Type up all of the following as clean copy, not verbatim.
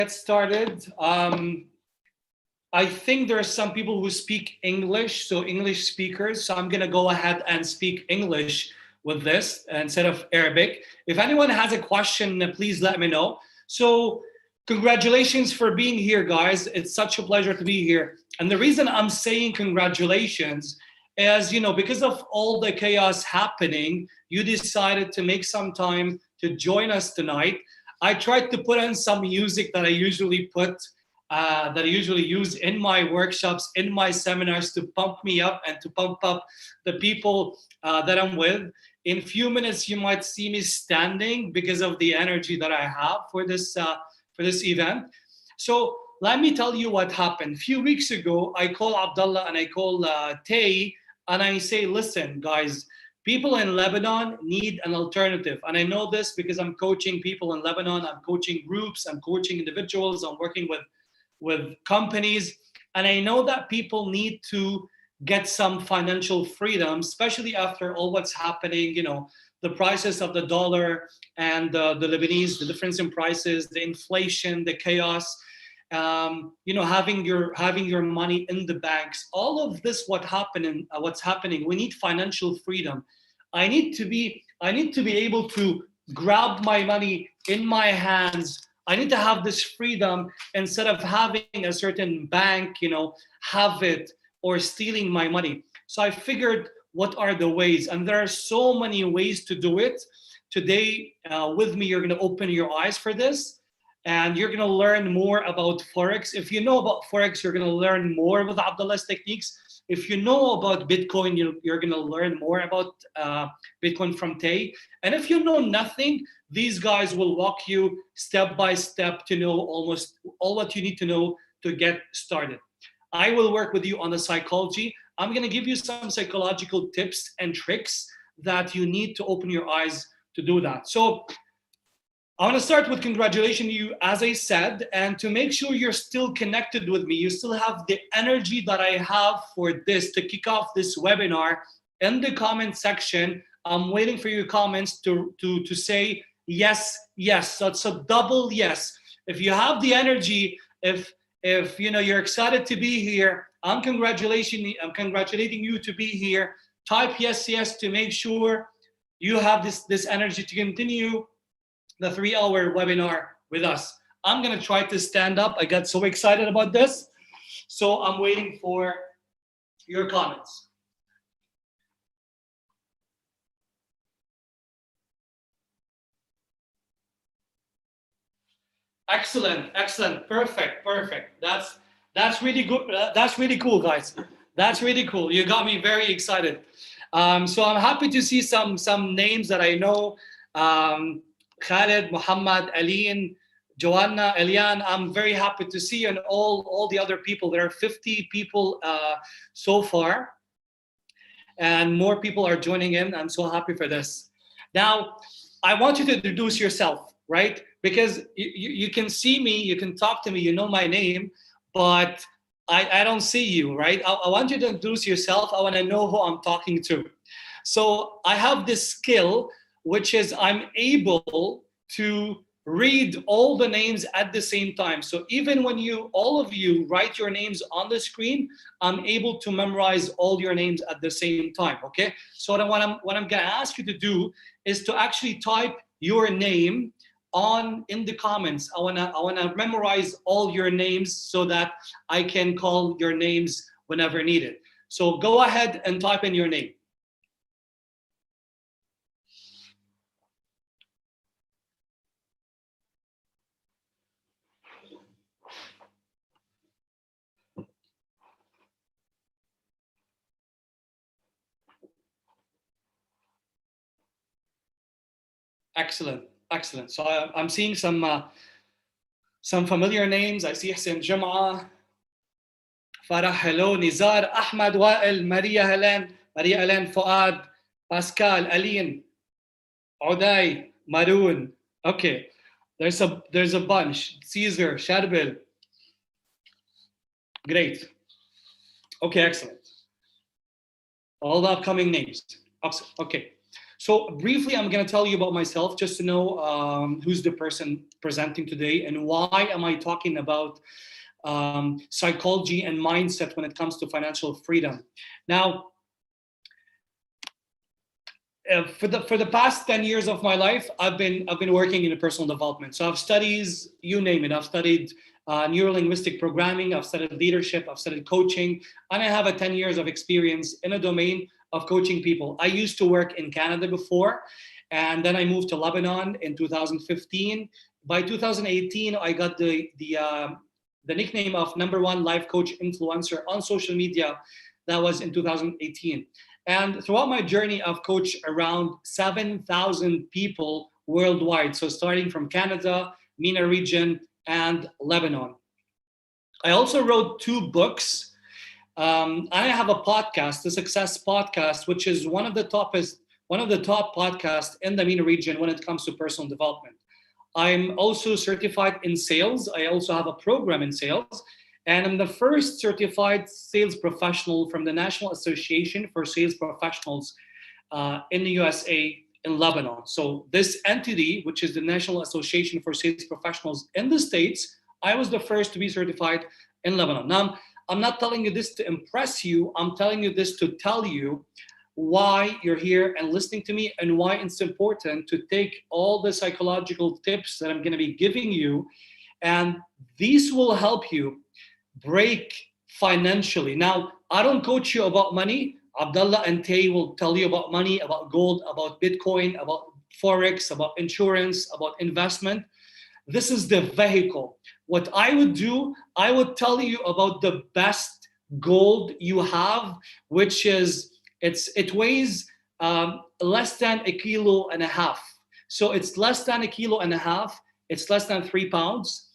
Get started. I think there are some people who speak English, so English speakers. So I'm going to go ahead and speak English with this instead of Arabic. If anyone has a question, please let me know. So congratulations for being here, guys. It's such a pleasure to be here. And the reason I'm saying congratulations is, because of all the chaos happening, you decided to make some time to join us tonight. I tried to put in some music that I usually use in my workshops, in my seminars, to pump me up and to pump up the people that I'm with. In a few minutes, you might see me standing because of the energy that I have for this event. So let me tell you what happened. A few weeks ago, I call Abdallah and I call Tay, and I say, listen, guys, people in Lebanon need an alternative. And I know this because I'm coaching people in Lebanon. I'm coaching groups. I'm coaching individuals. I'm working with companies. And I know that people need to get some financial freedom, especially after all what's happening, the prices of the dollar and the Lebanese, the difference in prices, the inflation, the chaos, having your money in the banks, all of this, what's happening, we need financial freedom. I need to be able to grab my money in my hands. I need to have this freedom instead of having a certain bank, have it or stealing my money. So I figured, what are the ways? And there are so many ways to do it. Today, with me, you're going to open your eyes for this. And you're going to learn more about Forex. If you know about Forex, you're going to learn more with Abdullah's techniques. If you know about Bitcoin, you're going to learn more about Bitcoin from Tay. And if you know nothing, these guys will walk you step by step to know almost all what you need to know to get started. I will work with you on the psychology. I'm going to give you some psychological tips and tricks that you need to open your eyes to do that. So I want to start with congratulating you, as I said, and to make sure you're still connected with me. You still have the energy that I have for this to kick off this webinar. In the comment section, I'm waiting for your comments to say yes, yes. So it's a double yes. If you have the energy, if you're excited to be here, I'm congratulating you to be here. Type yes, yes to make sure you have this energy to continue the 3-hour webinar with us. I'm gonna try to stand up. I got so excited about this. So I'm waiting for your comments. Excellent, perfect. That's really good. That's really cool, guys. That's really cool. You got me very excited. So I'm happy to see some names that I know. Khalid, Muhammad, Aline, Joanna, Elian. I'm very happy to see you, and all the other people. There are 50 people so far, and more people are joining in. I'm so happy for this. Now, I want you to introduce yourself, right? Because you can see me, you can talk to me, you know my name, but I don't see you, right? I want you to introduce yourself. I want to know who I'm talking to. So I have this skill, which is I'm able to read all the names at the same time. So even when all of you write your names on the screen, I'm able to memorize all your names at the same time, okay? So what I'm gonna ask you to do is to actually type your name in the comments. I wanna memorize all your names so that I can call your names whenever needed. So go ahead and type in your name. Excellent. So I'm seeing some familiar names. I see Hussein Jum'a, Farah, hello, Nizar, Ahmad, Wael, Maria Helen, Fuad, Pascal, Aline, Uday, Maroon. Okay, there's a bunch. Caesar, Sharbil. Great. Okay, excellent. All the upcoming names. Okay. So briefly, I'm going to tell you about myself just to know who's the person presenting today and why am I talking about psychology and mindset when it comes to financial freedom. Now, for the past 10 years of my life, I've been working in personal development. So I've studied, you name it. I've studied neuro-linguistic programming. I've studied leadership. I've studied coaching, and I have a 10 years of experience in a domain of coaching people. I used to work in Canada before, and then I moved to Lebanon in 2015. By 2018, I got the nickname of #1 life coach influencer on social media. That was in 2018. And throughout my journey, I've coached around 7,000 people worldwide. So starting from Canada, MENA region, and Lebanon. I also wrote 2 books. I have a podcast, the Success Podcast, which is one of the top podcasts in the MENA region when it comes to personal development. I'm also certified in sales. I also have a program in sales. And I'm the first certified sales professional from the National Association for Sales Professionals in the USA in Lebanon. So this entity, which is the National Association for Sales Professionals in the States, I was the first to be certified in Lebanon. Now, I'm not telling you this to impress you. I'm telling you this to tell you why you're here and listening to me and why it's important to take all the psychological tips that I'm going to be giving you. And these will help you break financially. Now, I don't coach you about money. Abdallah and Tay will tell you about money, about gold, about Bitcoin, about Forex, about insurance, about investment. This is the vehicle. What I would do, I would tell you about the best gold you have, which is, it weighs less than 1.5 kilos. So it's less than 1.5 kilos. It's less than 3 pounds.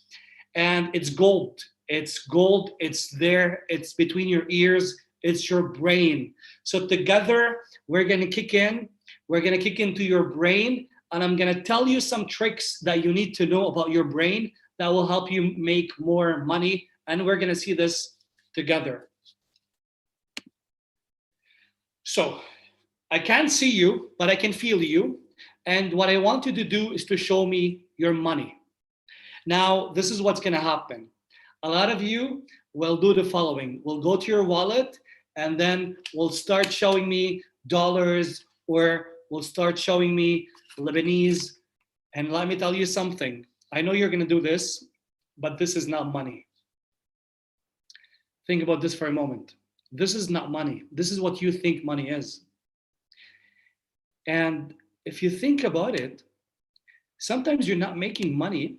And it's gold. It's gold. It's there. It's between your ears. It's your brain. So together, we're going to kick in. We're going to kick into your brain. And I'm going to tell you some tricks that you need to know about your brain that will help you make more money. And we're going to see this together. So I can't see you, but I can feel you. And what I want you to do is to show me your money. Now, this is what's going to happen. A lot of you will do the following. We'll go to your wallet and then we'll start showing me dollars, or we'll start showing me Lebanese. And let me tell you something. I know you're going to do this, but this is not money. Think about this for a moment. This is not money. This is what you think money is. And if you think about it, sometimes you're not making money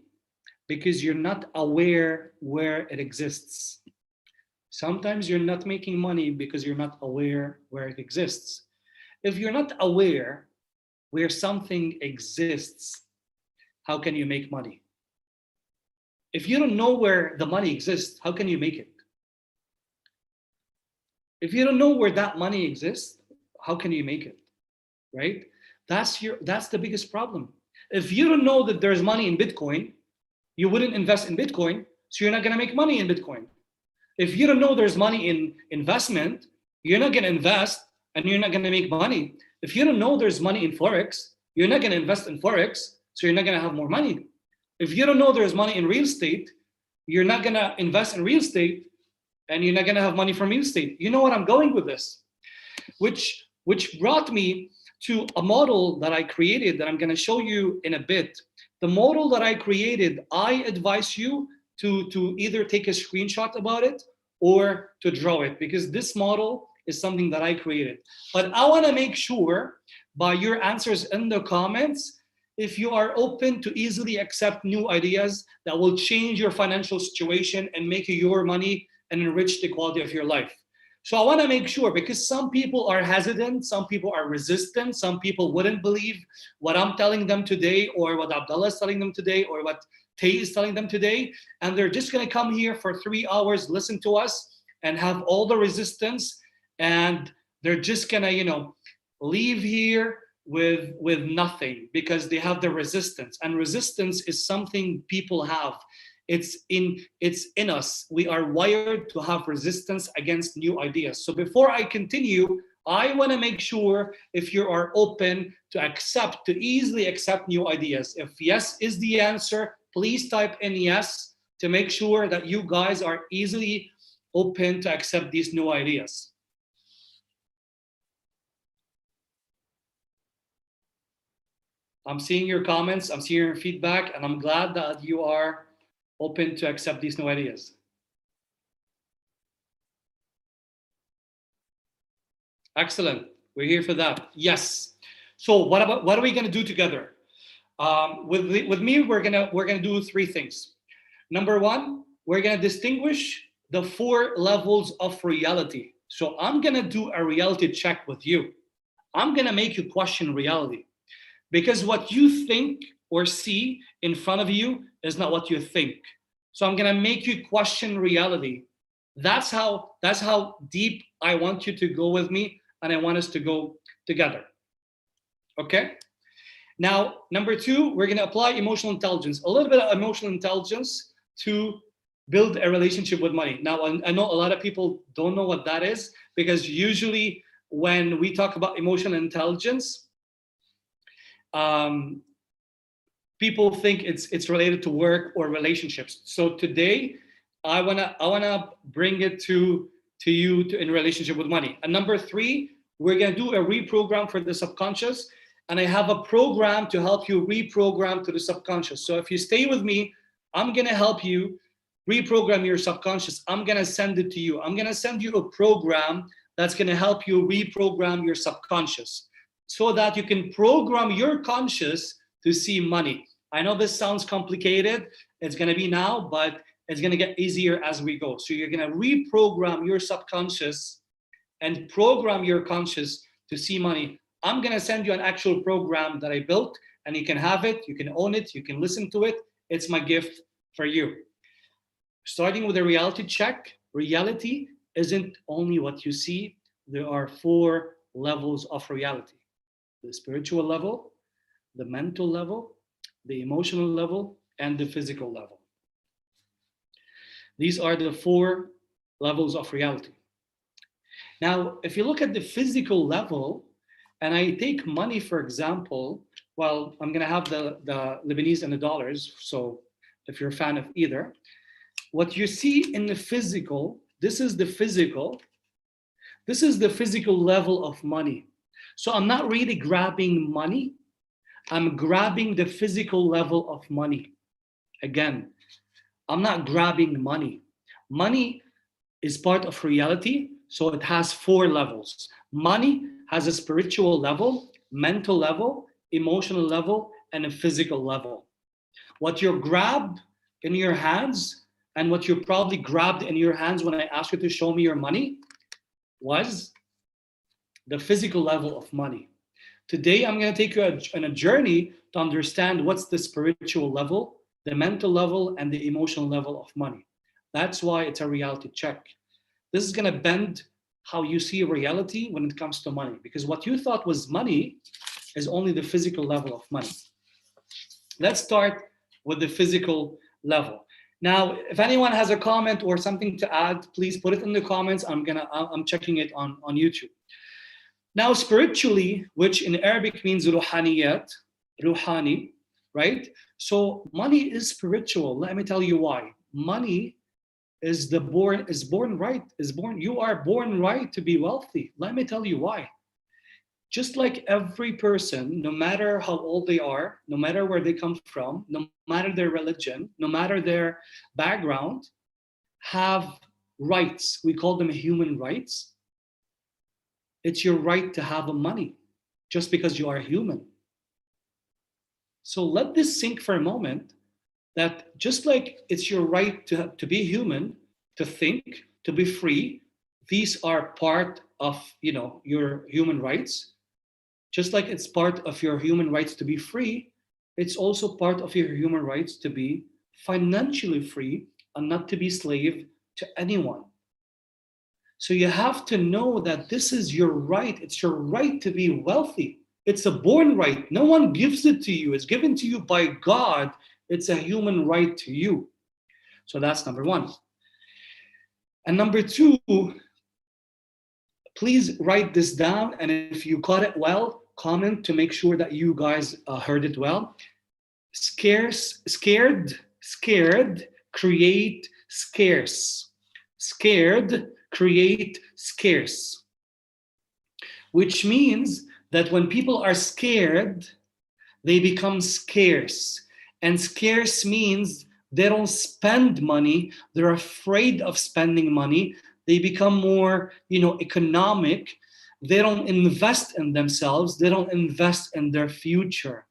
because you're not aware where it exists. Sometimes you're not making money because you're not aware where it exists. If you're not aware where something exists, how can you make money? If you don't know where the money exists, how can you make it? If you don't know where that money exists, how can you make it? Right? That's the biggest problem. If you don't know that there's money in Bitcoin, you wouldn't invest in Bitcoin, so you're not going to make money in Bitcoin. If you don't know there's money in investment, you're not going to invest and you're not going to make money. If you don't know there's money in Forex, you're not going to invest in Forex, so you're not going to have more money. If you don't know there's money in real estate, you're not going to invest in real estate and you're not going to have money from real estate. You know what I'm going with this? Which brought me to a model that I created that I'm going to show you in a bit. The model that I created, I advise you to either take a screenshot about it or to draw it, because this model is something that I created. But I want to make sure by your answers in the comments, if you are open to easily accept new ideas that will change your financial situation and make you your money and enrich the quality of your life. So I want to make sure, because some people are hesitant, some people are resistant, some people wouldn't believe what I'm telling them today, or what Abdallah is telling them today, or what Tay is telling them today. And they're just going to come here for 3 hours, listen to us, and have all the resistance. And they're just going to, leave here with nothing, because they have the resistance. And resistance is something people have. It's in us. We are wired to have resistance against new ideas. So before I continue, I want to make sure if you are open to easily accept new ideas. If yes is the answer, please type in yes to make sure that you guys are easily open to accept these new ideas. I'm seeing your comments, I'm seeing your feedback, and I'm glad that you are open to accept these new ideas. Excellent. We're here for that. Yes. So what are we going to do together? With me, we're gonna do three things. Number one, we're gonna distinguish the 4 levels of reality. So I'm gonna do a reality check with you. I'm gonna make you question reality, because what you think or see in front of you is not what you think. So I'm gonna make you question reality. That's how deep I want you to go with me, and I want us to go together. Okay? Now, number 2, we're going to apply emotional intelligence, a little bit of emotional intelligence to build a relationship with money. Now, I know a lot of people don't know what that is, because usually when we talk about emotional intelligence, people think it's related to work or relationships. So today, I wanna bring it to you in relationship with money. And number 3, we're gonna do a reprogram for the subconscious. And I have a program to help you reprogram to the subconscious. So if you stay with me, I'm gonna help you reprogram your subconscious. I'm gonna send it to you. I'm gonna send you a program that's gonna help you reprogram your subconscious so that you can program your conscious to see money. I know this sounds complicated. It's gonna be now, but it's gonna get easier as we go. So you're gonna reprogram your subconscious and program your conscious to see money. I'm gonna send you an actual program that I built, and you can have it, you can own it, you can listen to it. It's my gift for you. Starting with a reality check, reality isn't only what you see. There are 4 levels of reality: the spiritual level, the mental level, the emotional level, and the physical level. These are the 4 levels of reality. Now, if you look at the physical level, and I take money, for example, well, I'm going to have the Lebanese and the dollars. So if you're a fan of either, what you see in the physical, this is the physical level of money. So I'm not really grabbing money. I'm grabbing the physical level of money. Again, I'm not grabbing money. Money is part of reality. So it has 4 levels. Money has a spiritual level, mental level, emotional level, and a physical level. What you grab in your hands, and what you probably grabbed in your hands when I asked you to show me your money, was the physical level of money. Today, I'm going to take you on a journey to understand what's the spiritual level, the mental level, and the emotional level of money. That's why it's a reality check. This is going to bend how you see reality when it comes to money, because what you thought was money is only the physical level of money. Let's start with the physical level. Now, if anyone has a comment or something to add, please put it in the comments. I'm checking it on YouTube. Now, spiritually, which in Arabic means ruhaniyat, ruhani, right? So money is spiritual. Let me tell you why. Money you are born right to be wealthy. Let me tell you why. Just like every person, no matter how old they are, no matter where they come from, no matter their religion, no matter their background, have rights. We call them human rights. It's your right to have money just because you are human. So let this sink for a moment, that just like it's your right to be human, to think, to be free, these are part of your human rights. Just like it's part of your human rights to be free, it's also part of your human rights to be financially free and not to be slave to anyone. So you have to know that this is your right. It's your right to be wealthy. It's a born right. No one gives it to you. It's given to you by God. It's a human right to you. So that's number 1. And number 2, Please write this down, and if you got it well, comment to make sure that you guys heard it well. Scared, create scarce. Scared, create scarce. Which means that when people are scared, they become scarce. And scarce means they don't spend money, they're afraid of spending money, they become more, economic, they don't invest in themselves, they don't invest in their future.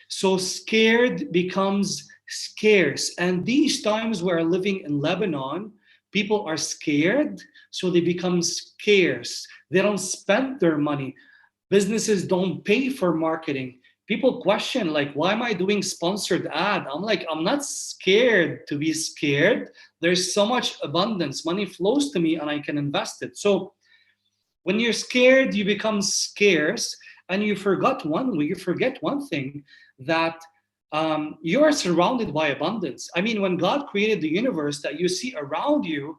So scared becomes scarce. And these times we're living in Lebanon, people are scared, so they become scarce. They don't spend their money. Businesses don't pay for marketing. People question, like, why am I doing sponsored ad? I'm like, I'm not scared to be scared. There's so much abundance. Money flows to me and I can invest it. So when you're scared, you become scarce, and you forget one thing, that you are surrounded by abundance. I mean, when God created the universe that you see around you,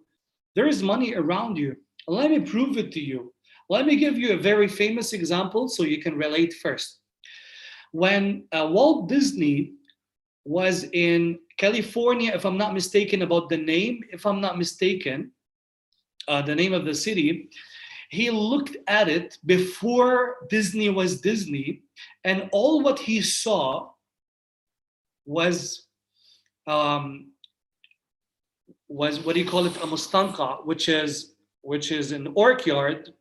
there is money around you. Let me prove it to you. Let me give you a very famous example so you can relate first. When Walt Disney was in California, if I'm not mistaken about the name, the name of the city, he looked at it before Disney was Disney, and all what he saw was what do you call it, a mustanqa, which is an orchard.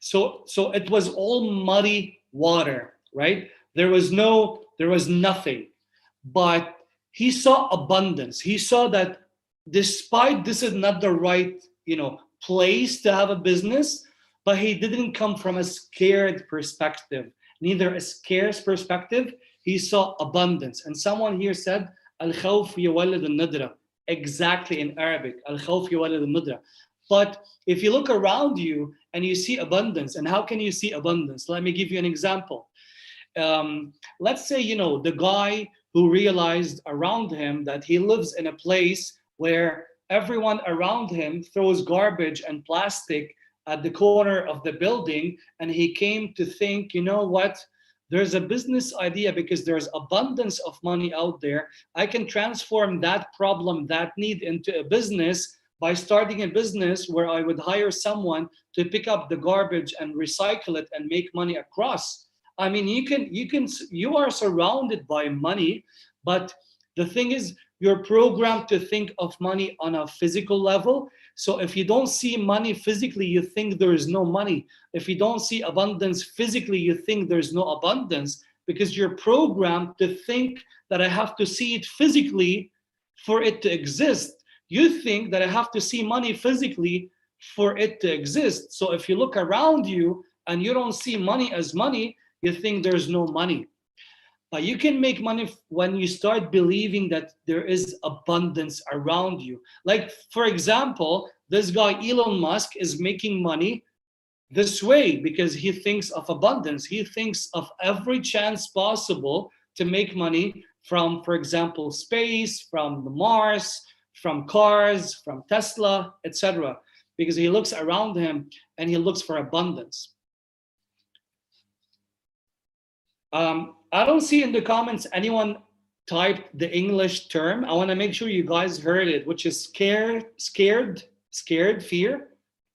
So it was all muddy water, right? There was nothing, but he saw abundance. He saw that despite this is not the right, place to have a business, but he didn't come from a scared perspective, neither a scarce perspective. He saw abundance. And someone here said, Al-khawf yuwallid al-nadra. Exactly, in Arabic, Al-khawf yuwallid al-nadra. But if you look around you and you see abundance, and how can you see abundance? Let me give you an example. Let's say, the guy who realized around him that he lives in a place where everyone around him throws garbage and plastic at the corner of the building, and he came to think, you know what? There's a business idea because there's abundance of money out there. I can transform that problem, that need, into a business by starting a business where I would hire someone to pick up the garbage and recycle it and make money across. I mean, you are surrounded by money, but the thing is, you're programmed to think of money on a physical level. So if you don't see money physically, you think there is no money. If you don't see abundance physically, you think there's no abundance, because you're programmed to think that I have to see it physically for it to exist. You think that I have to see money physically for it to exist. So if you look around you and you don't see money as money, you think there's no money. But you can make money when you start believing that there is abundance around you. Like, for example, this guy Elon Musk is making money this way because he thinks of abundance. He thinks of every chance possible to make money from, for example, space, from Mars, from cars, from Tesla, etc. Because he looks around him and he looks for abundance. I don't see in the comments anyone typed the English term. I want to make sure you guys heard it, which is scared, fear,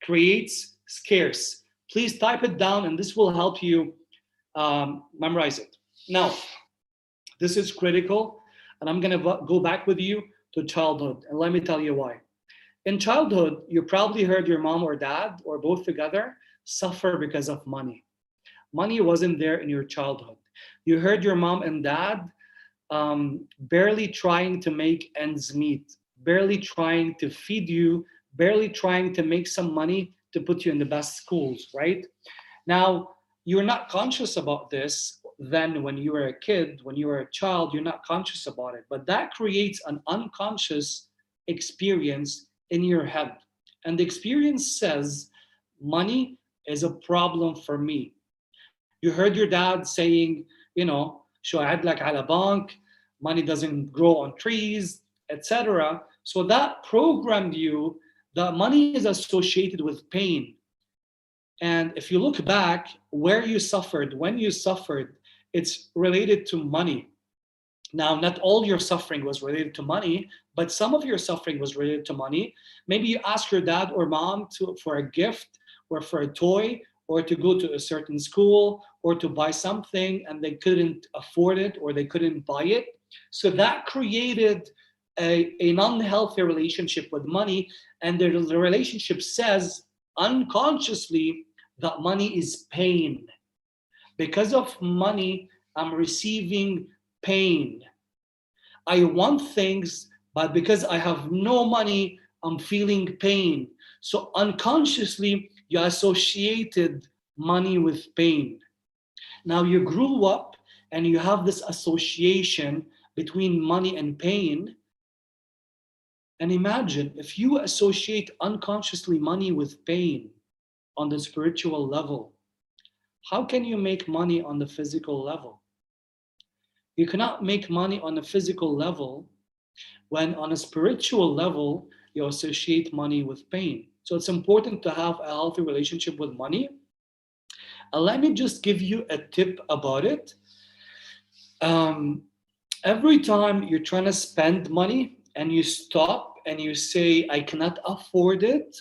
creates scarce. Please type it down, and this will help you memorize it. Now, this is critical, and I'm going to go back with you to childhood, and let me tell you why. In childhood, you probably heard your mom or dad, or both together, suffer because of money. Money wasn't there in your childhood. You heard your mom and dad barely trying to make ends meet, barely trying to feed you, barely trying to make some money to put you in the best schools, right? Now, you're not conscious about this then when you were a kid, when you were a child, you're not conscious about it. But that creates an unconscious experience in your head. And the experience says, money is a problem for me. You heard your dad saying, شو أعد على bank, money doesn't grow on trees, etc. So that programmed you The money is associated with pain. And if you look back, where you suffered, when you suffered, it's related to money. Now, not all your suffering was related to money, but some of your suffering was related to money. Maybe you asked your dad or mom for a gift or for a toy or to go to a certain school or to buy something and they couldn't afford it or they couldn't buy it. So that created an unhealthy relationship with money. And the relationship says unconsciously that money is pain. Because of money, I'm receiving pain. I want things, but because I have no money, I'm feeling pain. So unconsciously, you associated money with pain. Now you grew up and you have this association between money and pain. And imagine if you associate unconsciously money with pain on the spiritual level, how can you make money on the physical level? You cannot make money on a physical level when on a spiritual level, you associate money with pain. So it's important to have a healthy relationship with money. And let me just give you a tip about it. Every time you're trying to spend money and you stop and you say, I cannot afford it,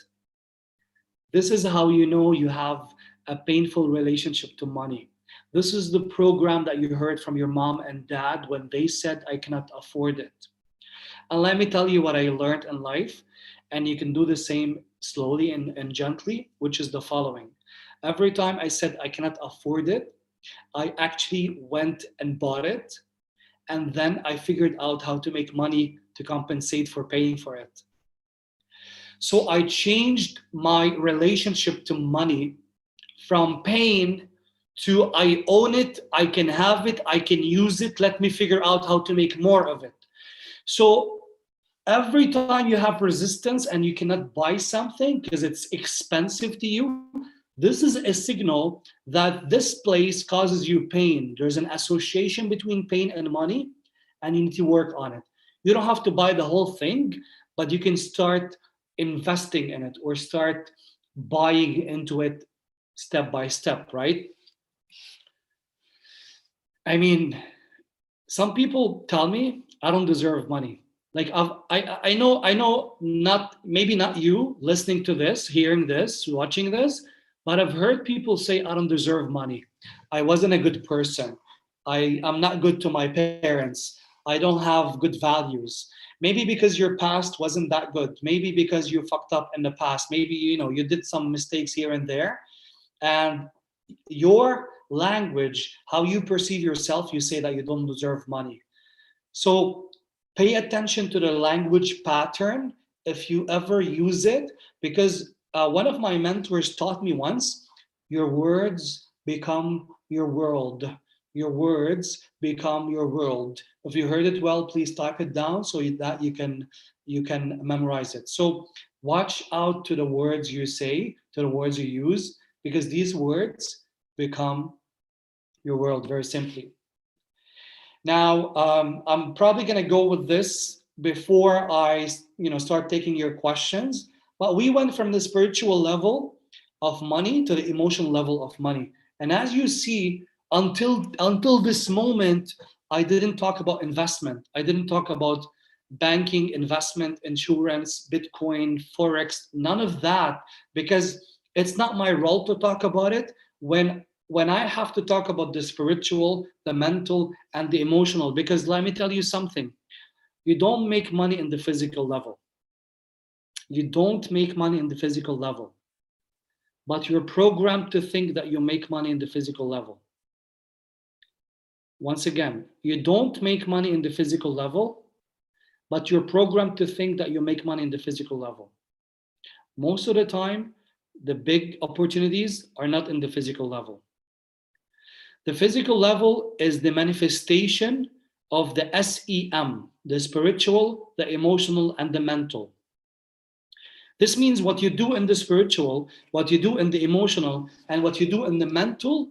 this is how you know you have a painful relationship to money. This is the program that you heard from your mom and dad when they said, I cannot afford it. And let me tell you what I learned in life, and you can do the same slowly and gently, which is the following. Every time I said I cannot afford it, I actually went and bought it, and then I figured out how to make money to compensate for paying for it. So I changed my relationship to money from pain to I own it, I can have it, I can use it, let me figure out how to make more of it. So every time you have resistance and you cannot buy something because it's expensive to you, this is a signal that this place causes you pain. There's an association between pain and money, and you need to work on it. You don't have to buy the whole thing, but you can start investing in it or start buying into it step by step, right? I mean, some people tell me I don't deserve money. Like I know not maybe not you listening to this, hearing this, watching this, but I've heard people say I don't deserve money. I wasn't a good person. I'm not good to my parents. I don't have good values. Maybe because your past wasn't that good. Maybe because you fucked up in the past. Maybe you did some mistakes here and there. And your language, how you perceive yourself, you say that you don't deserve money. So pay attention to the language pattern if you ever use it, because one of my mentors taught me once, your words become your world. Your words become your world. If you heard it well, please type it down so that you can memorize it. So watch out to the words you say, to the words you use, because these words become your world very simply. Now, I'm probably going to go with this before I start taking your questions. But we went from the spiritual level of money to the emotional level of money. And as you see, until this moment, I didn't talk about investment. I didn't talk about banking, investment, insurance, Bitcoin, Forex, none of that, because it's not my role to talk about it. When I have to talk about the spiritual, the mental, and the emotional, because let me tell you something, you don't make money in the physical level. You don't make money in the physical level, but you're programmed to think that you make money in the physical level. Once again, you don't make money in the physical level, but you're programmed to think that you make money in the physical level. Most of the time, the big opportunities are not in the physical level. The physical level is the manifestation of the SEM, the spiritual, the emotional, and the mental. This means what you do in the spiritual, what you do in the emotional, and what you do in the mental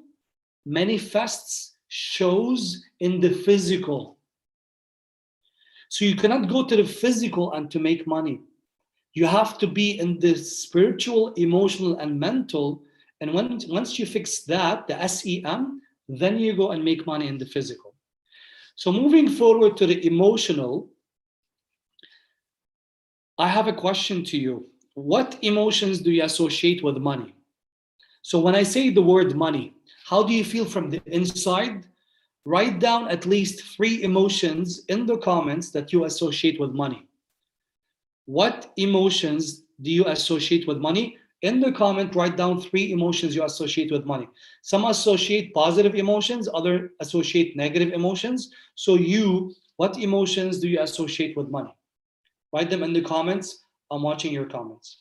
manifests, shows in the physical. So you cannot go to the physical and to make money. You have to be in the spiritual, emotional, and mental. And once you fix that, the SEM, then you go and make money in the physical. So moving forward to the emotional, I have a question to you. What emotions do you associate with money? So when I say the word money, how do you feel from the inside? Write down at least 3 emotions in the comments that you associate with money. What emotions do you associate with money? In the comment, write down 3 emotions you associate with money. Some associate positive emotions, other associate negative emotions. So what emotions do you associate with money? Write them in the comments. I'm watching your comments.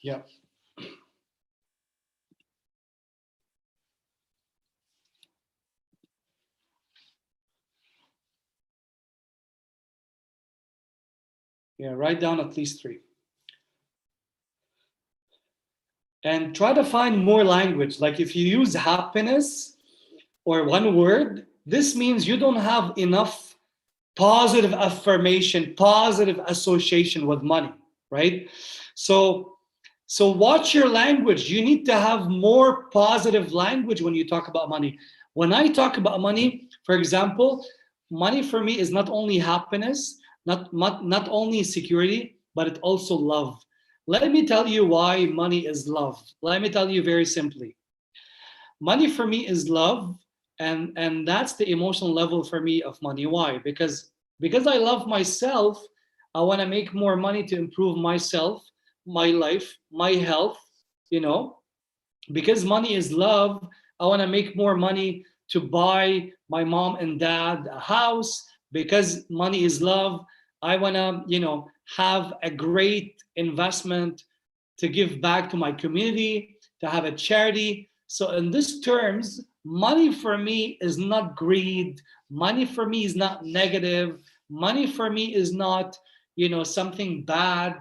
Yeah. Yeah, write down at least 3. And try to find more language. Like if you use happiness or one word, this means you don't have enough positive affirmation, positive association with money, right? So watch your language. You need to have more positive language when you talk about money. When I talk about money, for example, money for me is not only happiness, not only security, but it's also love. Let me tell you why money is love. Let me tell you very simply. Money for me is love, and that's the emotional level for me of money. Why? Because I love myself. I want to make more money to improve myself, my life, my health, you know. Because money is love, I want to make more money to buy my mom and dad a house. Because money is love, I want to, have a great investment to give back to my community, to have a charity. So in these terms, money for me is not greed. Money for me is not negative. Money for me is not, something bad,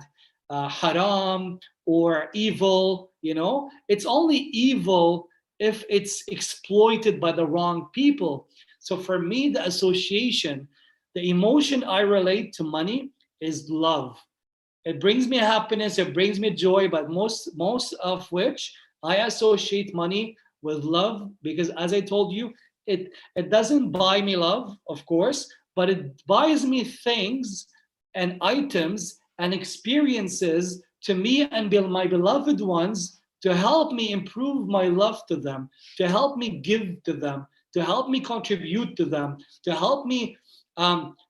haram or evil. It's only evil if it's exploited by the wrong people. So for me, the association, the emotion I relate to money is love. It brings me happiness, it brings me joy, but most of which I associate money with love, because as I told you, it doesn't buy me love, of course, but it buys me things and items and experiences to me and my beloved ones, to help me improve my love to them, to help me give to them, to help me contribute to them, to help me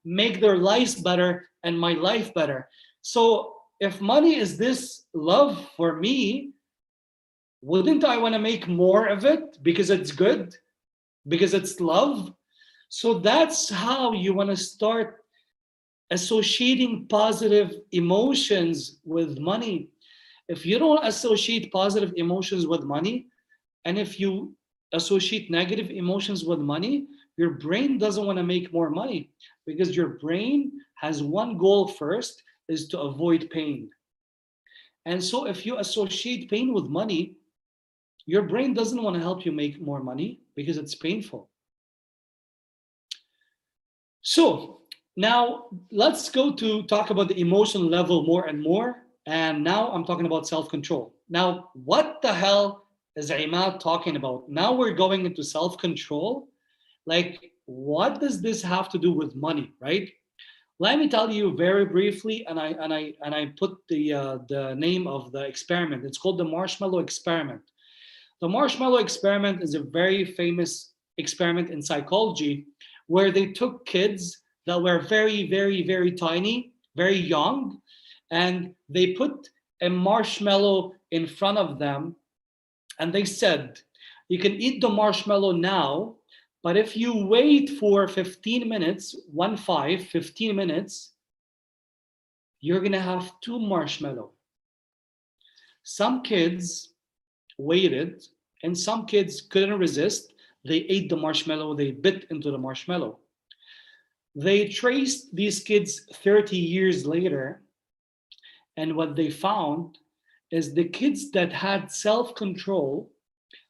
make their lives better and my life better. So if money is this love for me, wouldn't I want to make more of it because it's good, because it's love? So that's how you want to start associating positive emotions with money. If you don't associate positive emotions with money, and if you associate negative emotions with money, your brain doesn't want to make more money, because your brain has one goal first, is to avoid pain. And so if you associate pain with money, your brain doesn't want to help you make more money because it's painful. So now let's go to talk about the emotional level more and more. And now I'm talking about self-control. Now, what the hell is Imad talking about? Now we're going into self-control. Like, what does this have to do with money, right? Let me tell you very briefly, and I put the name of the experiment. It's called the marshmallow experiment. The marshmallow experiment is a very famous experiment in psychology, where they took kids that were very, very, very tiny, very young, and they put a marshmallow in front of them, and they said, you can eat the marshmallow now, but if you wait for 15 minutes, 15 minutes, you're gonna have 2 marshmallow. Some kids waited And some kids couldn't resist. They ate the marshmallow, they bit into the marshmallow. They traced these kids 30 years later, and what they found is the kids that had self control,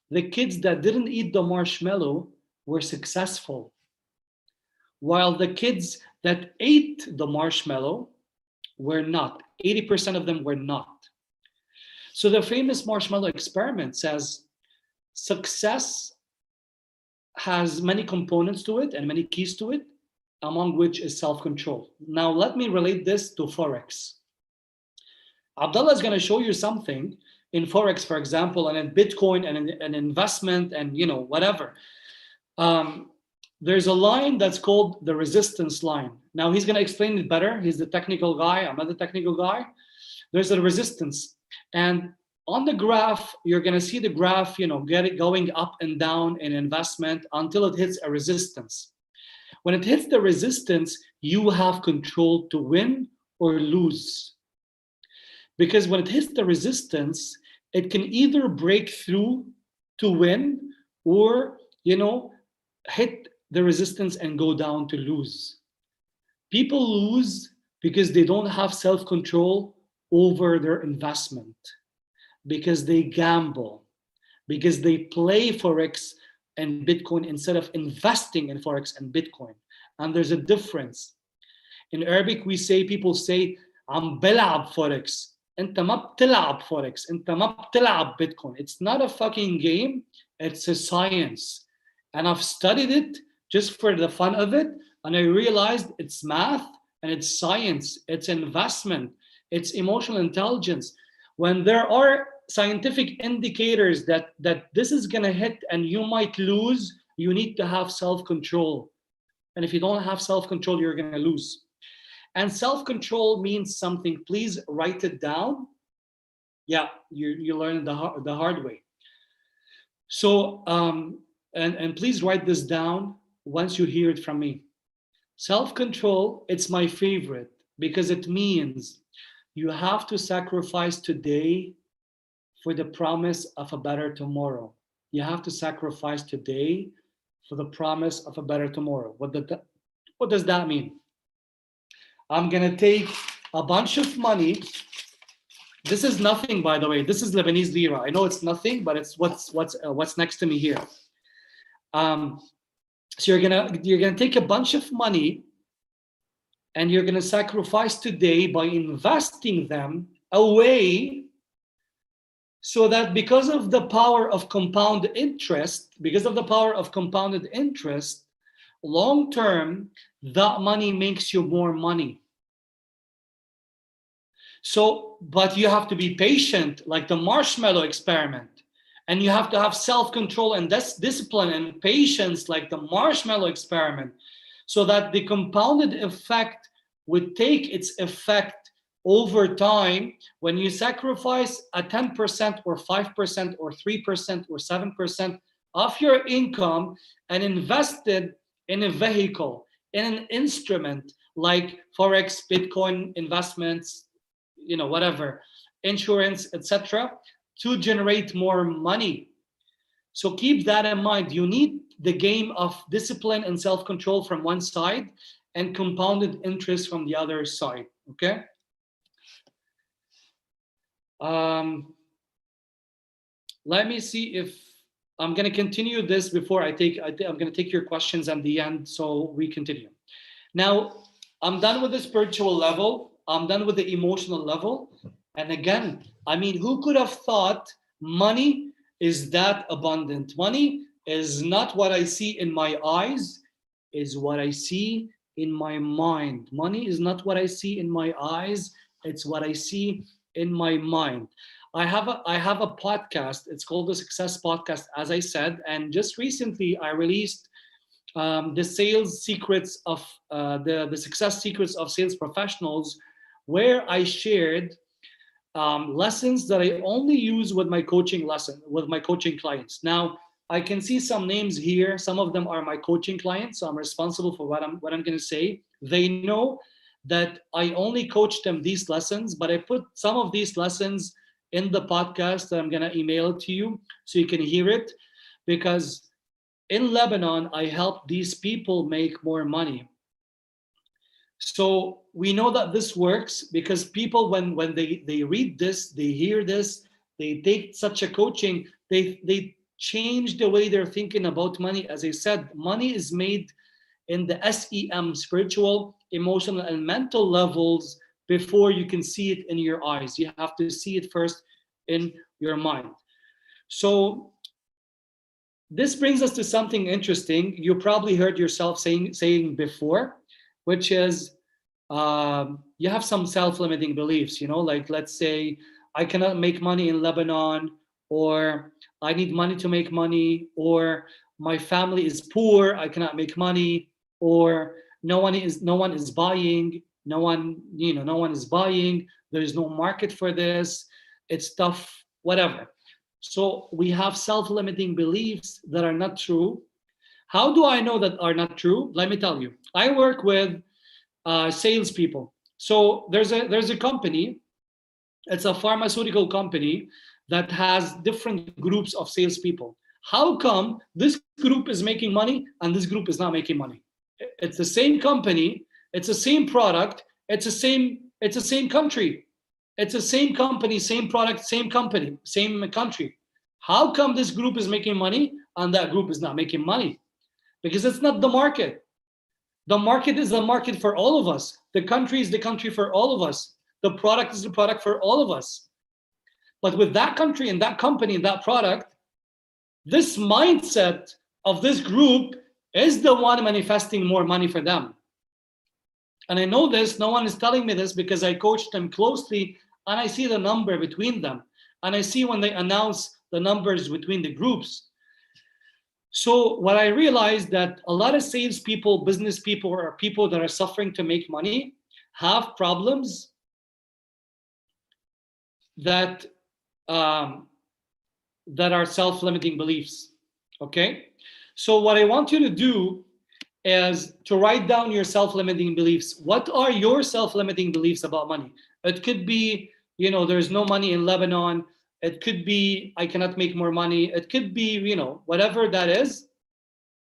the kids that didn't eat the marshmallow, were successful, while the kids that ate the marshmallow were not. 80% of them were not. So the famous marshmallow experiment says success has many components to it and many keys to it, among which is self-control. Now, let me relate this to Forex. Abdallah is going to show you something in Forex, for example, and in Bitcoin and in an investment and, you know, whatever. There's a line that's called the resistance line. Now, he's going to explain it better. He's the technical guy. I'm not the technical guy. There's a resistance. And on the graph, you're going to see the graph, you know, going up and down in investment until it hits a resistance. When it hits the resistance, you have control to win or lose. Because when it hits the resistance, it can either break through to win or, you know, hit the resistance and go down to lose. People lose because they don't have self-control over their investment, because they gamble, because they play Forex and Bitcoin instead of investing in Forex and Bitcoin. And there's a difference. In Arabic, people say, عم بلعب Forex. انت ما بتلعب Forex. انت ما بتلعب Bitcoin. It's not a fucking game. It's a science. And I've studied it just for the fun of it. And I realized it's math and it's science. It's investment. It's emotional intelligence. When there are scientific indicators that this is going to hit and you might lose, you need to have self-control. And if you don't have self-control, you're going to lose. And self-control means something. Please write it down. Yeah, you learn the hard way. So, and please write this down once you hear it from me. Self-control, it's my favorite because it means you have to sacrifice today for the promise of a better tomorrow. You have to sacrifice today for the promise of a better tomorrow. What does that mean? I'm gonna take a bunch of money. This is nothing, by the way. This is Lebanese lira. I know it's nothing, but it's what's next to me here. So you're gonna take a bunch of money, and you're gonna sacrifice today by investing them away, so that because of the power of compound interest, long term, that money makes you more money. So, but you have to be patient, like the marshmallow experiment. And you have to have self-control and discipline and patience, like the marshmallow experiment, so that the compounded effect would take its effect over time. When you sacrifice a 10% or 5% or 3% or 7% of your income and invest it in a vehicle, in an instrument like Forex, Bitcoin investments, you know, whatever, insurance, etc., to generate more money. So keep that in mind. You need the game of discipline and self-control from one side and compounded interest from the other side, okay? Let me see if I'm going to continue this before I'm going to take your questions at the end, so we continue. Now, I'm done with the spiritual level. I'm done with the emotional level. And again, I mean, who could have thought money is that abundant? Money is not what I see in my eyes, is what I see in my mind. Money is not what I see in my eyes, it's what I see in my mind. I have a podcast. It's called the Success Podcast, as I said, and just recently I released the sales secrets of the success secrets of sales professionals, where I shared lessons that I only use with my coaching clients. Now, I can see some names here. Some of them are my coaching clients, so I'm responsible for what I'm going to say. They know that I only coach them these lessons, but I put some of these lessons in the podcast that I'm going to email it to you so you can hear it. Because in Lebanon, I help these people make more money. So we know that this works because people, when they read this, they hear this, they take such a coaching, they change the way they're thinking about money. As I said, money is made in the SEM, spiritual, emotional, and mental levels before you can see it in your eyes. You have to see it first in your mind. So this brings us to something interesting. You probably heard yourself saying before, which is you have some self-limiting beliefs. Like, let's say I cannot make money in Lebanon, or I need money to make money, or my family is poor, I cannot make money, or no one is buying, no one is buying. There is no market for this. It's tough, whatever. So we have self-limiting beliefs that are not true. How do I know that are not true? Let me tell you. I work with salespeople. So there's a company. It's a pharmaceutical company that has different groups of salespeople. How come this group is making money and this group is not making money? It's the same company. It's the same product. It's the same country. It's the same company, same product, same company, same country. How come this group is making money and that group is not making money? Because it's not the market. The market is the market for all of us. The country is the country for all of us. The product is the product for all of us. But with that country and that company and that product, this mindset of this group is the one manifesting more money for them. And I know this, no one is telling me this because I coach them closely and I see the number between them. And I see when they announce the numbers between the groups. So what I realized that a lot of salespeople, business people, or people that are suffering to make money have problems that that are self-limiting beliefs. Okay, so what I want you to do is to write down your self-limiting beliefs. What are your self-limiting beliefs about money? It could be, there's no money in Lebanon. It could be, I cannot make more money. It could be, whatever that is.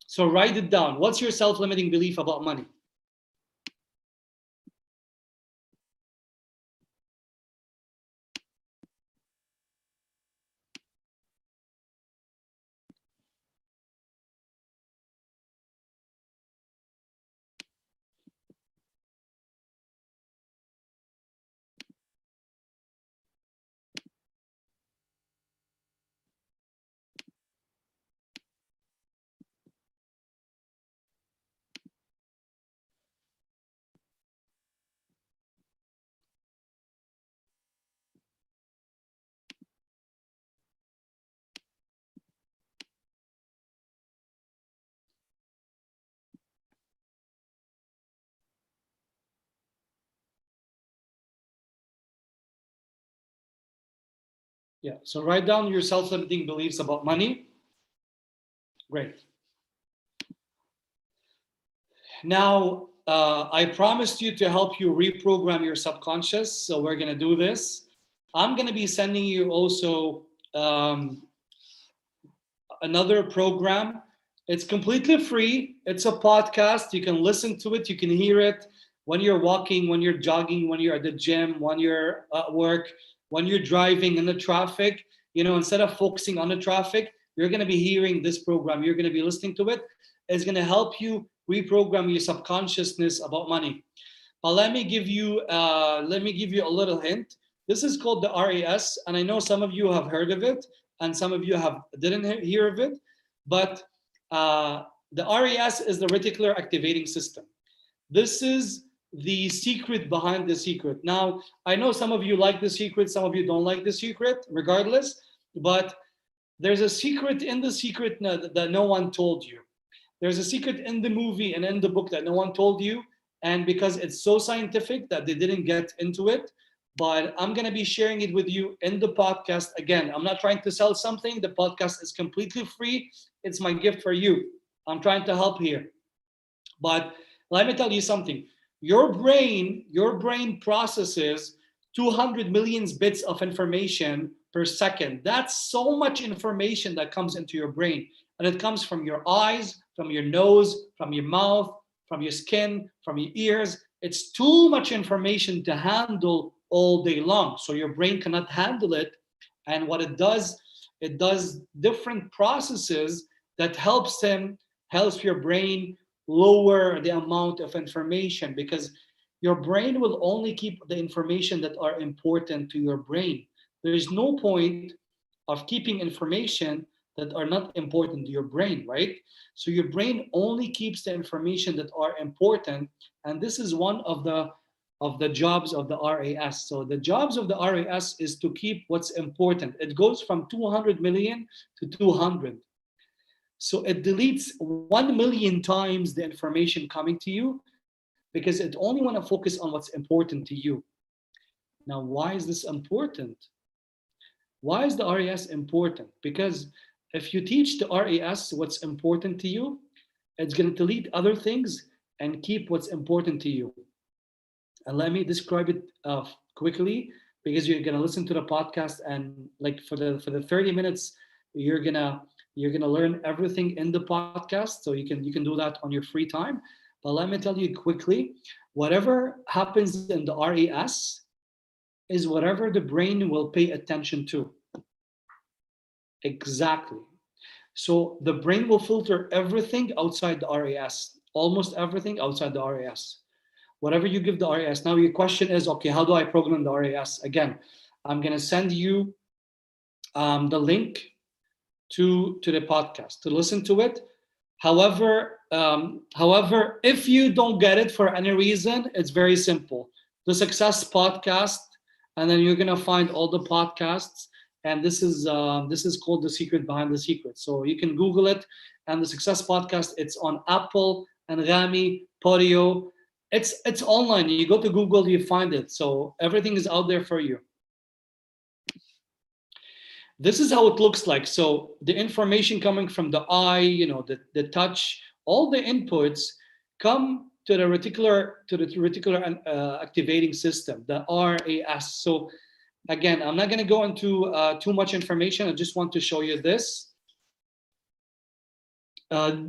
So write it down. What's your self-limiting belief about money? Yeah, so write down your self-limiting beliefs about money. Great. Now, I promised you to help you reprogram your subconscious, so we're going to do this. I'm going to be sending you also another program. It's completely free. It's a podcast. You can listen to it. You can hear it when you're walking, when you're jogging, when you're at the gym, when you're at work, when you're driving in the traffic. Instead of focusing on the traffic, you're going to be hearing this program. You're going to be listening to it. It's going to help you reprogram your subconsciousness about money. But let me give you a little hint. This is called the RAS, and I know some of you have heard of it, and some of you didn't hear of it. But the RAS is the reticular activating system. This is the secret behind the secret. Now, I know some of you like the secret, some of you don't like the secret, regardless. But there's a secret in the secret that no one told you. There's a secret in the movie and in the book that no one told you. And because it's so scientific that they didn't get into it, but I'm going to be sharing it with you in the podcast. Again, I'm not trying to sell something. The podcast is completely free. It's my gift for you. I'm trying to help here. But let me tell you something. Your brain processes 200 million bits of information per second. That's so much information that comes into your brain. And it comes from your eyes, from your nose, from your mouth, from your skin, from your ears. It's too much information to handle all day long. So your brain cannot handle it. And what it does different processes that helps your brain lower the amount of information, because your brain will only keep the information that are important to your brain. There is no point of keeping information that are not important to your brain, right? So your brain only keeps the information that are important, and this is one of the jobs of the RAS. So the jobs of the RAS is to keep what's important. It goes from 200 million to 200. So it deletes 1 million times the information coming to you, because it only want to focus on what's important to you. Now, why is this important? Why is the RAS important? Because if you teach the RAS what's important to you, it's going to delete other things and keep what's important to you. And let me describe it quickly, because you're going to listen to the podcast, and like for the 30 minutes, you're gonna learn everything in the podcast. So you can do that on your free time. But let me tell you quickly, whatever happens in the RAS is whatever the brain will pay attention to. Exactly. So the brain will filter everything outside the RAS, almost everything outside the RAS. Whatever you give the RAS. Now your question is, okay, how do I program the RAS? Again, I'm going to send you the link to the podcast to listen to it. However, if you don't get it for any reason, it's very simple. The Success Podcast, and then you're gonna find all the podcasts. And this is called The Secret Behind the Secret. So you can Google it, and the Success Podcast. It's on Apple, Anghami, Podio. It's online. You go to Google, you find it. So everything is out there for you. This is how it looks like. So the information coming from the eye, the touch, all the inputs come to the reticular activating system, the RAS. So again, I'm not going to go into too much information. I just want to show you this.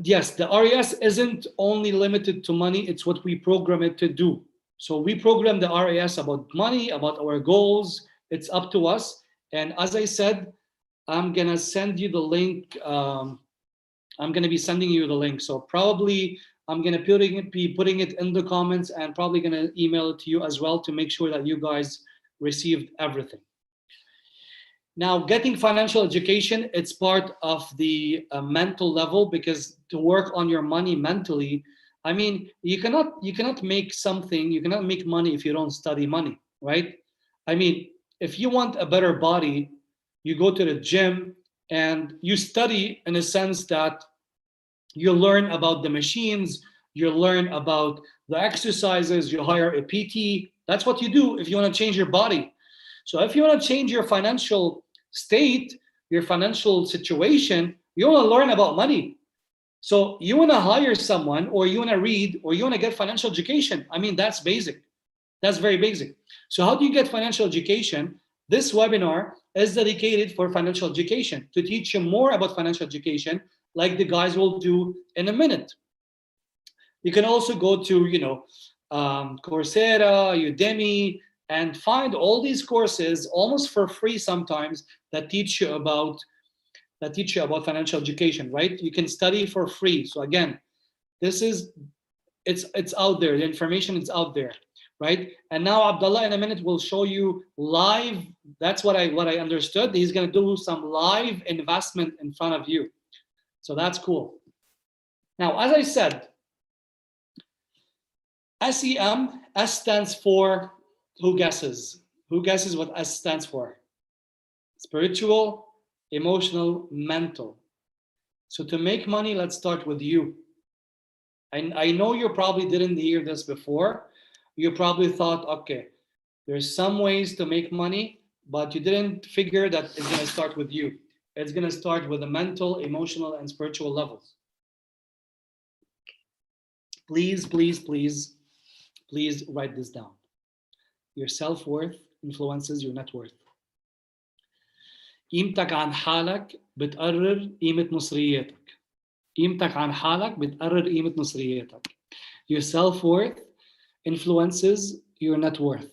Yes, the RAS isn't only limited to money. It's what we program it to do. So we program the RAS about money, about our goals. It's up to us. And as I said, I'm going to send you the link. I'm going to be sending you the link. So probably I'm going to be putting it in the comments, and probably going to email it to you as well to make sure that you guys received everything. Now, getting financial education, it's part of the mental level, because to work on your money mentally, I mean, you cannot make money if you don't study money, right? I mean, if you want a better body, you go to the gym and you study, in a sense that you learn about the machines, you learn about the exercises, you hire a PT. That's what you do if you want to change your body. So if you want to change your financial state, your financial situation, you want to learn about money. So you want to hire someone, or you want to read, or you want to get financial education. I mean, that's basic. That's very basic. So how do you get financial education? This webinar is dedicated for financial education, to teach you more about financial education, like the guys will do in a minute. You can also go to, Coursera, Udemy, and find all these courses almost for free sometimes that teach you about financial education, right? You can study for free. So again, it's out there. The information is out there, right? And now Abdallah in a minute will show you live. That's what I understood. He's going to do some live investment in front of you. So that's cool. Now, as I said, SEM, S stands for, who guesses? Who guesses what S stands for? Spiritual, emotional, mental. So to make money, let's start with you. I know you probably didn't hear this before. You probably thought, okay, there's some ways to make money, but you didn't figure that it's going to start with you. It's going to start with the mental, emotional, and spiritual levels. Please, please, please, please write this down. Your self-worth influences your net worth. قيمتك عن حالك بتقرر قيمة مصرياتك. قيمتك عن حالك بتقرر قيمة مصرياتك. Your self-worth influences your net worth.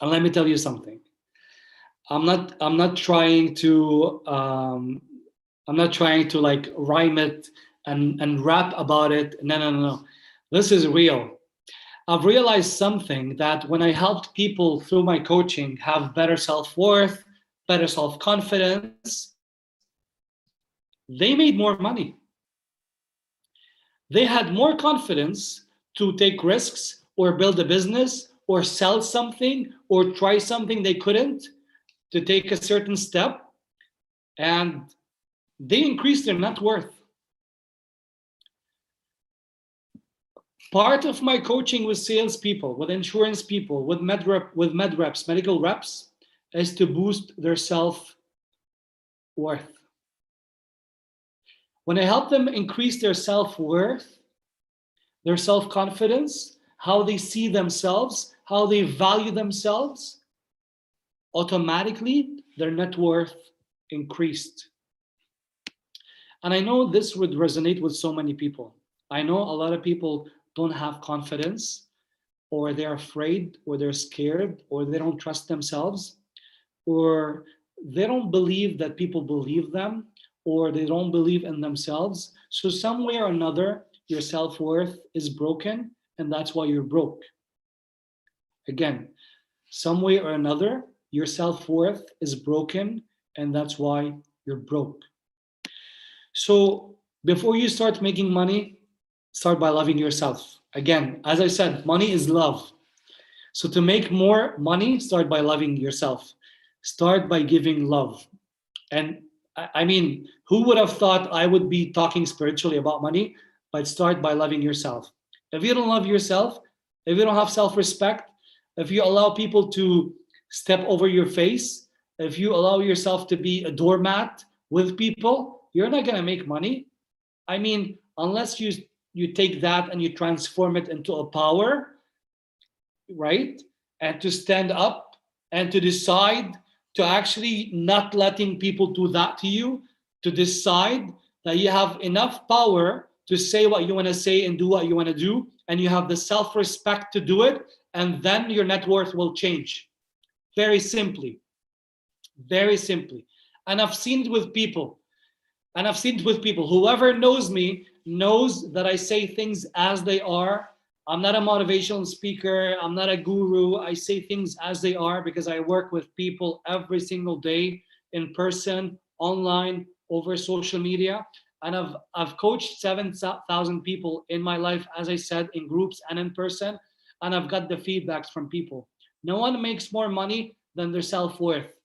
And let me tell you something. I'm not trying to like rhyme it and rap about it. No. This is real. I've realized something, that when I helped people through my coaching have better self-worth, better self-confidence, they made more money. They had more confidence to take risks or build a business or sell something or try something they couldn't, to take a certain step, and they increased their net worth. Part of my coaching with salespeople, with insurance people, with med reps, medical reps, is to boost their self-worth. When I help them increase their self-worth, their self-confidence, how they see themselves, how they value themselves, automatically their net worth increased. And I know this would resonate with so many people. I know a lot of people don't have confidence, or they're afraid, or they're scared, or they don't trust themselves, or they don't believe that people believe them, or they don't believe in themselves. So some way or another, your self-worth is broken, and that's why you're broke. Again, some way or another, your self-worth is broken, and that's why you're broke. So before you start making money, start by loving yourself. Again, as I said, money is love. So to make more money, start by loving yourself. Start by giving love. And I mean, who would have thought I would be talking spiritually about money? But start by loving yourself. If you don't love yourself, if you don't have self-respect, if you allow people to step over your face, if you allow yourself to be a doormat with people, you're not going to make money. I mean, unless you take that and you transform it into a power, right? And to stand up and to decide to actually not letting people do that to you, to decide that you have enough power to say what you want to say and do what you want to do, and you have the self-respect to do it, and then your net worth will change. Very simply. Very simply. And I've seen it with people. Whoever knows me knows that I say things as they are. I'm not a motivational speaker. I'm not a guru. I say things as they are because I work with people every single day, in person, online, over social media. And I've coached 7,000 people in my life, as I said, in groups and in person. And I've got the feedbacks from people. No one makes more money than their self-worth.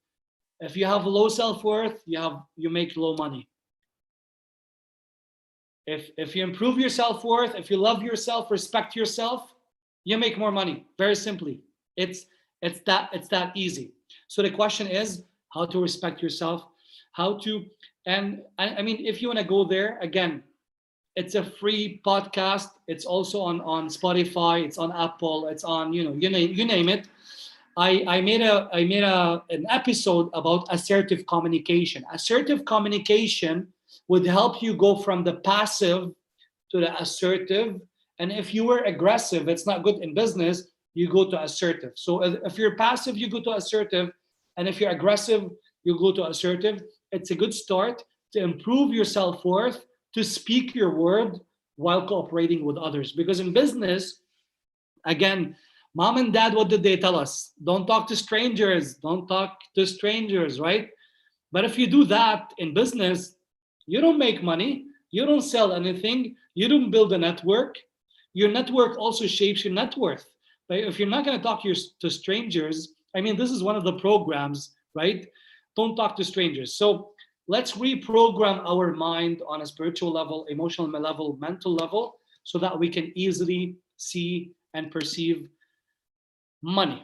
If you have low self-worth, you make low money. If you improve your self-worth, if you love yourself, respect yourself, you make more money. Very simply. It's that easy. So the question is how to respect yourself, and I mean, if you want to go there, again, it's a free podcast. It's also on Spotify, it's on Apple, it's on, you name it. I made an episode about assertive communication. Assertive communication would help you go from the passive to the assertive. And if you were aggressive, it's not good in business, you go to assertive. So if you're passive, you go to assertive. And if you're aggressive, you go to assertive. It's a good start to improve your self-worth, to speak your word while cooperating with others. Because in business, again, mom and dad, what did they tell us? Don't talk to strangers. Don't talk to strangers, right? But if you do that in business, you don't make money. You don't sell anything. You don't build a network. Your network also shapes your net worth. But if you're not going to talk to strangers, I mean, this is one of the programs, right? Don't talk to strangers. So let's reprogram our mind on a spiritual level, emotional level, mental level, so that we can easily see and perceive money.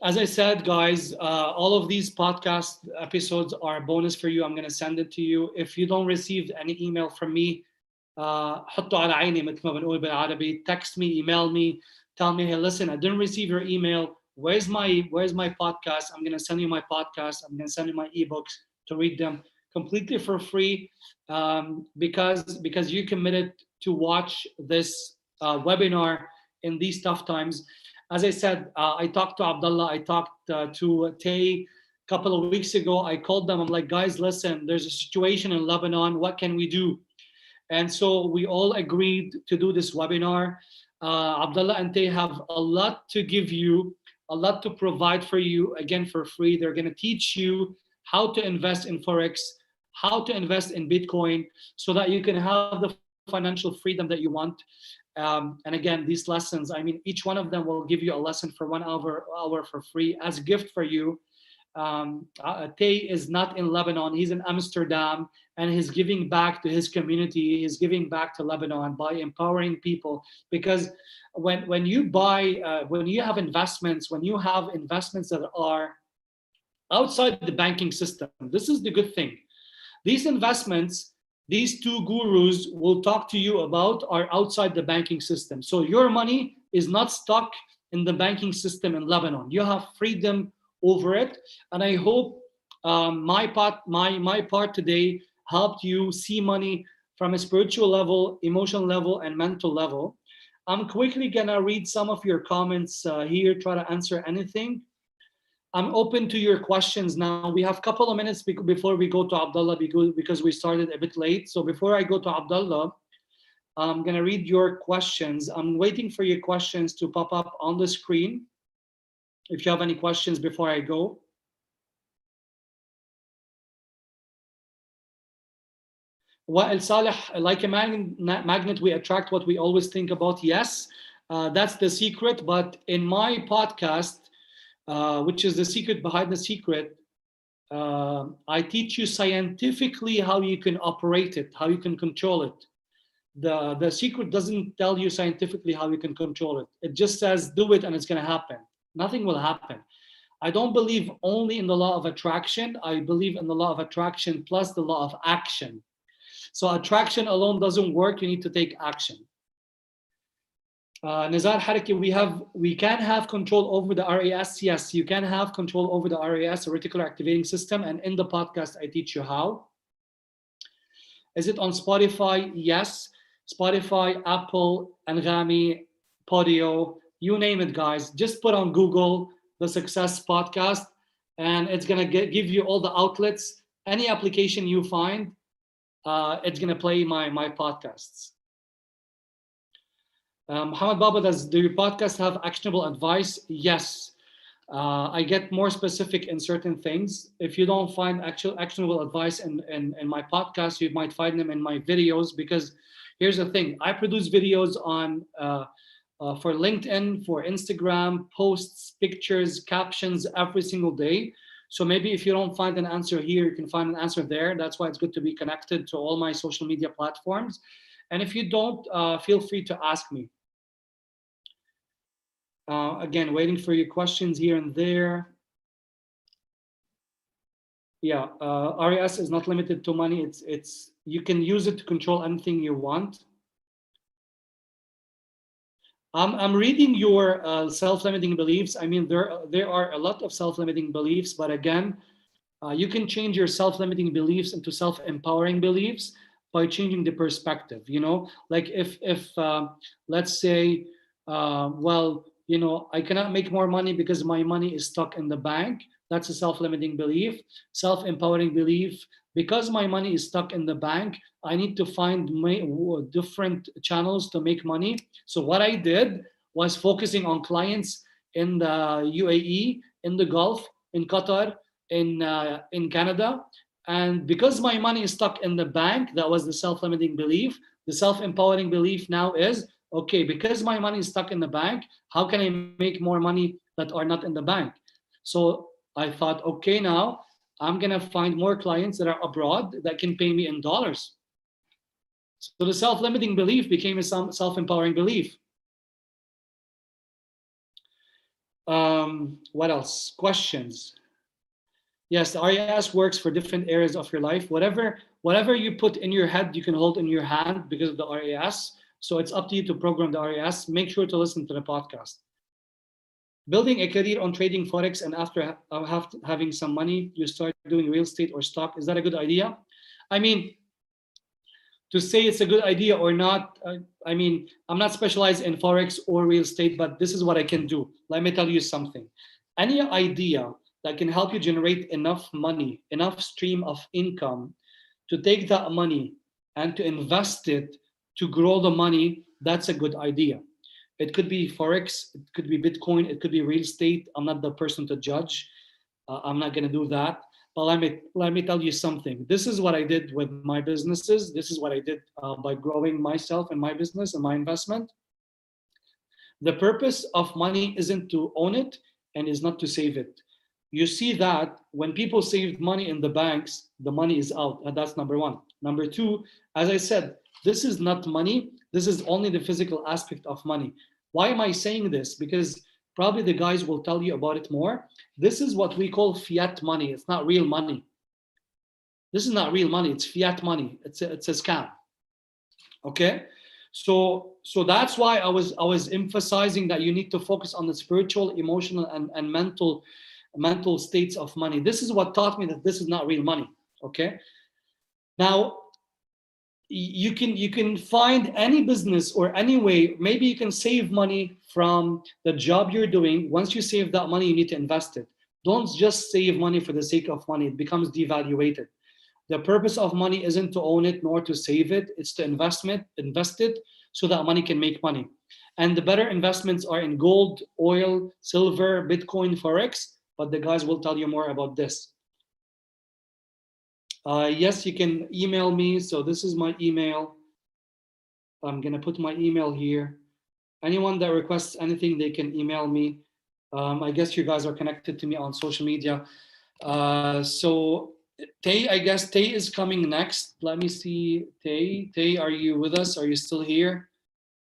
As I said, guys, all of these podcast episodes are a bonus for you. I'm going to send it to you. If you don't receive any email from me, حطوا على عيني مثل ما بنقول بالعربي. Text me, email me, tell me, hey, listen, I didn't receive your email. where's my podcast? I'm gonna send you my podcast. I'm gonna send you my ebooks to read them completely for free, because you committed to watch this webinar in these tough times. As I said, I talked to Abdallah, I talked to Tay a couple of weeks ago. I called them. I'm like, guys, listen, there's a situation in Lebanon. What can we do? And so we all agreed to do this webinar. Abdallah and Tay have a lot to give you, a lot to provide for you, again, for free. They're going to teach you how to invest in Forex, how to invest in Bitcoin, so that you can have the financial freedom that you want. And again, these lessons, I mean, each one of them will give you a lesson for 1 hour for free as a gift for you. Tay is not in Lebanon, he's in Amsterdam, and he's giving back to his community, he's giving back to Lebanon by empowering people. Because when you buy, when you have investments, that are outside the banking system, this is the good thing. These investments, these two gurus will talk to you about, are outside the banking system. So your money is not stuck in the banking system in Lebanon. You have freedom over it. And I hope my part today helped you see money from a spiritual level, emotional level, and mental level. I'm quickly gonna read some of your comments here, try to answer anything. I'm open to your questions now. We have a couple of minutes before we go to Abdallah, because we started a bit late. So before I go to Abdallah, I'm gonna read your questions. I'm waiting for your questions to pop up on the screen. If you have any questions before I go. Wa'il Saleh, like a magnet, we attract what we always think about. Yes, that's the secret. But in my podcast, which is the secret behind the secret, I teach you scientifically how you can operate it, how you can control it. The secret doesn't tell you scientifically how you can control it. It just says do it and it's going to happen. Nothing will happen. I don't believe only in the law of attraction. I believe in the law of attraction plus the law of action. So attraction alone doesn't work. You need to take action. Nizar Haraki, we can have control over the RAS. Yes, you can have control over the RAS, a reticular activating system. And in the podcast, I teach you how. Is it on Spotify? Yes. Spotify, Apple, Anghami, Podio, you name it, guys. Just put on Google the Success Podcast, and it's going to give you all the outlets. Any application you find, it's going to play my podcasts. Muhammad Baba, do your podcast have actionable advice? Yes. I get more specific in certain things. If you don't find actionable advice in my podcast, you might find them in my videos, because here's the thing. I produce videos on for LinkedIn, for Instagram, posts, pictures, captions every single day. So maybe if you don't find an answer here, you can find an answer there. That's why it's good to be connected to all my social media platforms. And if you don't, feel free to ask me. Again, waiting for your questions here and there. Yeah, RAS is not limited to money. It's you can use it to control anything you want. I'm reading your self-limiting beliefs. I mean, there are a lot of self-limiting beliefs, but again, you can change your self-limiting beliefs into self-empowering beliefs by changing the perspective. You know, like if let's say, well, you know, I cannot make more money because my money is stuck in the bank. That's a self-limiting belief. Self-empowering belief, because my money is stuck in the bank, I need to find different channels to make money. So what I did was focusing on clients in the UAE, in the Gulf, in Qatar, in Canada. And because my money is stuck in the bank, that was the self-limiting belief. The self-empowering belief now is, okay, because my money is stuck in the bank, how can I make more money that are not in the bank? So I thought, okay, now I'm gonna find more clients that are abroad that can pay me in dollars. So the self-limiting belief became a self-empowering belief. What else? Questions? Yes, the RAS works for different areas of your life. Whatever you put in your head, you can hold in your hand because of the RAS. So it's up to you to program the RAS. Make sure to listen to the podcast. Building a career on trading Forex, and after having some money, you start doing real estate or stock. Is that a good idea? I mean, to say it's a good idea or not, I mean, I'm not specialized in Forex or real estate, but this is what I can do. Let me tell you something. Any idea that can help you generate enough money, enough stream of income to take that money and to invest it to grow the money, that's a good idea. It could be Forex, it could be Bitcoin, it could be real estate. I'm not the person to judge. I'm not going to do that. But let me tell you something. This is what I did with my businesses. This is what I did by growing myself and my business and my investment. The purpose of money isn't to own it and is not to save it. You see that when people save money in the banks, the money is out. And that's number one. Number two, as I said, this is not money. This is only the physical aspect of money. Why am I saying this? Because probably the guys will tell you about it more. This is what we call fiat money. It's not real money. This is not real money. It's fiat money. It's a scam. Okay? So that's why I was emphasizing that you need to focus on the spiritual, emotional, and mental states of money. This is what taught me that this is not real money. Okay? Now, you can find any business or any way. Maybe you can save money from the job you're doing. Once you save that money, you need to invest it. Don't just save money for the sake of money. It becomes devaluated. The purpose of money isn't to own it nor to save it. It's to invest it so that money can make money. And the better investments are in gold, oil, silver, Bitcoin, Forex. But the guys will tell you more about this. Yes, you can email me. So this is my email. I'm going to put my email here. Anyone that requests anything, they can email me. I guess you guys are connected to me on social media. So Tay, I guess Tay is coming next. Let me see. Tay, are you with us? Are you still here?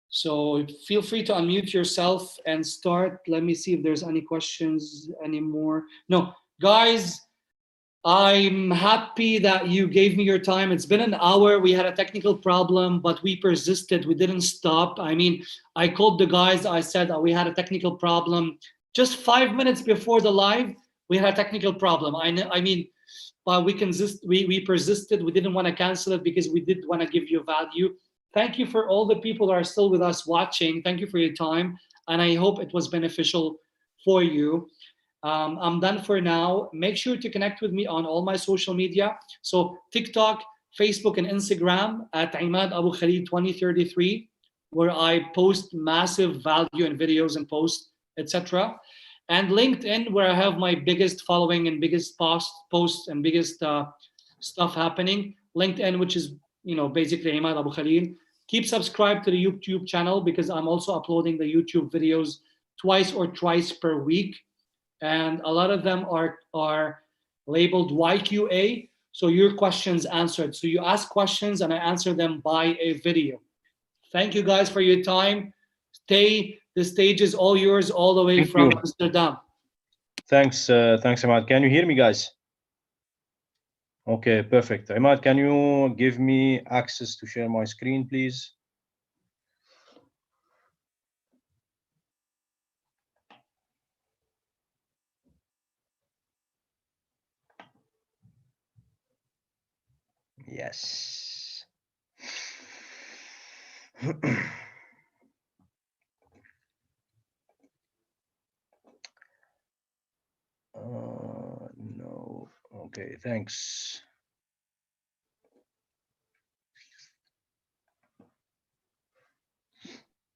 So feel free to unmute yourself and start. Let me see if there's any questions anymore. No, guys, I'm happy that you gave me your time. It's been an hour. We had a technical problem, but we persisted. We didn't stop. I mean, I called the guys. I said we had a technical problem. Just 5 minutes before the live, we had a technical problem. I mean, but we persisted. We didn't want to cancel it because we did want to give you value. Thank you for all the people that are still with us watching. Thank you for your time. And I hope it was beneficial for you. I'm done for now. Make sure to connect with me on all my social media. So TikTok, Facebook, and Instagram at Imad Abou Khalil 2033, where I post massive value in videos and posts, etc. And LinkedIn, where I have my biggest following and biggest posts and biggest stuff happening. LinkedIn, which is basically Imad Abou Khalil. Keep subscribed to the YouTube channel because I'm also uploading the YouTube videos twice or thrice per week. And a lot of them are labeled YQA, so your questions answered. So you ask questions and I answer them by a video. Thank you guys for your time. The stage is all yours, all the way from Amsterdam. Thanks, Imad. Can you hear me, guys? Okay, perfect. Imad, can you give me access to share my screen, please? Yes. No. Okay, thanks.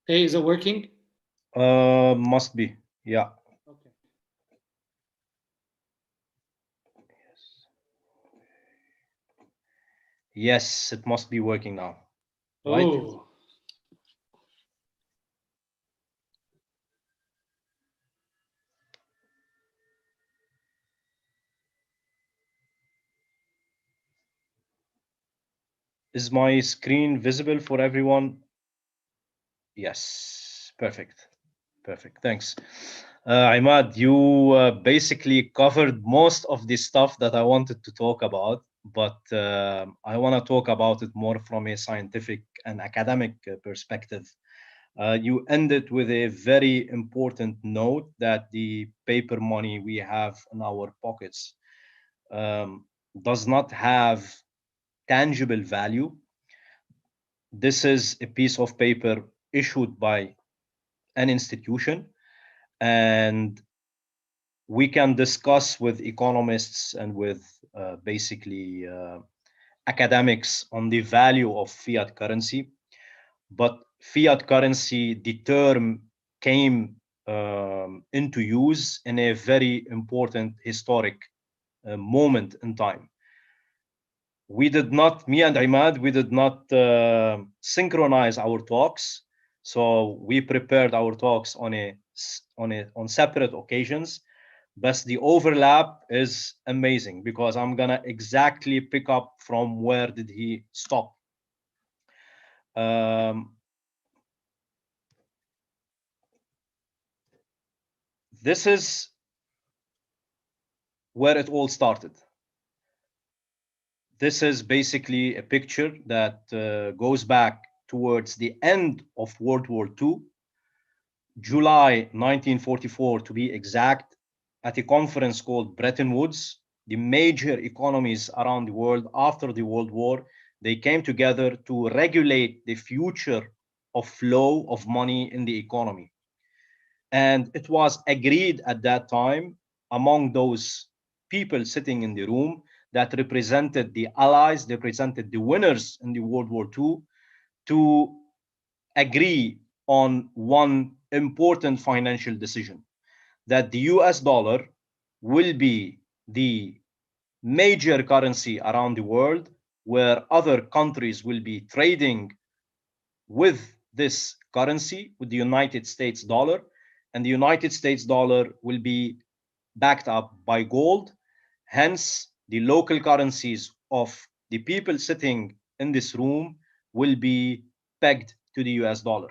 Hey, is it working? Must be. Yeah. Okay. Yes, it must be working now. Right? Oh. Is my screen visible for everyone? Yes, perfect. Perfect, thanks. Imad, you basically covered most of the stuff that I wanted to talk about, but I want to talk about it more from a scientific and academic perspective. You ended with a very important note that the paper money we have in our pockets does not have tangible value. This is a piece of paper issued by an institution, and we can discuss with economists and with basically academics on the value of fiat currency. But fiat currency, the term came into use in a very important historic moment in time. We did not, me and Imad, we did not synchronize our talks. So we prepared our talks on separate occasions. But the overlap is amazing because I'm gonna exactly pick up from where did he stop. This is where it all started. This is basically a picture that goes back towards the end of World War II, July 1944 to be exact, at a conference called Bretton Woods. The major economies around the world after the World War, they came together to regulate the future of flow of money in the economy. And it was agreed at that time among those people sitting in the room that represented the allies, represented the winners in the World War II, to agree on one important financial decision, that the US dollar will be the major currency around the world, where other countries will be trading with this currency, with the United States dollar, and the United States dollar will be backed up by gold. Hence, the local currencies of the people sitting in this room will be pegged to the US dollar.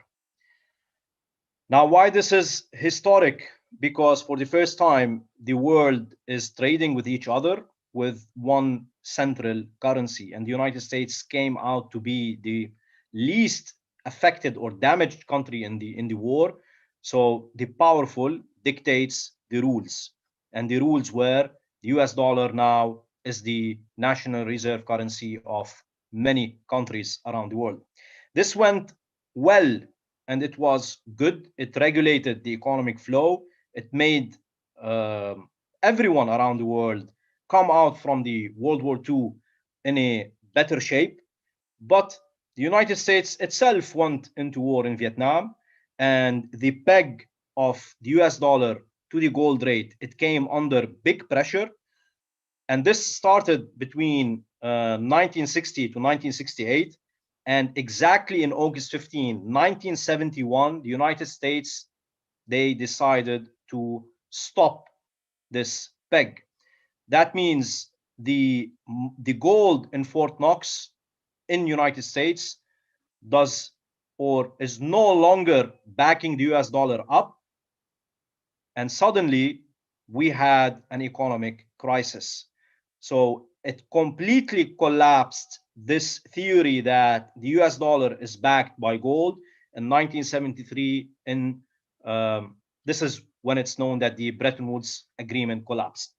Now, why this is historic? Because for the first time, the world is trading with each other with one central currency, and the United States came out to be the least affected or damaged country in the war. So the powerful dictates the rules, and the rules were the US dollar now is the national reserve currency of many countries around the world. This went well, and it was good. It regulated the economic flow. It made everyone around the world come out from the World War II in a better shape. But the United States itself went into war in Vietnam, and the peg of the US dollar to the gold rate, it came under big pressure. And this started between 1960 to 1968. And exactly in August 15, 1971, the United States, they decided to stop this peg. That means the gold in Fort Knox in United States does or is no longer backing the US dollar up. And suddenly we had an economic crisis. So it completely collapsed this theory that the US dollar is backed by gold in 1973. This is when it's known that the Bretton Woods Agreement collapsed.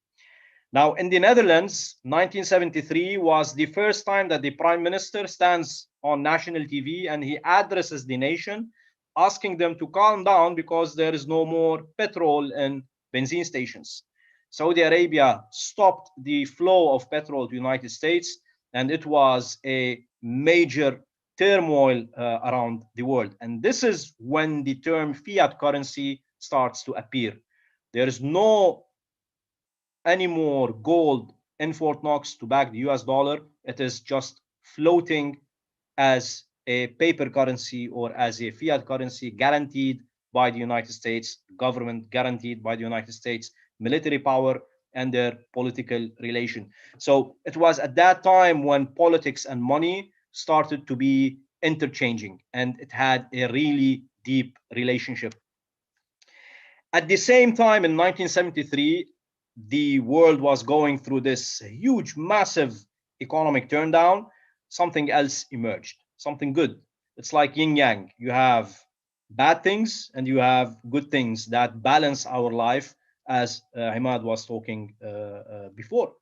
Now, in the Netherlands, 1973 was the first time that the Prime Minister stands on national TV and he addresses the nation, asking them to calm down because there is no more petrol in benzene stations. Saudi Arabia stopped the flow of petrol to the United States, and it was a major turmoil around the world. And this is when the term fiat currency starts to appear. There is no anymore gold in Fort Knox to back the US dollar. It is just floating as a paper currency or as a fiat currency guaranteed by the United States government, guaranteed by the United States military power and their political relation. So it was at that time when politics and money started to be interchanging, and it had a really deep relationship. At the same time, in 1973, the world was going through this huge, massive economic turndown. Something else emerged, something good. It's like yin yang. You have bad things and you have good things that balance our life, as Imad was talking before.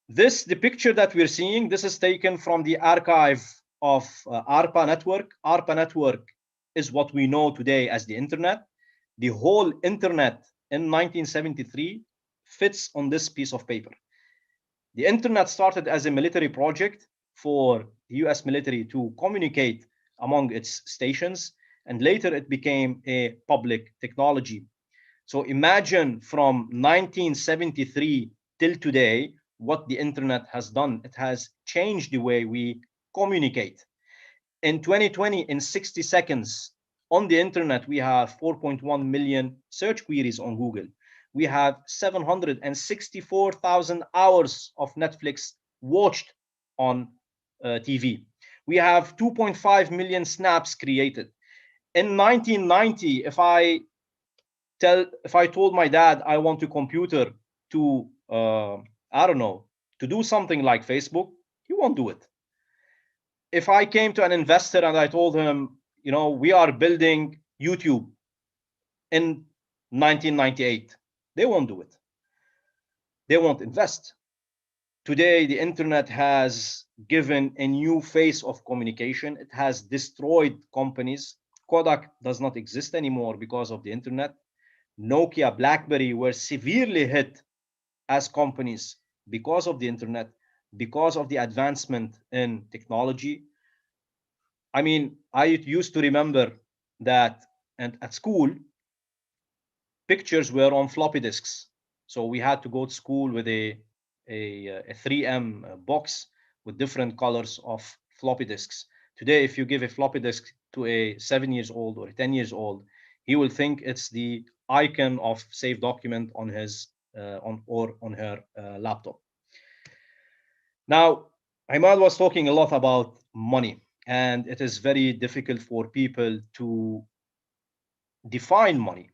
The picture that we're seeing, this is taken from the archive of ARPA network. ARPA network is what we know today as the internet. The whole internet in 1973 fits on this piece of paper. The internet started as a military project for the US military to communicate among its stations, and later it became a public technology. So imagine from 1973 till today what the internet has done. It has changed the way we communicate. In 2020, in 60 seconds on the internet, we have 4.1 million search queries on Google. We have 764,000 hours of Netflix watched on TV. We have 2.5 million snaps created. In 1990, if I told my dad I want a computer to I don't know, to do something like Facebook, he won't do it. If I came to an investor and I told him, we are building YouTube in 1998, they won't do it. They won't invest. Today, the internet has given a new face of communication. It has destroyed companies. Kodak does not exist anymore because of the internet. Nokia, BlackBerry were severely hit as companies because of the internet, because of the advancement in technology. I mean, I used to remember that, and at school, pictures were on floppy disks. So we had to go to school with a 3M box with different colors of floppy disks. Today, if you give a floppy disk to a 7 years old or a 10 years old, he will think it's the icon of save document on his on her laptop. Now, Imad was talking a lot about money, and it is very difficult for people to define money.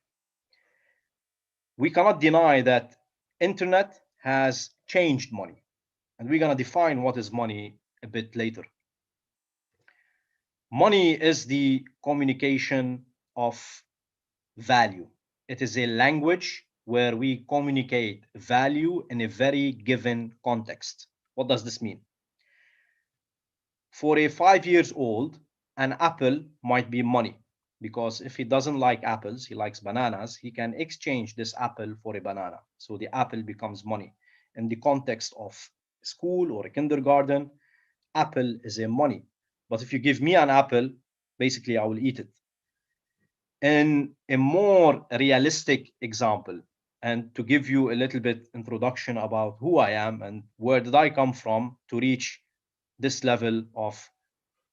We cannot deny that internet has changed money, and we're going to define what is money a bit later. Money is the communication of value. It is a language where we communicate value in a very given context. What does this mean? For a 5 years old, an apple might be money, because if he doesn't like apples, he likes bananas, he can exchange this apple for a banana. So the apple becomes money. In the context of school or a kindergarten, apple is a money. But if you give me an apple, basically I will eat it. In a more realistic example, and to give you a little bit introduction about who I am and where did I come from to reach this level of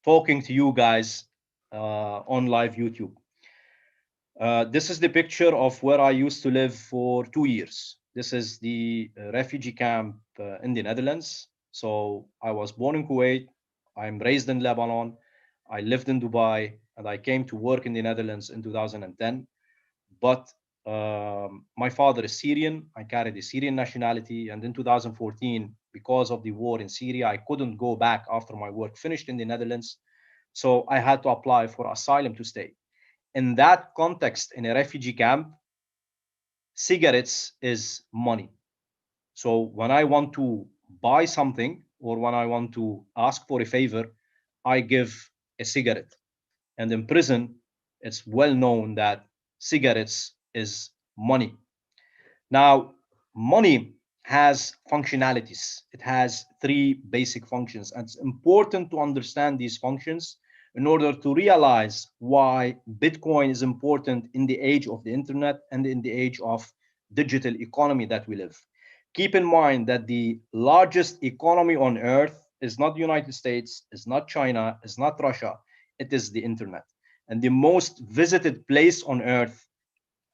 talking to you guys on live YouTube. This is the picture of where I used to live for 2 years. This is the refugee camp in the Netherlands. So I was born in Kuwait. I'm raised in Lebanon. I lived in Dubai, and I came to work in the Netherlands in 2010. But my father is Syrian. I carry the Syrian nationality. And in 2014, because of the war in Syria, I couldn't go back after my work finished in the Netherlands. So I had to apply for asylum to stay. In that context, in a refugee camp, cigarettes is money. So when I want to buy something or when I want to ask for a favor, I give a cigarette. And in prison, it's well known that cigarettes is money. Now, money has functionalities. It has 3 basic functions, and it's important to understand these functions in order to realize why Bitcoin is important in the age of the internet and in the age of digital economy that we live. Keep in mind that the largest economy on earth is not the United States, is not China, is not Russia, it is the internet. And the most visited place on earth,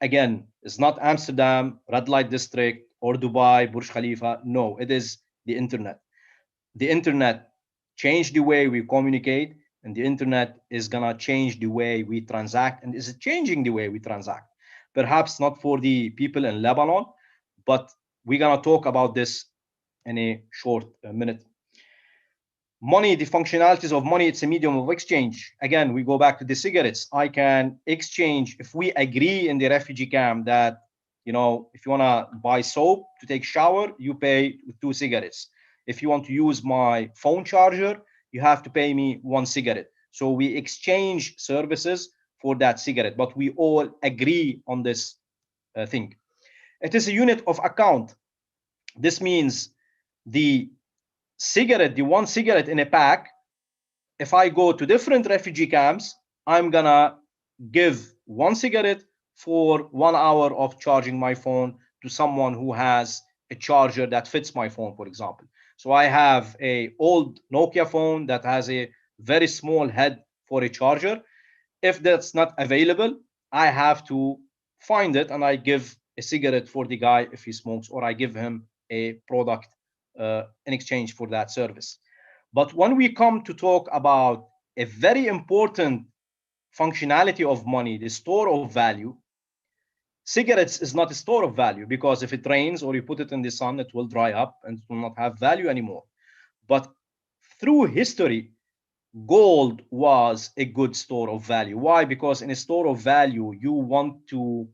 again, is not Amsterdam, red light district, or Dubai, Burj Khalifa. No, it is the internet. The internet changed the way we communicate, and the internet is gonna change the way we transact, and is changing the way we transact. Perhaps not for the people in Lebanon, but we're gonna talk about this in a short minute. Money, the functionalities of money, it's a medium of exchange. Again, we go back to the cigarettes. I can exchange, if we agree in the refugee camp that, you know, if you want to buy soap to take shower, you pay with 2 cigarettes. If you want to use my phone charger, you have to pay me 1 cigarette. So we exchange services for that cigarette, but we all agree on this thing. It is a unit of account. This means the cigarette, the 1 cigarette in a pack, if I go to different refugee camps, I'm gonna give 1 cigarette for 1 hour of charging my phone to someone who has a charger that fits my phone, for example. So I have a old Nokia phone that has a very small head for a charger. If that's not available, I have to find it, and I give a cigarette for the guy if he smokes, or I give him a product in exchange for that service. But when we come to talk about a very important functionality of money, the store of value, cigarettes is not a store of value, because if it rains or you put it in the sun, it will dry up and it will not have value anymore. But through history, gold was a good store of value. Why? Because in a store of value, you want to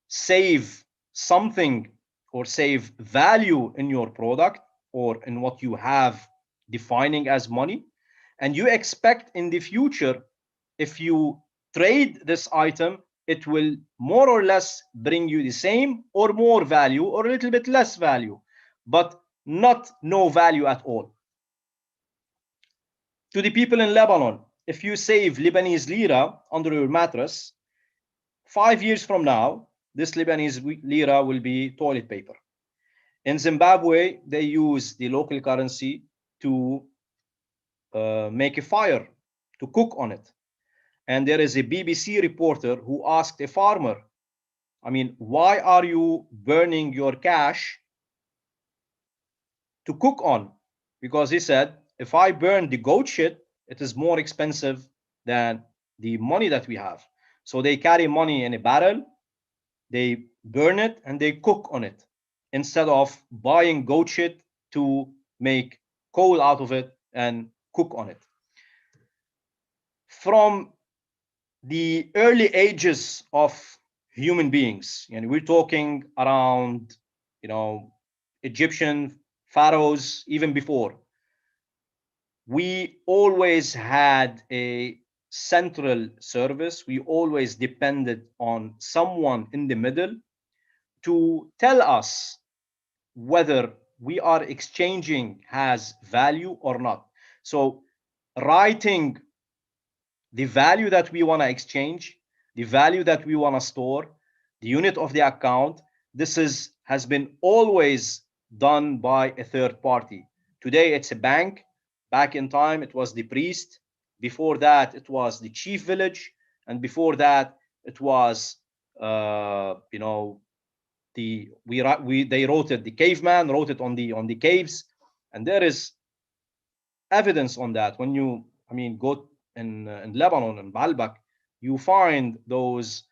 save something or save value in your product or in what you have defining as money. And you expect in the future, if you trade this item, it will more or less bring you the same or more value or a little bit less value, but not no value at all. To the people in Lebanon, if you save Lebanese lira under your mattress, 5 years from now, this Lebanese lira will be toilet paper. In Zimbabwe, they use the local currency to make a fire, to cook on it. And there is a BBC reporter who asked a farmer, I mean, why are you burning your cash to cook on? Because he said, if I burn the goat shit, it is more expensive than the money that we have. So they carry money in a barrel, they burn it, and they cook on it instead of buying goat shit to make coal out of it and cook on it. From the early ages of human beings, and we're talking around, you know, Egyptian pharaohs, even before, we always had a central service. We always depended on someone in the middle to tell us whether we are exchanging has value or not. So writing the value that we want to exchange, the value that we want to store, the unit of the account, this has been always done by a third party. Today it's a bank. Back in time it was the priest. Before that it was the chief village, and before that it was you know, they wrote it, the caveman wrote it on the caves, and there is evidence on that. When you, I mean, go in Lebanon and Baalbek, you find those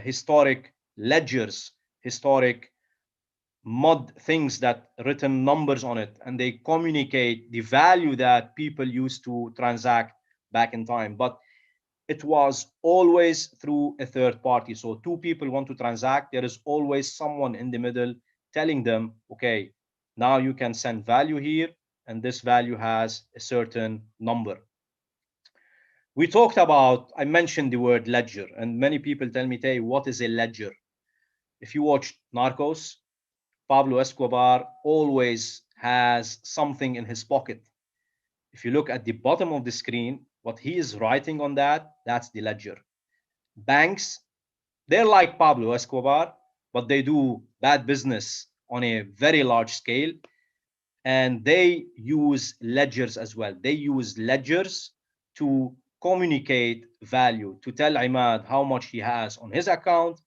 historic ledgers, historic mud things that written numbers on it, and they communicate the value that people used to transact back in time. But it was always through a third party. So 2 people want to transact, there is always someone in the middle telling them, okay, now you can send value here, and this value has a certain number. We talked about, I mentioned the word ledger, and many people tell me, Tay, what is a ledger? If you watch Narcos, Pablo Escobar always has something in his pocket. If you look at the bottom of the screen, what he is writing on that, that's the ledger. Banks, they're like Pablo Escobar, but they do bad business on a very large scale, and they use ledgers as well. They use ledgers to communicate value, to tell Imad how much he has on his account.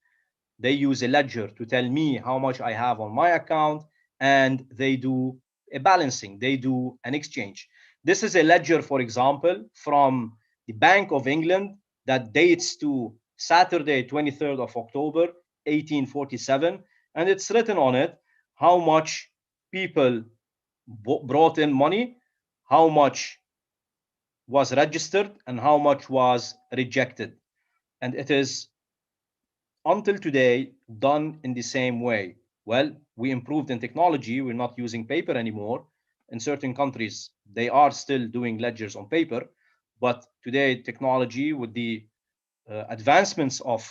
They use a ledger to tell me how much I have on my account, and they do a balancing, they do an exchange. This is a ledger, for example, from the Bank of England that dates to Saturday, 23rd of October, 1847, and it's written on it how much people brought in money, how much was registered and how much was rejected. And it is until today done in the same way. Well, we improved in technology. We're not using paper anymore. In certain countries, they are still doing ledgers on paper. But today, technology, with the advancements of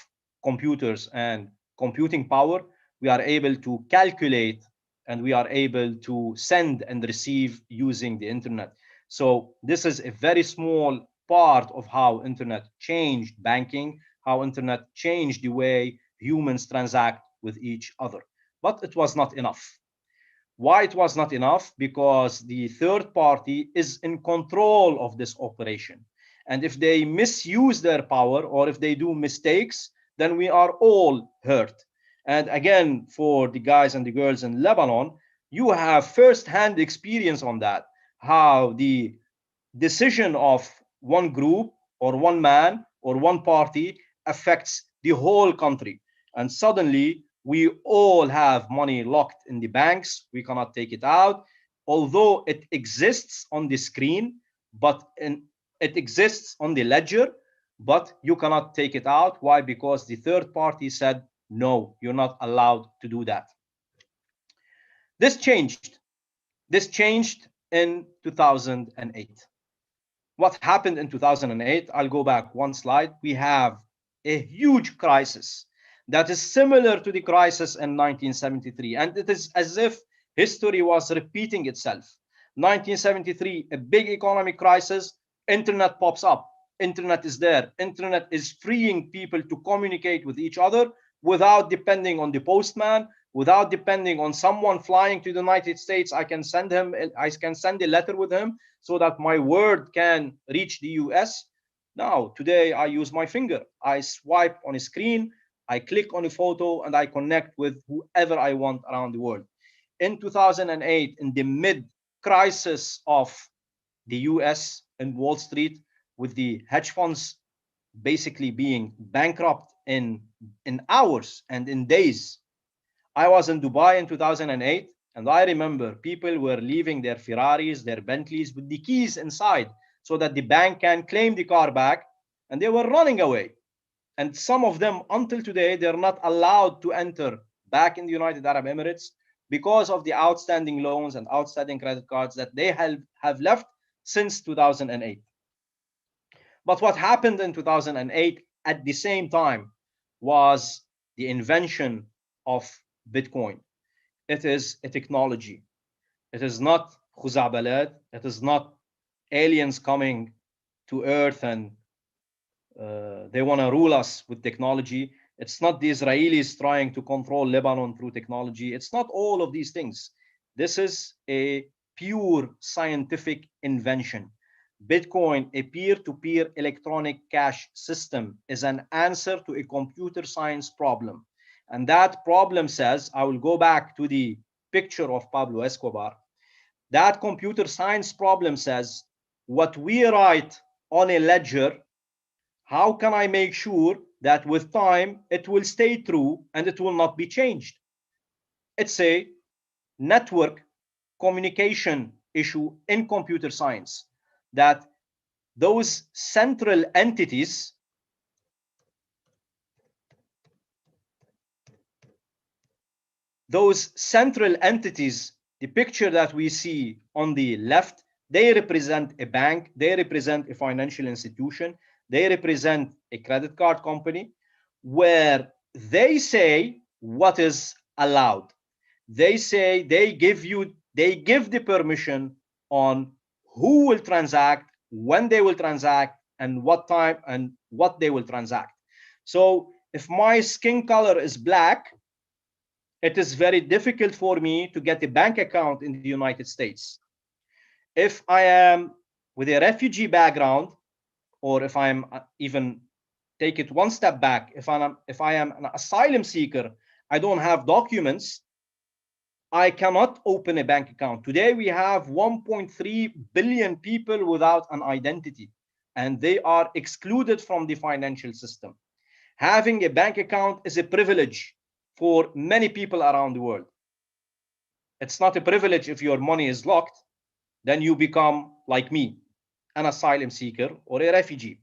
computers and computing power, we are able to calculate and we are able to send and receive using the internet. So this is a very small part of how internet changed banking, how internet changed the way humans transact with each other. But it was not enough. Why it was not enough? Because the third party is in control of this operation. And if they misuse their power or if they do mistakes, then we are all hurt. And again, for the guys and the girls in Lebanon, you have first-hand experience on that, how the decision of one group or one man or one party affects the whole country. And suddenly we all have money locked in the banks. We cannot take it out, although it exists on the screen, it exists on the ledger, but you cannot take it out. Why? Because the third party said, no, you're not allowed to do that. This changed. This changed in 2008. What happened in 2008? I'll go back one slide. We have a huge crisis that is similar to the crisis in 1973. And it is as if history was repeating itself. 1973, a big economic crisis, internet pops up. Internet is there. Internet is freeing people to communicate with each other without depending on the postman, without depending on someone flying to the United States. I can send a letter with him so that my word can reach the US. Now, today I use my finger. I swipe on a screen, I click on a photo, and I connect with whoever I want around the world. In 2008, in the mid-crisis of the US and Wall Street, with the hedge funds basically being bankrupt in hours and in days, I was in Dubai in 2008, and I remember people were leaving their Ferraris, their Bentleys with the keys inside so that the bank can claim the car back, and they were running away. And some of them, until today, they're not allowed to enter back in the United Arab Emirates because of the outstanding loans and outstanding credit cards that they have left since 2008. But what happened in 2008 at the same time was the invention of Bitcoin. It is a technology. It is not Khuzabalat. It is not aliens coming to Earth and they want to rule us with technology. It's not the Israelis trying to control Lebanon through technology. It's not all of these things. This is a pure scientific invention. Bitcoin, a peer-to-peer electronic cash system, is an answer to a computer science problem. And that problem says, I will go back to the picture of Pablo Escobar. That computer science problem says, what we write on a ledger, how can I make sure that with time it will stay true and it will not be changed? It's a network communication issue in computer science, that those central entities the picture that we see on the left, they represent a bank, they represent a financial institution, they represent a credit card company, where they say what is allowed. They say they give the permission on who will transact, when they will transact, and what time and what they will transact. So if my skin color is black, it is very difficult for me to get a bank account in the United States. If I am with a refugee background, or if I'm even take it one step back, if I am an asylum seeker, I don't have documents, I cannot open a bank account. Today we have 1.3 billion people without an identity, and they are excluded from the financial system. Having a bank account is a privilege for many people around the world. It's not a privilege if your money is locked. then you become like me, an asylum seeker or a refugee.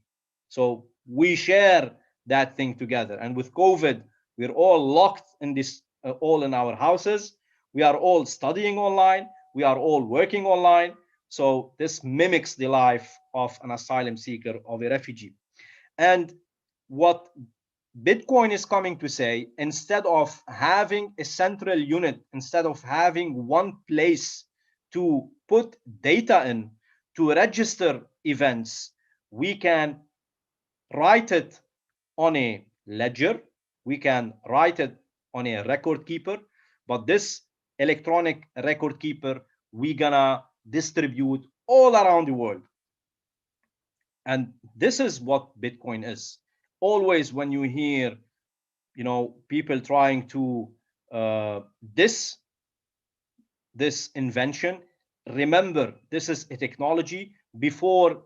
So we share that thing together. And with COVID, we're all locked in this, all in our houses. We are all studying online. We are all working online. So this mimics the life of an asylum seeker, of a refugee. And what Bitcoin is coming to say, instead of having a central unit, instead of having one place to put data in, to register events, we can write it on a ledger, we can write it on a record keeper, but this electronic record keeper, we gonna distribute all around the world. And this is what Bitcoin is. Always when you hear, people trying to this invention, remember, this is a technology before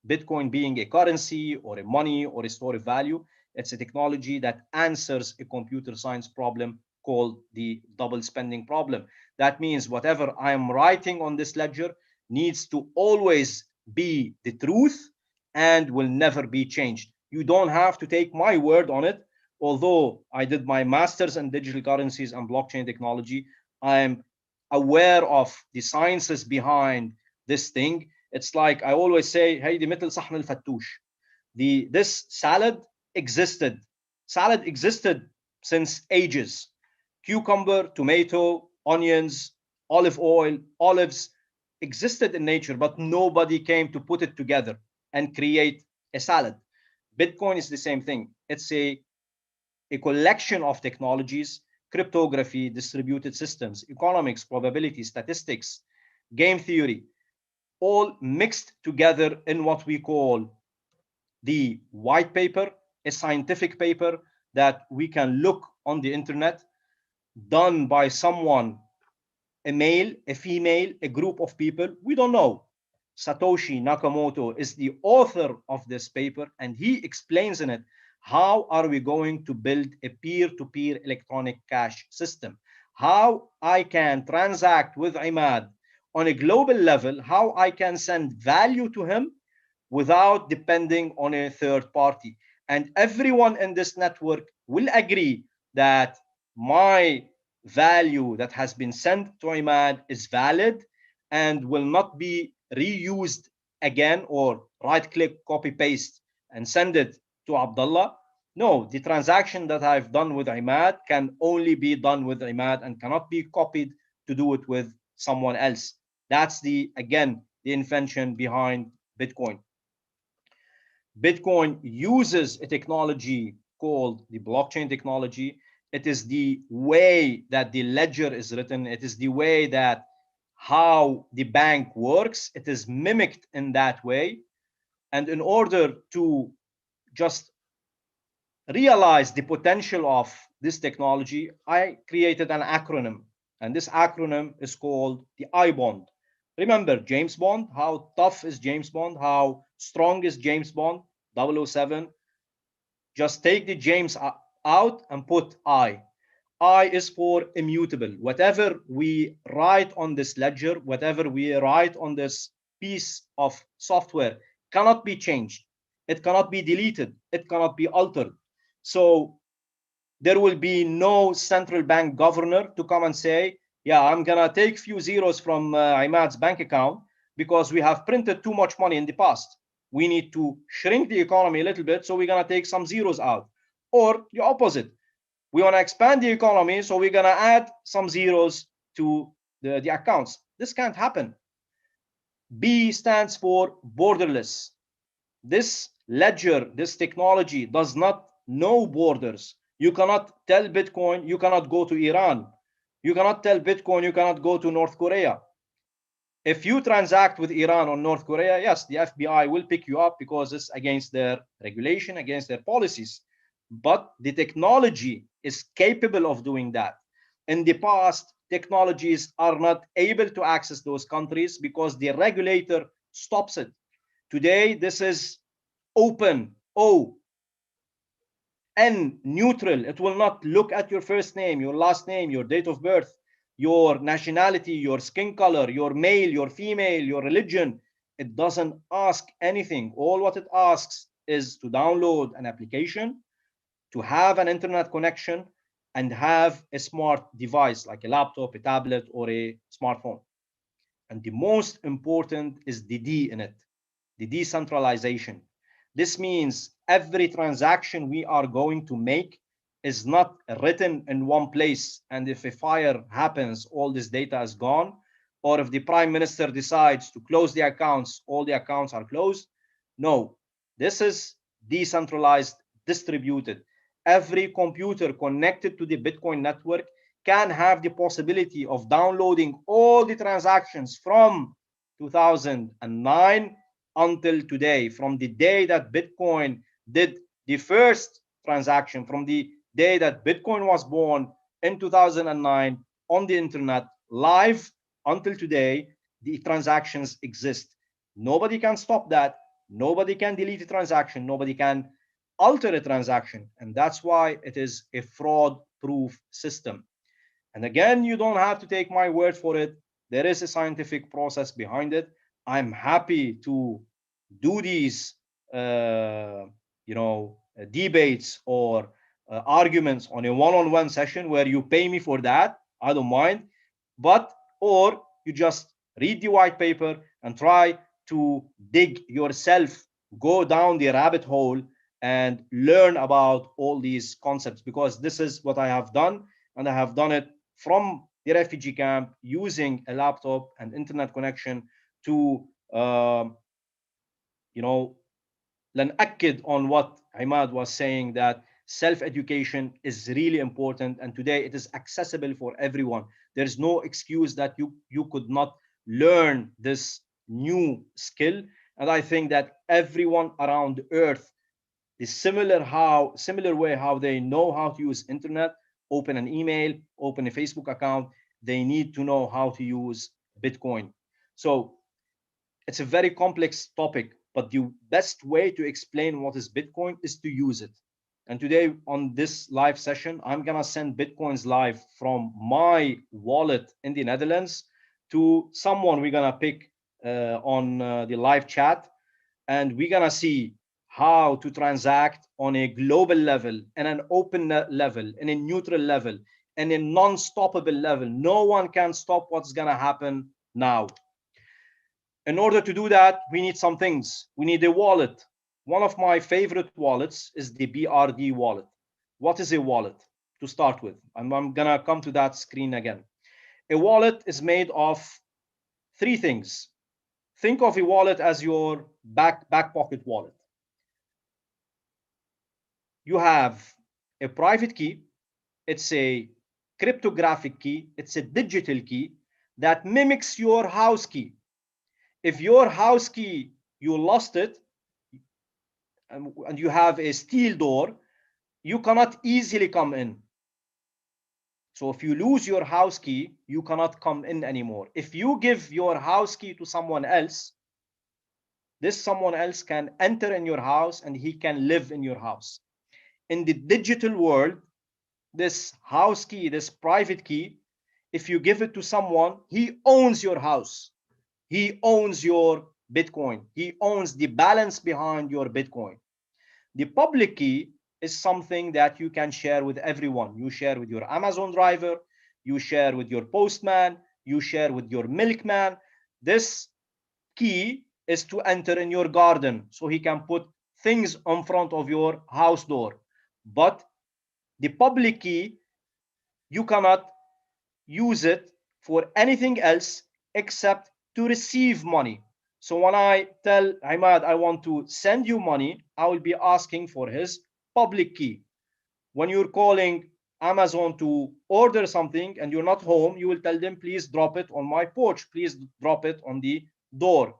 Bitcoin being a currency or a money or a store of value. It's a technology that answers a computer science problem called the double spending problem. That means whatever I am writing on this ledger needs to always be the truth and will never be changed. You don't have to take my word on it. Although I did my master's in digital currencies and blockchain technology, I am aware of the sciences behind this thing. It's like I always say, hey, the مثل صحن الفتوش. This salad existed since ages. Cucumber, tomato, onions, olive oil, olives existed in nature, but nobody came to put it together and create a salad. Bitcoin is the same thing. It's a collection of technologies: cryptography, distributed systems, economics, probability, statistics, game theory, all mixed together in what we call the white paper, a scientific paper that we can look on the internet, done by someone, a male, a female, a group of people, we don't know. Satoshi Nakamoto is the author of this paper, and he explains in it how are we going to build a peer-to-peer electronic cash system, how I can transact with Imad on a global level, how I can send value to him without depending on a third party. And everyone in this network will agree that my value that has been sent to Imad is valid and will not be reused again, or right click, copy paste and send it to Abdallah. No, the transaction that I've done with Imad can only be done with Imad and cannot be copied to do it with someone else. That's the invention behind Bitcoin. Bitcoin uses a technology called the blockchain technology. It is the way that the ledger is written. It is the way that how the bank works. It is mimicked in that way. And in order to just realize the potential of this technology, I created an acronym. And this acronym is called the I bond. Remember James Bond? How tough is James Bond? How strong is James Bond? 007. Just take the James out and put I. I is for immutable. Whatever we write on this ledger, whatever we write on this piece of software cannot be changed. It cannot be deleted. It cannot be altered. So there will be no central bank governor to come and say, yeah, I'm going to take few zeros from Imad's bank account because we have printed too much money in the past. We need to shrink the economy a little bit, so we're going to take some zeros out. Or the opposite. We want to expand the economy, so we're going to add some zeros to the accounts. This can't happen. B stands for borderless. This ledger, this technology does not know borders. You cannot tell Bitcoin you cannot go to Iran. You cannot tell Bitcoin you cannot go to North Korea. If you transact with Iran or North Korea, yes, the FBI will pick you up because it's against their regulation, against their policies. But the technology is capable of doing that. In the past, technologies are not able to access those countries because the regulator stops it. Today, this is open, and neutral. It will not look at your first name, your last name, your date of birth. your nationality, your skin color, your male, your female, your religion. It doesn't ask anything. All what it asks is to download an application, to have an internet connection, and have a smart device like a laptop, a tablet, or a smartphone. And the most important is the D in it, the decentralization. This means every transaction we are going to make is not written in one place. And if a fire happens, all this data is gone. Or if the prime minister decides to close the accounts, all the accounts are closed. No, this is decentralized, distributed. Every computer connected to the Bitcoin network can have the possibility of downloading all the transactions from 2009 until today, from the day that Bitcoin did the first transaction, from the day that Bitcoin was born in 2009 on the internet live until today. The transactions exist. Nobody can stop that. Nobody can delete a transaction. Nobody can alter a transaction. And that's why it is a fraud proof system. And again, you don't have to take my word for it. There is a scientific process behind it. I'm happy to do these, debates or arguments on a one-on-one session where you pay me for that. I don't mind. But, or you just read the white paper and try to dig yourself, go down the rabbit hole and learn about all these concepts, because this is what I have done. And I have done it from the refugee camp using a laptop and internet connection to, لنأكد on what Imad was saying, that self-education is really important. And today it is accessible for everyone. There's no excuse that you could not learn this new skill. And I think that everyone around the earth, the similar way how they know how to use internet, open an email, open a Facebook account, they need to know how to use Bitcoin. So it's a very complex topic, but the best way to explain what is Bitcoin is to use it. And today on this live session, I'm gonna send Bitcoins live from my wallet in the Netherlands to someone we're gonna pick on the live chat, and we're gonna see how to transact on a global level and an open level and a neutral level and a non-stoppable level. No one can stop what's gonna happen now. In order to do that, we need some things. We need a wallet. One of my favorite wallets is the BRD wallet. What is a wallet? To start with, I'm gonna come to that screen again. A wallet is made of three things. Think of a wallet as your back pocket wallet. You have a private key. It's a cryptographic key. It's a digital key that mimics your house key. If your house key, you lost it, and you have a steel door, you cannot easily come in. So if you lose your house key, you cannot come in anymore. If you give your house key to someone else, this someone else can enter in your house and he can live in your house. In the digital world, this house key, this private key, if you give it to someone, he owns your house. He owns your Bitcoin. He owns the balance behind your Bitcoin. The public key is something that you can share with everyone. You share with your Amazon driver, you share with your postman, you share with your milkman. This key is to enter in your garden, so he can put things in front of your house door. But the public key, you cannot use it for anything else except to receive money. So when I tell Imad I want to send you money, I will be asking for his public key. When you're calling Amazon to order something and you're not home, you will tell them, please drop it on my porch, please drop it on the door.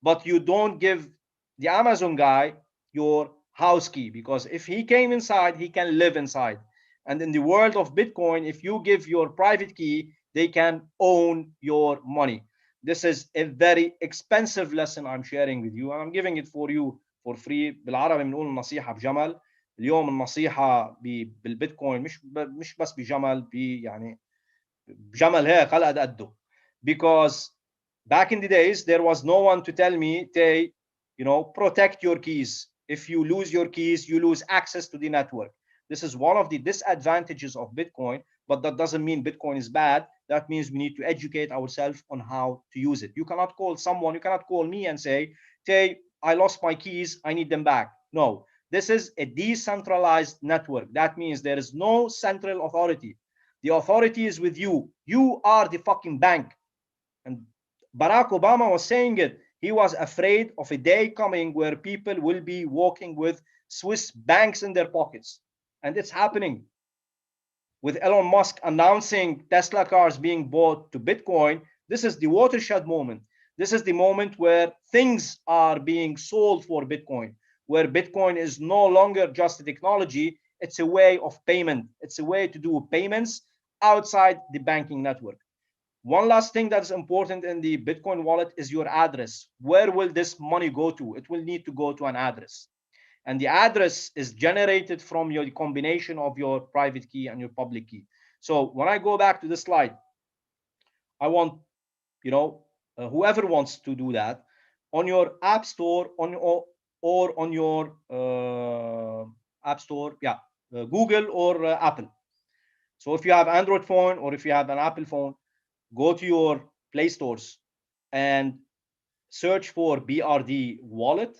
But you don't give the Amazon guy your house key, because if he came inside, he can live inside. And in the world of Bitcoin, if you give your private key, they can own your money. This is a very expensive lesson I'm sharing with you, and I'm giving it for you for free. بالعربي بنقول النصيحة بجمل. اليوم النصيحة بالبيتكوين مش بس بجمل، يعني بجمل هيك على قد قده. Because back in the days there was no one to tell me, Tay, you know, protect your keys. If you lose your keys, you lose access to the network. This is one of the disadvantages of Bitcoin, but that doesn't mean Bitcoin is bad. That means we need to educate ourselves on how to use it. You cannot call someone, you cannot call me and say, Tay, I lost my keys, I need them back. No, this is a decentralized network. That means there is no central authority. The authority is with you. You are the fucking bank. And Barack Obama was saying it. He was afraid of a day coming where people will be walking with Swiss banks in their pockets. And it's happening. With Elon Musk announcing Tesla cars being bought to Bitcoin, this is the watershed moment. This is the moment where things are being sold for Bitcoin, where Bitcoin is no longer just a technology, it's a way of payment. It's a way to do payments outside the banking network. One last thing that's important in the Bitcoin wallet is your address. Where will this money go to? It will need to go to an address. And the address is generated from your combination of your private key and your public key. So when I go back to the slide, I want, you know, whoever wants to do that on your app store or on your app store, Google or Apple. So if you have Android phone or if you have an Apple phone, go to your Play stores and search for BRD wallet.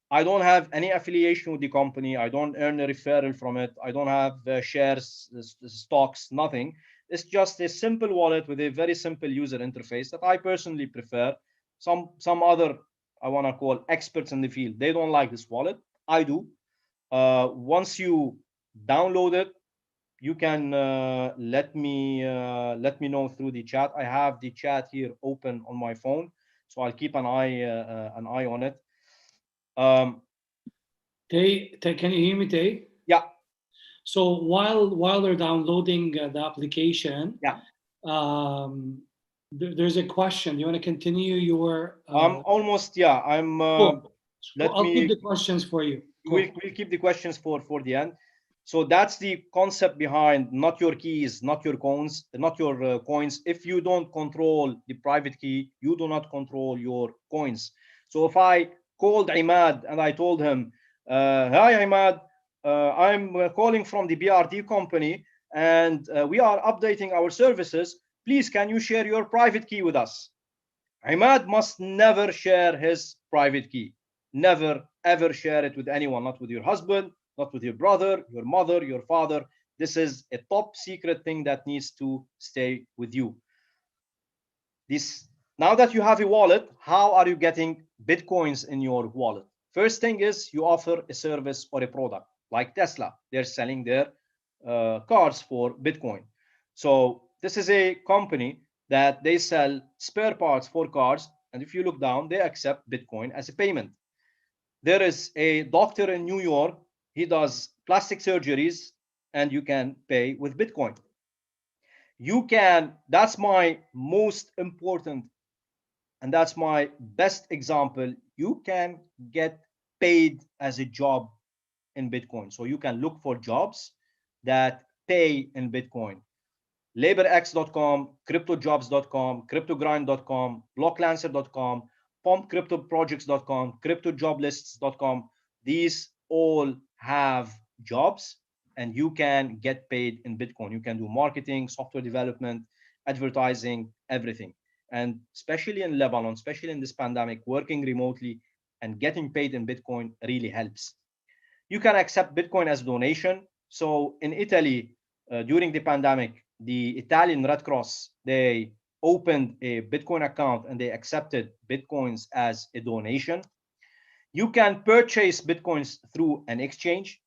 I don't have any affiliation with the company. I don't earn a referral from it. I don't have shares, stocks, nothing. It's just a simple wallet with a very simple user interface that I personally prefer. Some other, I want to call experts in the field, they don't like this wallet. I do. Once you download it, you can let me know through the chat. I have the chat here open on my phone, so I'll keep an eye on it. Can you hear me, Tay? Yeah. So while they're downloading the application, Yeah. There's a question. You want to continue your? I'm almost. Yeah. I'm. Cool. I'll me. keep the questions for you. Cool. We'll keep the questions for the end. So that's the concept behind not your keys, not your coins, not your coins. If you don't control the private key, you do not control your coins. So if I called Imad and I told him, hi Imad, I'm calling from the BRD company and we are updating our services. Please, can you share your private key with us? Imad must never share his private key. Never, ever share it with anyone, not with your husband, not with your brother, your mother, your father. This is a top secret thing that needs to stay with you. Now that you have a wallet, how are you getting Bitcoins in your wallet? First thing is you offer a service or a product like Tesla. They're selling their cars for Bitcoin. So this is a company that they sell spare parts for cars. And if you look down, they accept Bitcoin as a payment. There is a doctor in New York. He does plastic surgeries and you can pay with Bitcoin. That's my most important and that's my best example. You can get paid as a job in Bitcoin. So you can look for jobs that pay in Bitcoin. LaborX.com, CryptoJobs.com, CryptoGrind.com, BlockLancer.com, PumpCryptoProjects.com, CryptoJoblists.com. These all have jobs and you can get paid in Bitcoin. You can do marketing, software development, advertising, everything. And especially in Lebanon, especially in this pandemic, working remotely and getting paid in Bitcoin really helps. You can accept Bitcoin as a donation. So in Italy, during the pandemic, the Italian Red Cross, they opened a Bitcoin account and they accepted Bitcoins as a donation. You can purchase Bitcoins through an exchange.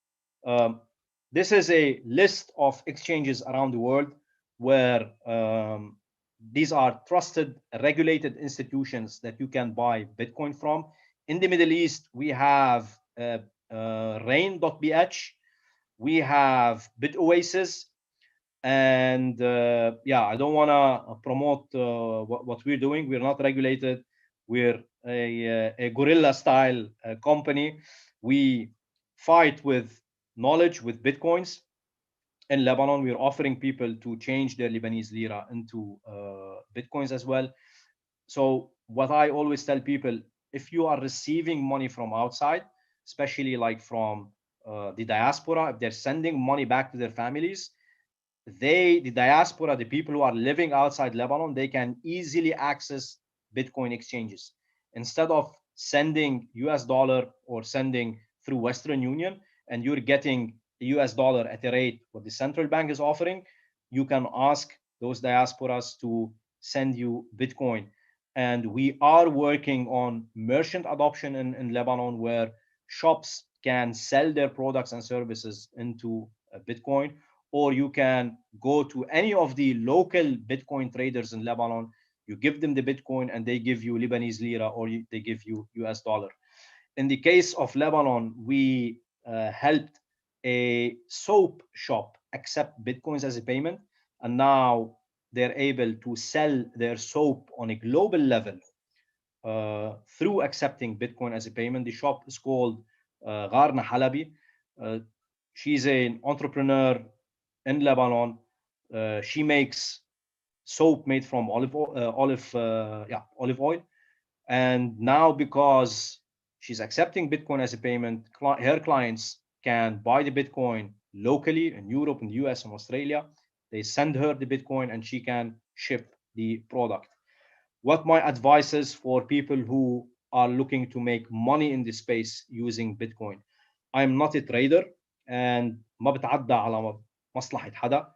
This is a list of exchanges around the world where these are trusted, regulated institutions that you can buy Bitcoin from. In the Middle East, we have Rain.bh, we have BitOasis, and I don't want to promote what we're doing. We're not regulated. We're a guerrilla style company. We fight with knowledge, with Bitcoins. in Lebanon. We're offering people to change their Lebanese lira into Bitcoins as well. So what I always tell people, if you are receiving money from outside, especially like from the diaspora, if they're sending money back to their families, the diaspora, the people who are living outside Lebanon, they can easily access Bitcoin exchanges. Instead of sending US dollar or sending through Western Union, and you're getting the US dollar at a rate what the central bank is offering, you can ask those diasporas to send you Bitcoin. And we are working on merchant adoption in Lebanon, where shops can sell their products and services into Bitcoin, or you can go to any of the local Bitcoin traders in Lebanon. You give them the Bitcoin and they give you Lebanese lira, or they give you US dollar. In the case of Lebanon, we helped a soap shop accept Bitcoins as a payment, and now they're able to sell their soap on a global level through accepting Bitcoin as a payment. The shop is called Gharna Halabi. She's an entrepreneur in Lebanon. She makes soap made from olive oil. And now, because she's accepting Bitcoin as a payment, her clients can buy the Bitcoin locally in Europe, in the US, and Australia. They send her the Bitcoin and she can ship the product. What my advice is for people who are looking to make money in this space using Bitcoin. I'm not a trader and ما بتعدى على مصلحة حدا.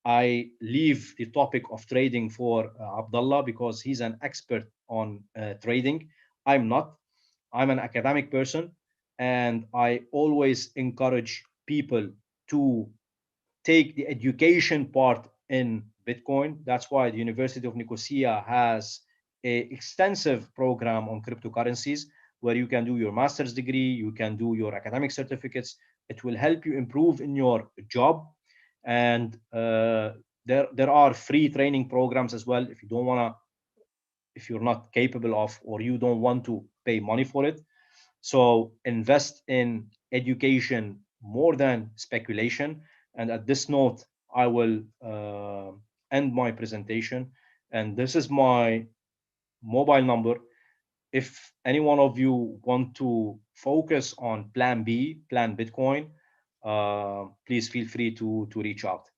I leave the topic of trading for Abdallah because he's an expert on trading. I'm not. I'm an academic person, and I always encourage people to take the education part in Bitcoin. That's why the University of Nicosia has an extensive program on cryptocurrencies where you can do your master's degree, you can do your academic certificates. It will help you improve in your job. And there are free training programs as well if you don't want to, if you're not capable of, or you don't want to pay money for it. So invest in education more than speculation. And at this note, I will end my presentation. And this is my mobile number. If any one of you want to focus on Plan B, Plan Bitcoin, please feel free to reach out.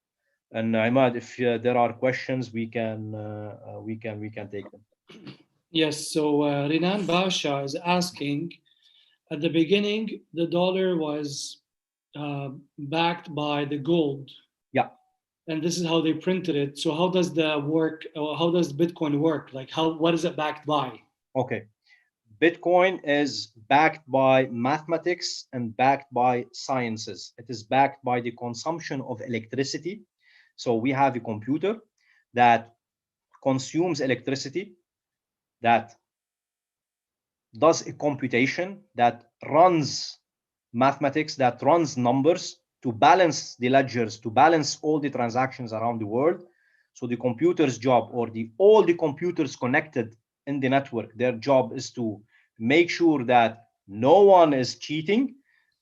And Imad, if there are questions, we can take them. Yes. So Renan Basha is asking. At the beginning, the dollar was backed by the gold. Yeah. And this is how they printed it. So how does the work? How does Bitcoin work? Like how? What is it backed by? Okay. Bitcoin is backed by mathematics and backed by sciences. It is backed by the consumption of electricity. So we have a computer that consumes electricity, that does a computation, that runs mathematics, that runs numbers to balance the ledgers, to balance all the transactions around the world. So the computer's job, or all the computers connected in the network, their job is to make sure that no one is cheating,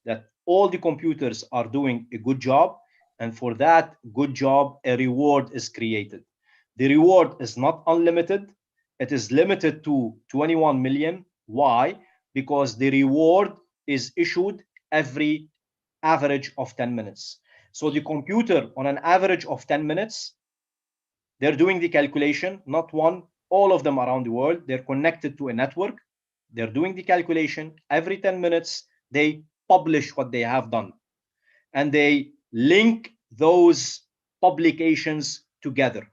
that all the computers are doing a good job, and for that good job, a reward is created. The reward is not unlimited. It is limited to 21 million. Why? Because the reward is issued every average of 10 minutes. So the computer, on an average of 10 minutes, they're doing the calculation, not one, all of them around the world. They're connected to a network. They're doing the calculation. Every 10 minutes, they publish what they have done. And they link those publications together,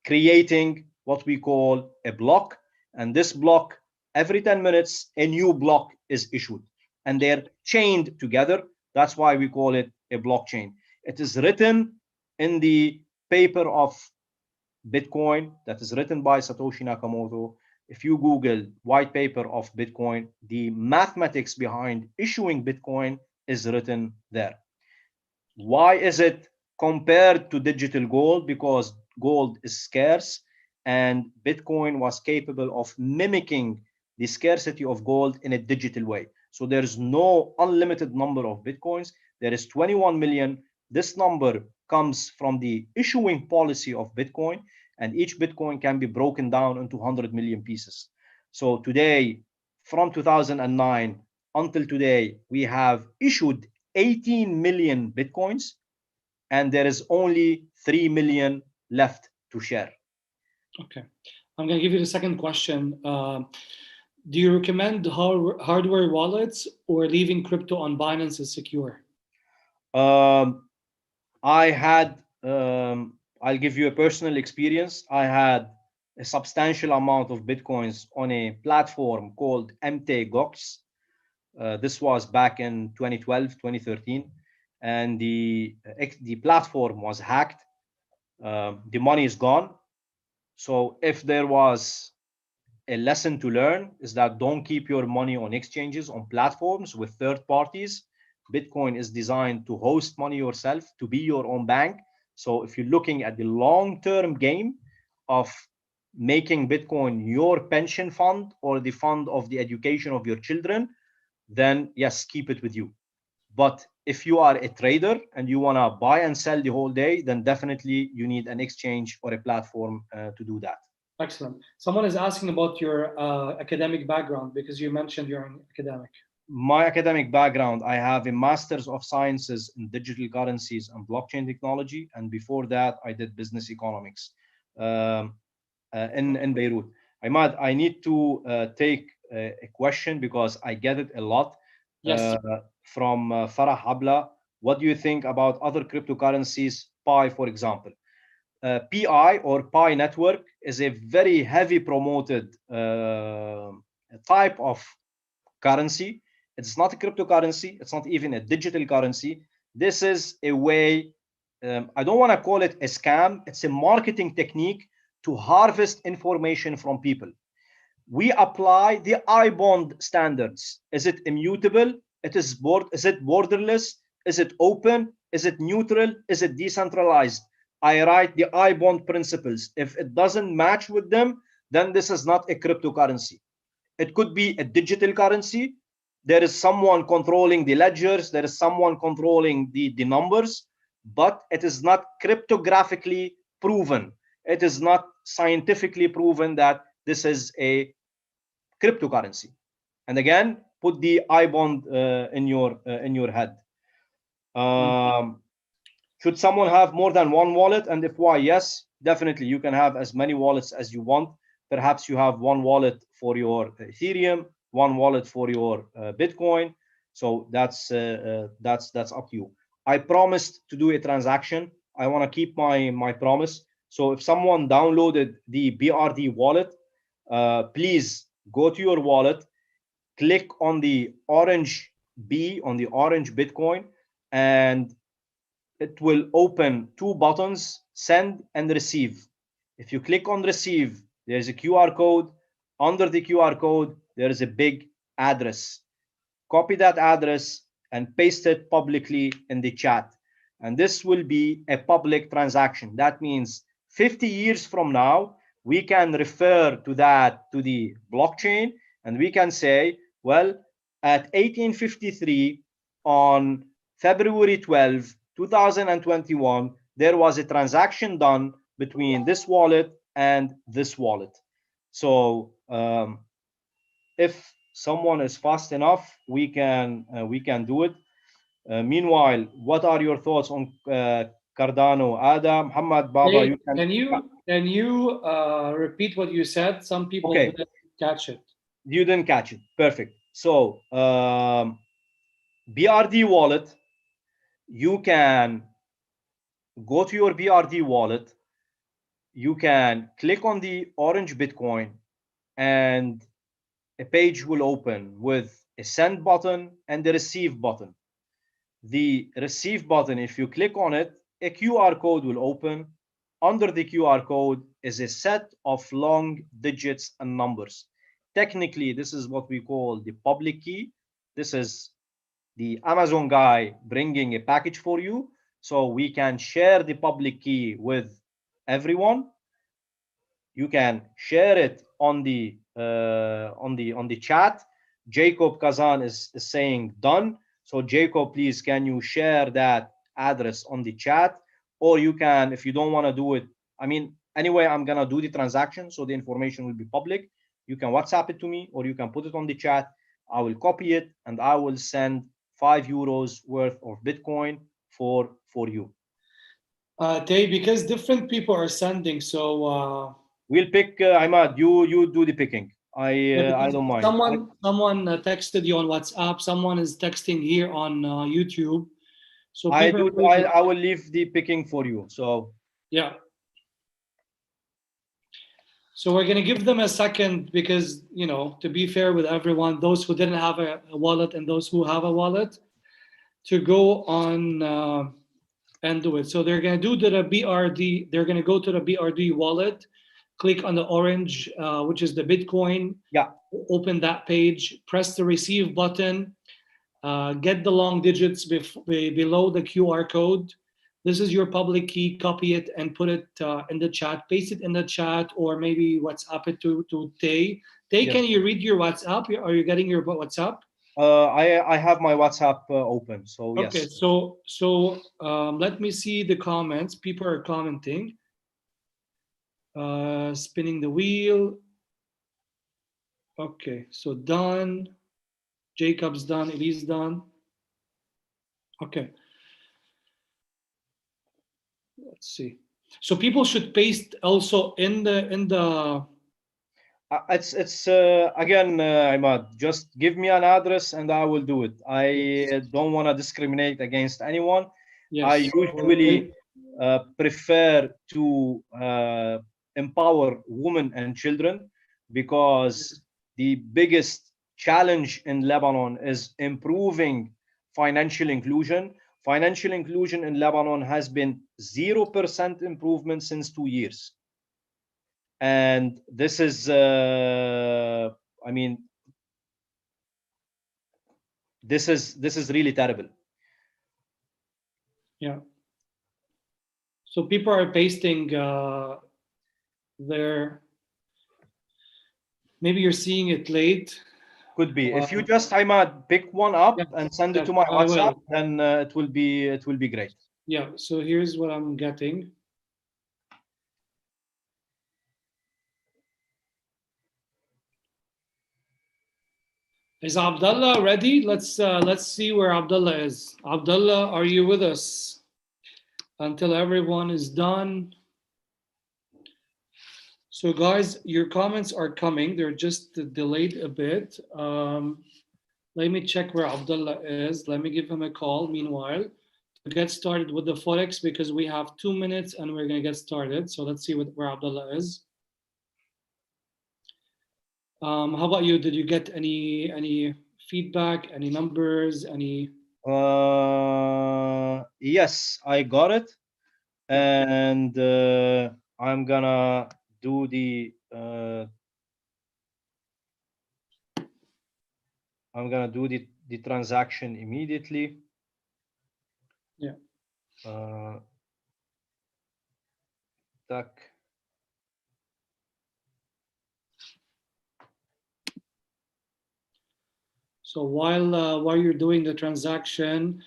creating what we call a block. And this block, every 10 minutes, a new block is issued. And they're chained together. That's why we call it a blockchain. It is written in the paper of Bitcoin that is written by Satoshi Nakamoto. If you Google white paper of Bitcoin, the mathematics behind issuing Bitcoin is written there. Why is it compared to digital gold? Because gold is scarce and Bitcoin was capable of mimicking the scarcity of gold in a digital way. So there's no unlimited number of Bitcoins. There is 21 million. This number comes from the issuing policy of Bitcoin, and each Bitcoin can be broken down into 100 million pieces. So today, from 2009 until today, we have issued 18 million Bitcoins, and there is only 3 million left to share. Okay. I'm going to give you the second question. Do you recommend hardware wallets or leaving crypto on Binance is secure? I had, I'll give you a personal experience. I had a substantial amount of Bitcoins on a platform called MTGOX. This was back in 2012, 2013. And the platform was hacked. The money is gone. So if there was a lesson to learn, is that don't keep your money on exchanges, on platforms with third parties. Bitcoin is designed to host money yourself, to be your own bank. So if you're looking at the long-term game of making Bitcoin your pension fund or the fund of the education of your children, then yes, keep it with you. But if you are a trader and you want to buy and sell the whole day, then definitely you need an exchange or a platform to do that. Excellent. Someone is asking about your academic background because you mentioned you're an academic. My academic background, I have a Master's of Sciences in Digital Currencies and Blockchain Technology. And before that, I did business economics in Beirut. Imad, I need to take a question because I get it a lot. Yes. From Farah Habla. What do you think about other cryptocurrencies, Pi, for example? PI or Pi network is a very heavy promoted type of currency. It's not a cryptocurrency. It's not even a digital currency. This is a way, I don't want to call it a scam. It's a marketing technique to harvest information from people. We apply the I-bond standards. Is it immutable? Is it borderless? Is it open? Is it neutral? Is it decentralized? I write the I-bond principles. If it doesn't match with them, then this is not a cryptocurrency. It could be a digital currency. There is someone controlling the ledgers. There is someone controlling the numbers, but it is not cryptographically proven. It is not scientifically proven that this is a cryptocurrency. And again, put the I-bond in your head. Should someone have more than one wallet? And if why, yes, definitely you can have as many wallets as you want. Perhaps you have one wallet for your Ethereum, one wallet for your Bitcoin. So that's up to you. I promised to do a transaction. I want to keep my promise. So if someone downloaded the BRD wallet, please go to your wallet, click on the orange B, on the orange Bitcoin, and it will open two buttons, send and receive. If you click on receive, there's a QR code. Under the QR code, there is a big address. Copy that address and paste it publicly in the chat. And this will be a public transaction. That means 50 years from now, we can refer to that, to the blockchain, and we can say, well, at 1853 on February 12, 2021, there was a transaction done between this wallet and this wallet. So if someone is fast enough, we can do it. Meanwhile, what are your thoughts on Cardano? Adam, Muhammad, Baba, hey, can you repeat what you said? Some people didn't catch it. You didn't catch it. Perfect. So BRD wallet, you can go to your BRD wallet. You can click on the orange Bitcoin and a page will open with a send button and the receive button. The receive button, if you click on it, a QR code will open. Under the QR code is a set of long digits and numbers. Technically, this is what we call the public key. This is the Amazon guy bringing a package for you, so we can share the public key with everyone. You can share it on the chat. Jacob Kazan is saying done. So Jacob, please, can you share that address on the chat? or you can, if you don't want to do it, I mean, anyway, I'm gonna do the transaction, so the information will be public. You can WhatsApp it to me, or you can put it on the chat. I will copy it, and I will send €5 worth of Bitcoin for you. Tay, because different people are sending, so We'll pick Imad. You do the picking. I because don't mind. someone texted you on WhatsApp. Someone is texting here on YouTube. So I people, do. I will leave the picking for you. So yeah. So we're gonna give them a second because, you know, to be fair with everyone, those who didn't have a wallet and those who have a wallet, to go on and do it. So they're gonna do the BRD. They're gonna go to the BRD wallet, click on the orange, which is the Bitcoin. yeah, Open that page, press the receive button, get the long digits below the QR code. This is your public key. Copy it and put it in the chat. Paste it in the chat, or maybe WhatsApp it to Tay. Tay, yes. can you read your WhatsApp? Are you getting your WhatsApp? I have my WhatsApp open. So yes. Okay, so let me see the comments. People are commenting. Spinning the wheel. Okay, so done. Jacob's done. Elise done. Okay. Let's see. So people should paste also in the. It's again, Imad, just give me an address and I will do it. I don't want to discriminate against anyone. Yes. I usually prefer to empower women and children, because the biggest challenge in Lebanon is improving financial inclusion. Financial inclusion in Lebanon has been 0% improvement since 2 years. And this is, I mean, this is really terrible. Yeah. So people are pasting their. Maybe you're seeing it late. Could be. If you just, Imad, pick one up and send it to my WhatsApp, then it will be great. Yeah. So here's what I'm getting. Is Abdallah ready? Let's see where Abdallah is. Abdallah, are you with us? Until everyone is done. So guys, your comments are coming. They're just delayed a bit. Let me check where Abdallah is. Let me give him a call meanwhile to get started with the Forex, because we have 2 minutes and we're going to get started. So let's see where Abdallah is. How about you? Did you get any feedback, any numbers, any? Yes, I got it, and I'm gonna do the transaction immediately. Yeah. Tack. So while you're doing the transaction,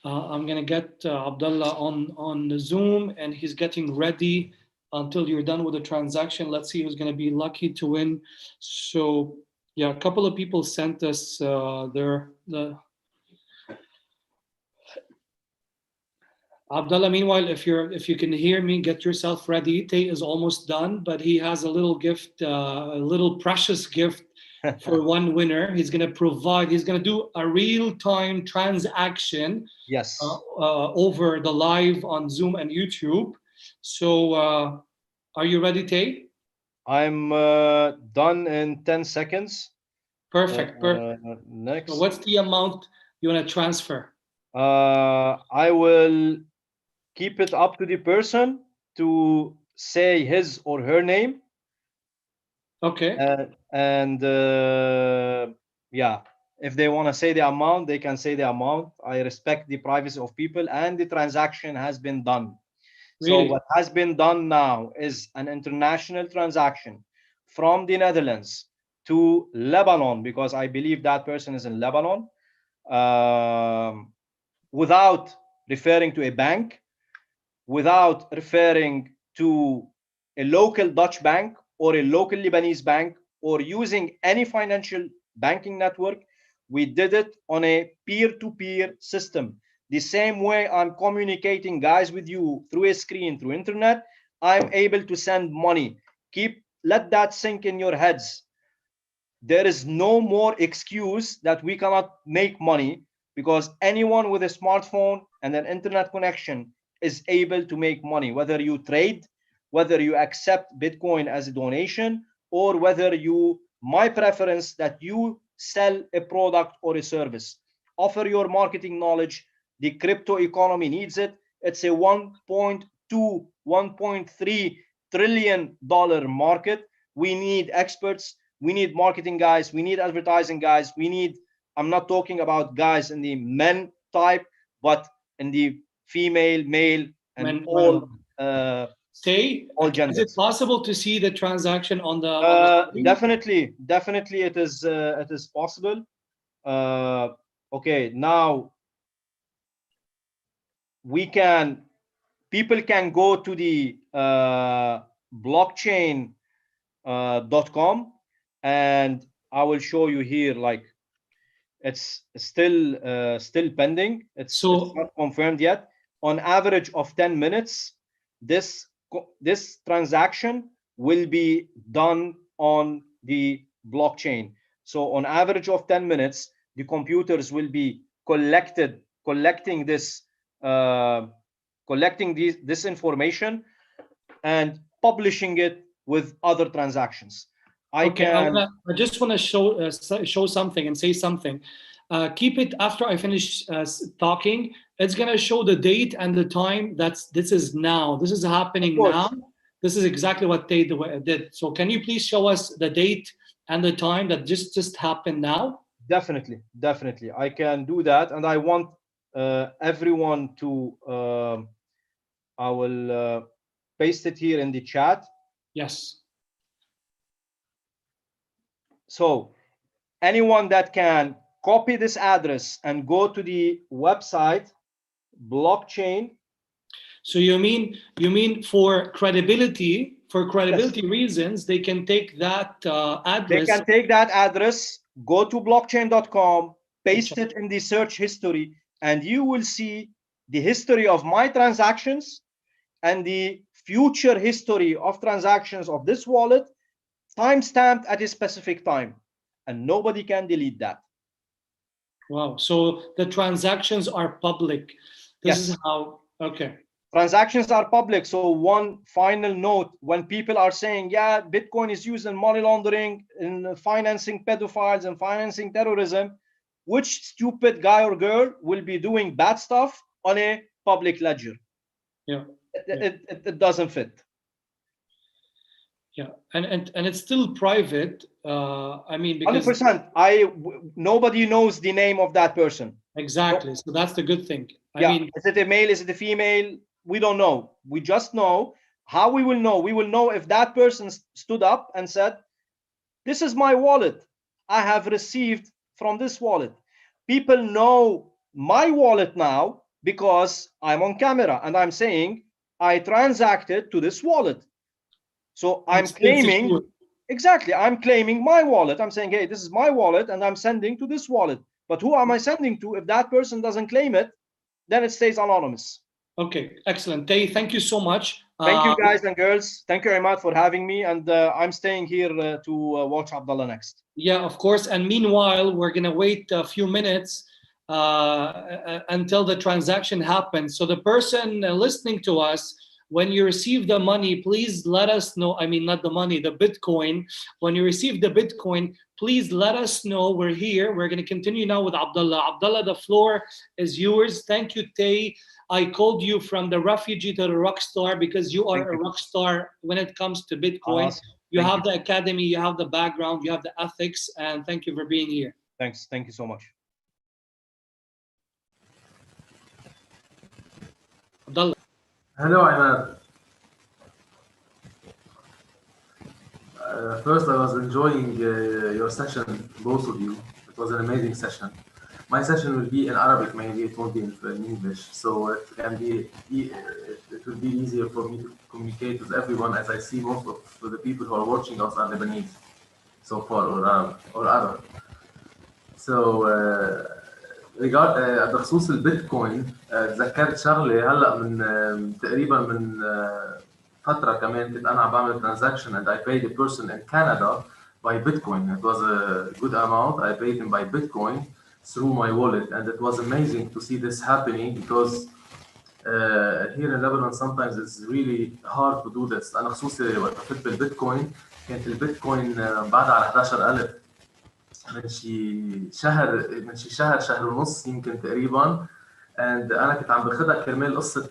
I'm gonna get Abdallah on the Zoom, and he's getting ready until you're done with the transaction. Let's see who's gonna be lucky to win. So yeah, a couple of people sent us Abdallah, meanwhile, if you can hear me, get yourself ready. Tay is almost done, but he has a little gift, a little precious gift for one winner. He's going to do a real-time transaction. Yes. Over the live on Zoom and YouTube. So are you ready, Tay? I'm done in 10 seconds. Perfect. Next. So what's the amount you want to transfer? I will keep it up to the person to say his or her name. Okay. And yeah, if they want to say the amount, they can say the amount. I respect the privacy of people, and the transaction has been done. Really? So what has been done now is an international transaction from the Netherlands to Lebanon, because I believe that person is in Lebanon, without referring to a bank, without referring to a local Dutch bank or a local Lebanese bank or using any financial banking network. We did it on a peer-to-peer system. The same way I'm communicating, guys, with you through a screen, through internet, I'm able to send money. Let that sink in your heads. There is no more excuse that we cannot make money, because anyone with a smartphone and an internet connection is able to make money, whether you trade, whether you accept Bitcoin as a donation, or whether my preference that you sell a product or a service. Offer your marketing knowledge. The crypto economy needs it. It's a 1.2, 1.3 trillion dollar market. We need experts. We need marketing guys. We need advertising guys. I'm not talking about guys in the men type, but in the female, male, and all genders. Is it possible to see the transaction on the screen? Definitely it is possible. Okay, now people can go to the blockchain.com, and I will show you here, like, it's still pending. It's not confirmed yet. On average of 10 minutes, this transaction will be done on the blockchain. So on average of 10 minutes, the computers will be collecting this information and publishing it with other transactions. I just want to show something and say something. Keep it after I finish talking. It's going to show the date and the time. This is now. This is happening now. This is exactly what they did. So can you please show us the date and the time that just happened now? Definitely. I can do that. And I want everyone to, I will paste it here in the chat. Yes. So anyone that can copy this address and go to the website blockchain. So you mean for credibility yes. reasons, they can take that address. They can take that address, go to blockchain.com, paste it in the search history, and you will see the history of my transactions and the future history of transactions of this wallet, timestamped at a specific time, and nobody can delete that. Wow. So the transactions are public. This is how, okay. Transactions are public. So one final note, when people are saying, yeah, Bitcoin is used in money laundering, in financing pedophiles and financing terrorism, which stupid guy or girl will be doing bad stuff on a public ledger? Yeah. It doesn't fit. Yeah, and it's still private. I mean, because 100%. Nobody knows the name of that person. Exactly. So that's the good thing. I mean, is it a male? Is it a female? We don't know. We just know. How we will know? We will know if that person stood up and said, "This is my wallet. I have received from this wallet." People know my wallet now because I'm on camera and I'm saying I transacted to this wallet. So I'm claiming, exactly, I'm claiming my wallet. I'm saying, hey, this is my wallet and I'm sending to this wallet. But who am I sending to? If that person doesn't claim it, then it stays anonymous. Okay, excellent. Tay, thank you so much. Thank you, guys and girls. Thank you, Imad, for having me. And I'm staying here to watch Abdallah next. Yeah, of course. And meanwhile, we're going to wait a few minutes until the transaction happens. So the person listening to us, when you receive the money, please let us know. I mean, not the money, the Bitcoin. When you receive the Bitcoin, please let us know. We're here. We're going to continue now with Abdallah. Abdallah, the floor is yours. Thank you, Tay. I called you from the refugee to the rock star because you are a rock star when it comes to Bitcoin. Awesome. You have the academy, you have the background, you have the ethics, and thank you for being here. Thanks. Thank you so much. Abdallah. Hello, Imad. First, I was enjoying your session, both of you. It was an amazing session. My session will be in Arabic, maybe it won't be in English, so it will be easier for me to communicate with everyone, as I see most of the people who are watching us are Lebanese so far, or Arab. So بخصوص البيتكوين تذكرت شغله هلا من تقريبا من فتره كمان كنت انا عم بعمل transaction and I paid a person in Canada by Bitcoin. It was a good amount. I paid him by Bitcoin through my wallet, and it was amazing to see this happening because here in Lebanon sometimes it's really hard to do this. أنا خصوصي وقت فتت بالبيتكوين كانت البيتكوين بعد على 11,000 من شي شهر ونص يمكن تقريبا. and أنا كنت عم باخدها كرمال قصة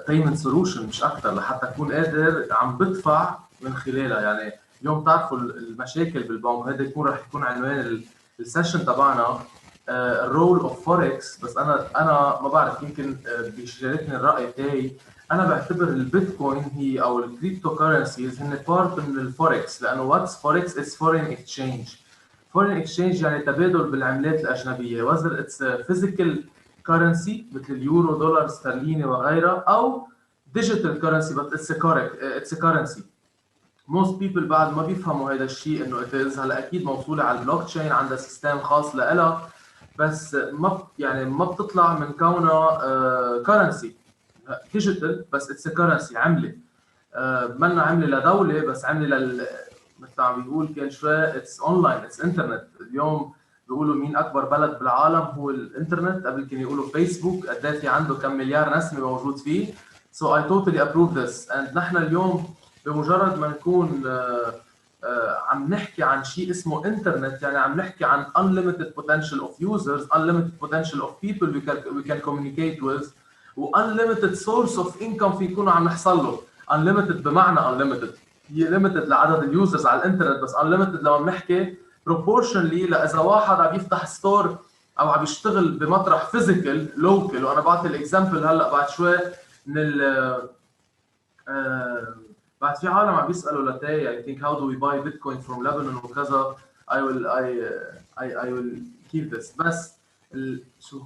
payment solution مش أكتر، لحتى أكون قادر عم بدفع من خلالها. يعني اليوم بتعرفوا المشاكل بالبنك، هذا رح يكون عنوان السيشن تبعنا، الرول اوف فوركس. بس انا ما بعرف، يمكن بيشاركني الراي تاعي. انا بعتبر البيتكوين هي او الكريبتو كرنسيز هن بارت من الفوركس، لانه واتس فوركس از فورين اكسشينج. فورين اكسشينج يعني تبادل بالعملات الاجنبيه، whether اتس فيزيكال كرنسي مثل اليورو، دولار، استرليني وغيرها، او ديجيتال كرنسي بس اتس كرنسي. most people بعد ما بيفهموا هذا الشيء انه it is. هلا اكيد موصوله على البلوك تشين، عندها سيستم خاص لها، بس ما بتطلع من كونها كرنسي ديجيتال، بس اتس كرنسي، عمله. منا عمله لدوله، بس عمله مثل عم بيقول كان شوي اتس اونلاين، اتس انترنت. اليوم بيقولوا مين اكبر بلد بالعالم هو الانترنت، قبل كانوا يقولوا فيسبوك، قد في عنده كم مليار نسمه موجود فيه. so I totally approve this. and نحن اليوم بمجرد ما نكون عم نحكي عن شيء اسمه انترنت، يعني عم نحكي عن unlimited potential of users, unlimited potential of people we can communicate with، و unlimited source of income في يكونوا عم نحصل له. unlimited بمعنى unlimited هي limited لعدد اليوزرز على الانترنت، بس unlimited لو عم نحكي proportionally لإذا واحد عم يفتح ستور او عم يشتغل بمطرح فيزيكال لوكال. وانا بعطي الاكزامبل هلا بعد شوي من بعد في عالم عم بيسالوا لتاي I think how do we buy Bitcoin from Lebanon وكذا. I will keep this. بس شو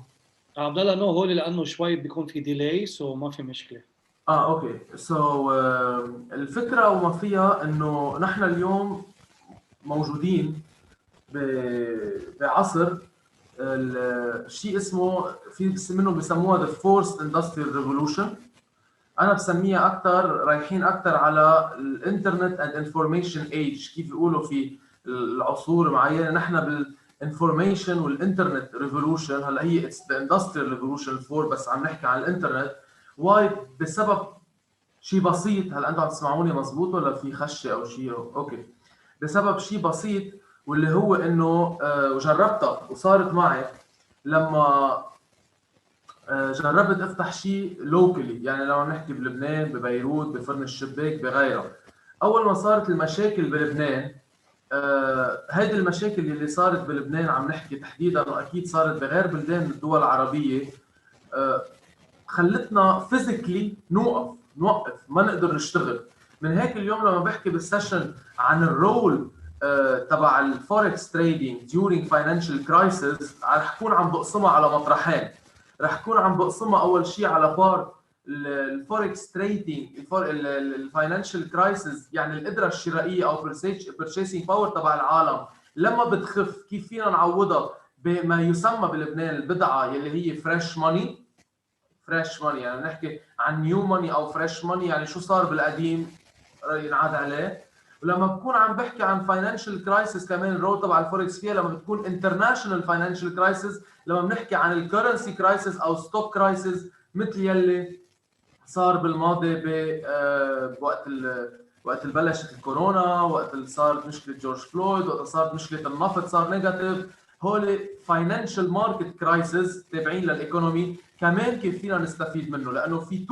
عبد الله نو هو لانه شوي بيكون في ديلي، سو ما في مشكله. اوكي. سو الفكره وما فيها انه نحن اليوم موجودين بعصر الشيء اسمه في منه بسموها the fourth industrial revolution. انا بسميها اكثر رايحين اكثر على الانترنت اند انفورميشن ايج. كيف بيقولوا في العصور معينه نحن بالانفورميشن والانترنت ريفولوشن. هلا هي اتس ذا اندستريال ريفولوشن 4، بس عم نحكي عن الانترنت. واي؟ بسبب شيء بسيط. هلا انتم عم تسمعوني مزبوط ولا في خشه او شيء؟ اوكي. بسبب شيء بسيط، واللي هو انه وجربتها وصارت معي لما جربت افتح شيء لوكالي. يعني لو نحكي بلبنان، ببيروت، بفرن الشباك، بغيرها. اول ما صارت المشاكل بلبنان، هيدي المشاكل اللي صارت بلبنان عم نحكي تحديدا، واكيد صارت بغير بلدان الدول العربيه، خلتنا فيزيكلي نوقف ما نقدر نشتغل. من هيك اليوم لما بحكي بالسيشن عن الرول تبع الفوركس تريدينج during financial crisis، رح كون عم بقسمها على مطرحين. رح كون عم بقسمها اول شيء على بار الفوركس تريدينج، الفاينانشال كرايسيس، يعني القدره الشرائيه او purchasing باور تبع العالم لما بتخف، كيف فينا نعوضها بما يسمى بلبنان البضعه يلي هي فريش ماني. فريش ماني يعني نحكي عن نيو ماني او فريش ماني، يعني شو صار بالقديم ينعاد عليه. ولما بكون عم بحكي عن فاينانشال كرايسيس كمان الرول تبع الفوركس فيها لما بتكون انترناشونال فاينانشال كرايسيس، لما بنحكي عن الكرنسي كرايسيس او ستوك كرايسيس مثل يلي صار بالماضي وقت بلشت الكورونا، وقت صارت مشكله جورج فلويد، وقت صارت مشكله النفط صار نيجاتيف. هول فاينانشال ماركت كرايسيس تابعين للايكونومي كمان كيف فينا نستفيد منه، لانه في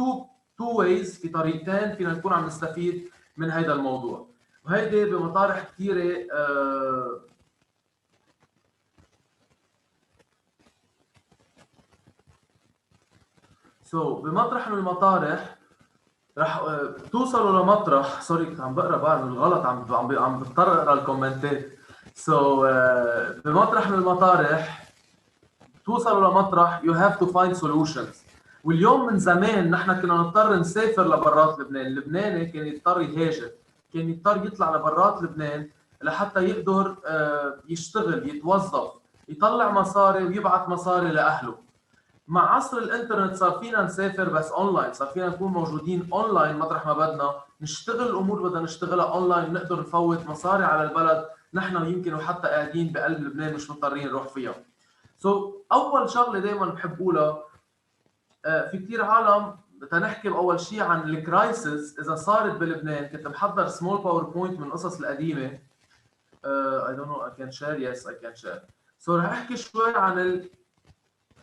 تو ويز، في طريقتين فينا نكون عم نستفيد من هذا الموضوع. وهيدي بمطارح كثيره بمطرح من المطارح رح توصلوا لمطرح. سوري كنت عم بقرا بعد الغلط، عم بضطر اقرا الكومنتات. سو بمطرح من المطارح توصلوا لمطرح you have to find solutions. واليوم من زمان نحن كنا نضطر نسافر لبرات لبنان، اللبناني كان يضطر يهاجر، كان يضطر يطلع لبرات لبنان لحتى يقدر يشتغل، يتوظف، يطلع مصاري ويبعث مصاري لأهله. مع عصر الانترنت صار فينا نسافر بس اونلاين، صار فينا نكون موجودين اونلاين مطرح ما بدنا، نشتغل الامور بدنا نشتغلها اونلاين، نقدر نفوت مصاري على البلد نحن يمكن وحتى قاعدين بقلب لبنان مش مضطرين نروح فيها. اول شغله دائما بحب اقولها، في كثير عالم تنحكي اول شيء عن الكرايسيس اذا صارت بلبنان. كنت محضر سمول باوربوينت من القصص القديمه. I don't know I can share. Yes I can share. رح احكي شوي عن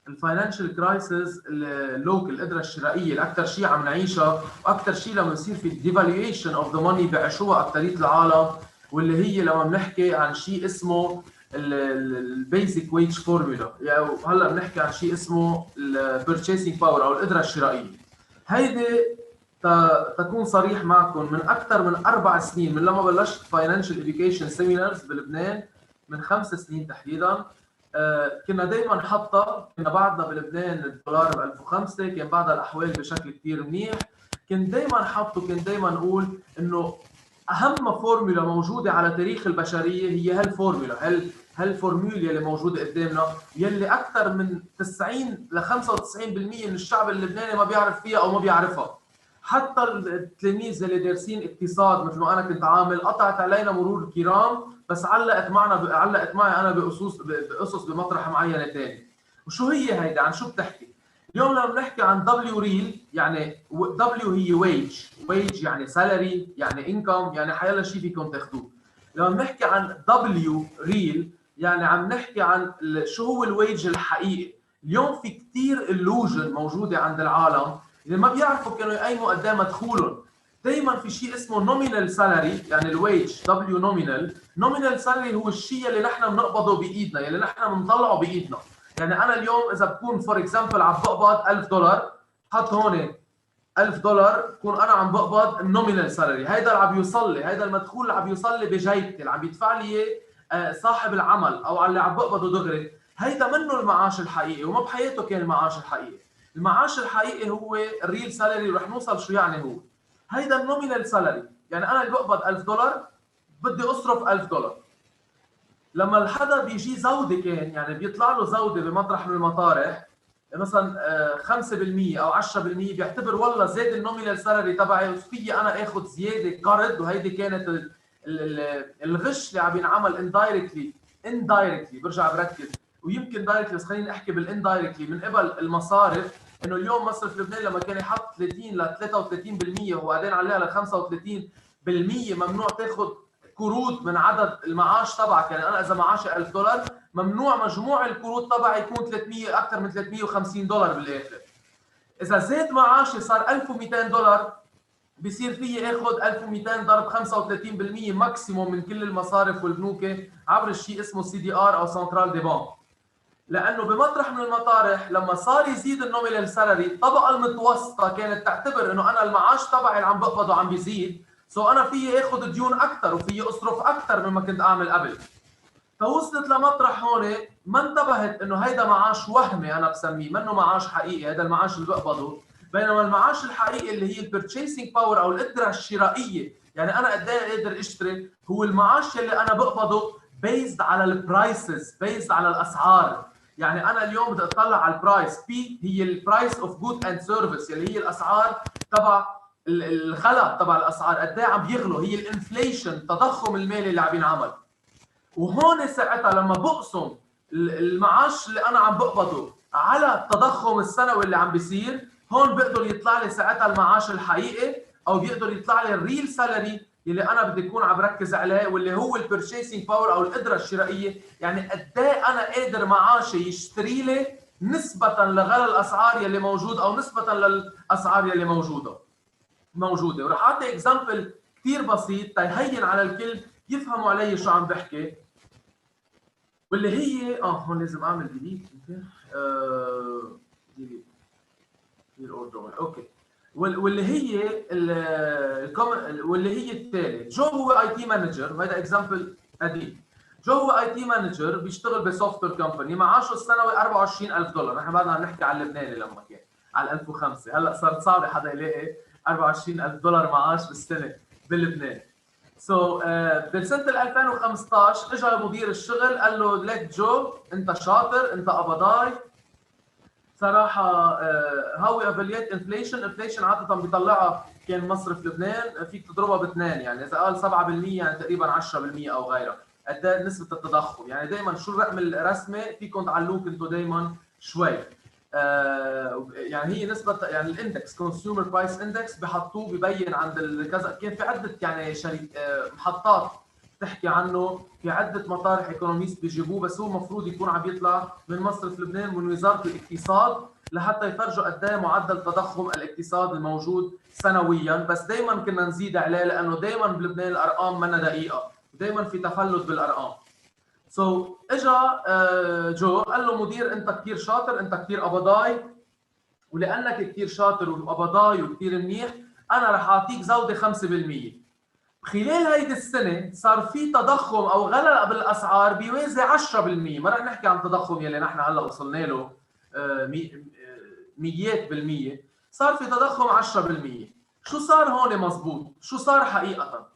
الفاينانشال كرايسيس اللوكل، القدره الشرائيه الاكثر شيء عم نعيشها، واكثر شيء لما يصير في ديفالويشن اوف ذا ماني بيعيشوها اكثريه العالم، واللي هي لما بنحكي عن شيء اسمه البيزك ويج فورمولا، يعني هلا بنحكي عن شيء اسمه البيرتشيسنج باور او القدره الشرائيه. هيدي تكون صريح معكم من اكثر من 4 سنين، من لما بلشت فاينانشال اديوكيشن سيمينارز بلبنان من 5 سنين تحديدا. كنا دائما حاطه، كنا بعدنا بلبنان الدولار ب 1005، كان بعدها الاحوال بشكل كثير منيح، كنت دائما حاطه، كنت دائما اقول انه اهم فورمولا موجوده على تاريخ البشريه هي هالفورمولا، هالفورمولا اللي موجوده قدامنا، يلي اكثر من 90 ل 95% من الشعب اللبناني ما بيعرف فيها او ما بيعرفها. حتى التلاميذ اللي دارسين اقتصاد مثل ما انا كنت عامل قطعت علينا مرور الكرام، بس علقت معي انا بقصص بمطرح معينه ثاني. وشو هي هيدا؟ عن شو بتحكي؟ اليوم لما بنحكي عن دبليو ريل، يعني دبليو هي ويج يعني سالري يعني انكم يعني حيلا شيء فيكم تاخذوه. لما بنحكي عن دبليو ريل يعني عم نحكي عن شو هو الويج الحقيقي. اليوم في كثير illusion موجوده عند العالم اللي ما بيعرفوا كانوا يقيموا قد ايه مدخولهم. دائما في شيء اسمه نومينال سالاري، يعني الويج دبليو نومينال سالاري هو الشيء اللي نحن بنقبضه بايدنا، اللي نحن بنطلعه بايدنا. يعني انا اليوم اذا بكون فور اكزامبل عم بقبض $1000، حط هون $1000، بكون انا عم بقبض النومينال سالاري، هيدا اللي عم يوصل لي، هيدا المدخول اللي عم يوصل لي بجيبتي، اللي عم يدفع لي صاحب العمل او اللي عم بقبضه دغري. هيدا منه المعاش الحقيقي، وما بحياته كان المعاش الحقيقي. المعاش الحقيقي هو الريل سالاري، ورح نوصل شو يعني هو. هيدا النومينال سالاري، يعني انا اللي بقبض $1000 بدي اصرف $1000. لما الحدا بيجي زوده، كان يعني بيطلع له زوده بمطرح من المطارح مثلا 5% او 10%، بيعتبر والله زاد النومينال سالاري تبعي وفي انا اخذ زياده قرض. وهيدي كانت الغش اللي عم ينعمل اندايركتلي. برجع بركز، ويمكن دايركتلي بس خليني احكي بالاندايركتلي من قبل المصارف. انه اليوم مصرف لبنان لما كان يحط 30 ل 33% وبعدين عليها ل 35%، ممنوع تاخذ قروض من عدد المعاش تبعك. يعني انا اذا معاشي $1000 ممنوع مجموع القروض تبعي يكون 300 اكثر من $350 بالاخر. اذا زاد معاشي صار $1200، بصير فيي اخذ 1200 ضرب 35% ماكسيموم من كل المصارف والبنوك عبر الشيء اسمه CDR او سنترال دي بانك. لانه بمطرح من المطارح لما صار يزيد النومينال سالاري، الطبقه المتوسطه كانت تعتبر انه انا المعاش تبعي اللي عم بقبضه عم بيزيد، انا فيي اخذ ديون اكثر وفيي اصرف اكثر مما كنت اعمل قبل. فوصلت لمطرح هون ما انتبهت انه هيدا معاش وهمي، انا بسميه منه معاش حقيقي، هذا المعاش اللي بقبضه. بينما المعاش الحقيقي اللي هي البيرتشيسنج باور او القدره الشرائيه، يعني انا قد ايه قادر اشتري، هو المعاش اللي انا بقبضه بيزد على البرايسز، بيزد على الاسعار. يعني انا اليوم بدي اطلع على البرايس، بي هي البرايس اوف جود اند سيرفيس، اللي هي الاسعار تبع الغلاء تبع الاسعار، قد ايه عم بيغلوا، هي الانفليشن، التضخم المالي اللي عم ينعمل. وهون ساعتها لما بقسم المعاش اللي انا عم بقبضه على التضخم السنوي اللي عم بيصير، هون بيقدر يطلع لي ساعتها المعاش الحقيقي، او بيقدر يطلع لي الريل سالاري اللي انا بدي اكون عم بركز عليه، واللي هو البيرشيسنج باور او القدره الشرائيه. يعني قد ايه انا قادر معاشي يشتري لي نسبه لغلاء الاسعار يلي موجود، او نسبه للاسعار يلي موجوده. وراح اعطي اكزامبل كثير بسيط تيهين على الكل يفهموا علي شو عم بحكي، واللي هي هون لازم اعمل ديليت. يمكن ديليت اوكي. واللي هي التالي، جو هو IT مانجر، وهذا اكزامبل قديم. جو هو اي تي مانجر بيشتغل بسوفت وير كمباني، معاشه السنوي $24,000. نحن بعدنا عم نحكي على اللبناني لما كان على 1005. هلا صارت صعبه حدا يلاقي $24,000 معاش بالسنه بلبنان. سو بسنه 2015 اجى مدير الشغل قال له ليك جو انت شاطر، انت قبضاي صراحه هاو ايفالييت انفليشن عاده بيطلعها كان مصرف لبنان فيك تضربها باثنين، يعني اذا قال 7% يعني تقريبا 10% او غيرها. قد ايه نسبه التضخم؟ يعني دائما شو الرقم الرسمي فيكم تعلوك انتم دائما شوي. يعني هي نسبه يعني الاندكس كونسيومر برايس اندكس بحطوه ببين عند كذا، كان في عده يعني محطات تحكي عنه، في عده مطارح ايكونوميست بيجيبوه، بس هو المفروض يكون عم يطلع من مصرف لبنان من وزاره الاقتصاد لحتى يفرجوا قد ايه معدل تضخم الاقتصاد الموجود سنويا. بس دائما كنا نزيد عليه لانه دائما بلبنان الارقام منا دقيقه، دائما في تفلت بالارقام. اجا جو قال له مدير انت كثير شاطر، انت كثير قبضاي، ولانك كثير شاطر وقبضاي وكثير منيح انا رح اعطيك زوده 5%. خلال هيدي السنه صار في تضخم او غلاء بالاسعار بيوازي 10%. ما رح نحكي عن تضخم يلي نحن هلا وصلنا له ميات بالمية، صار في تضخم 10%. شو صار هون مزبوط؟ شو صار حقيقه؟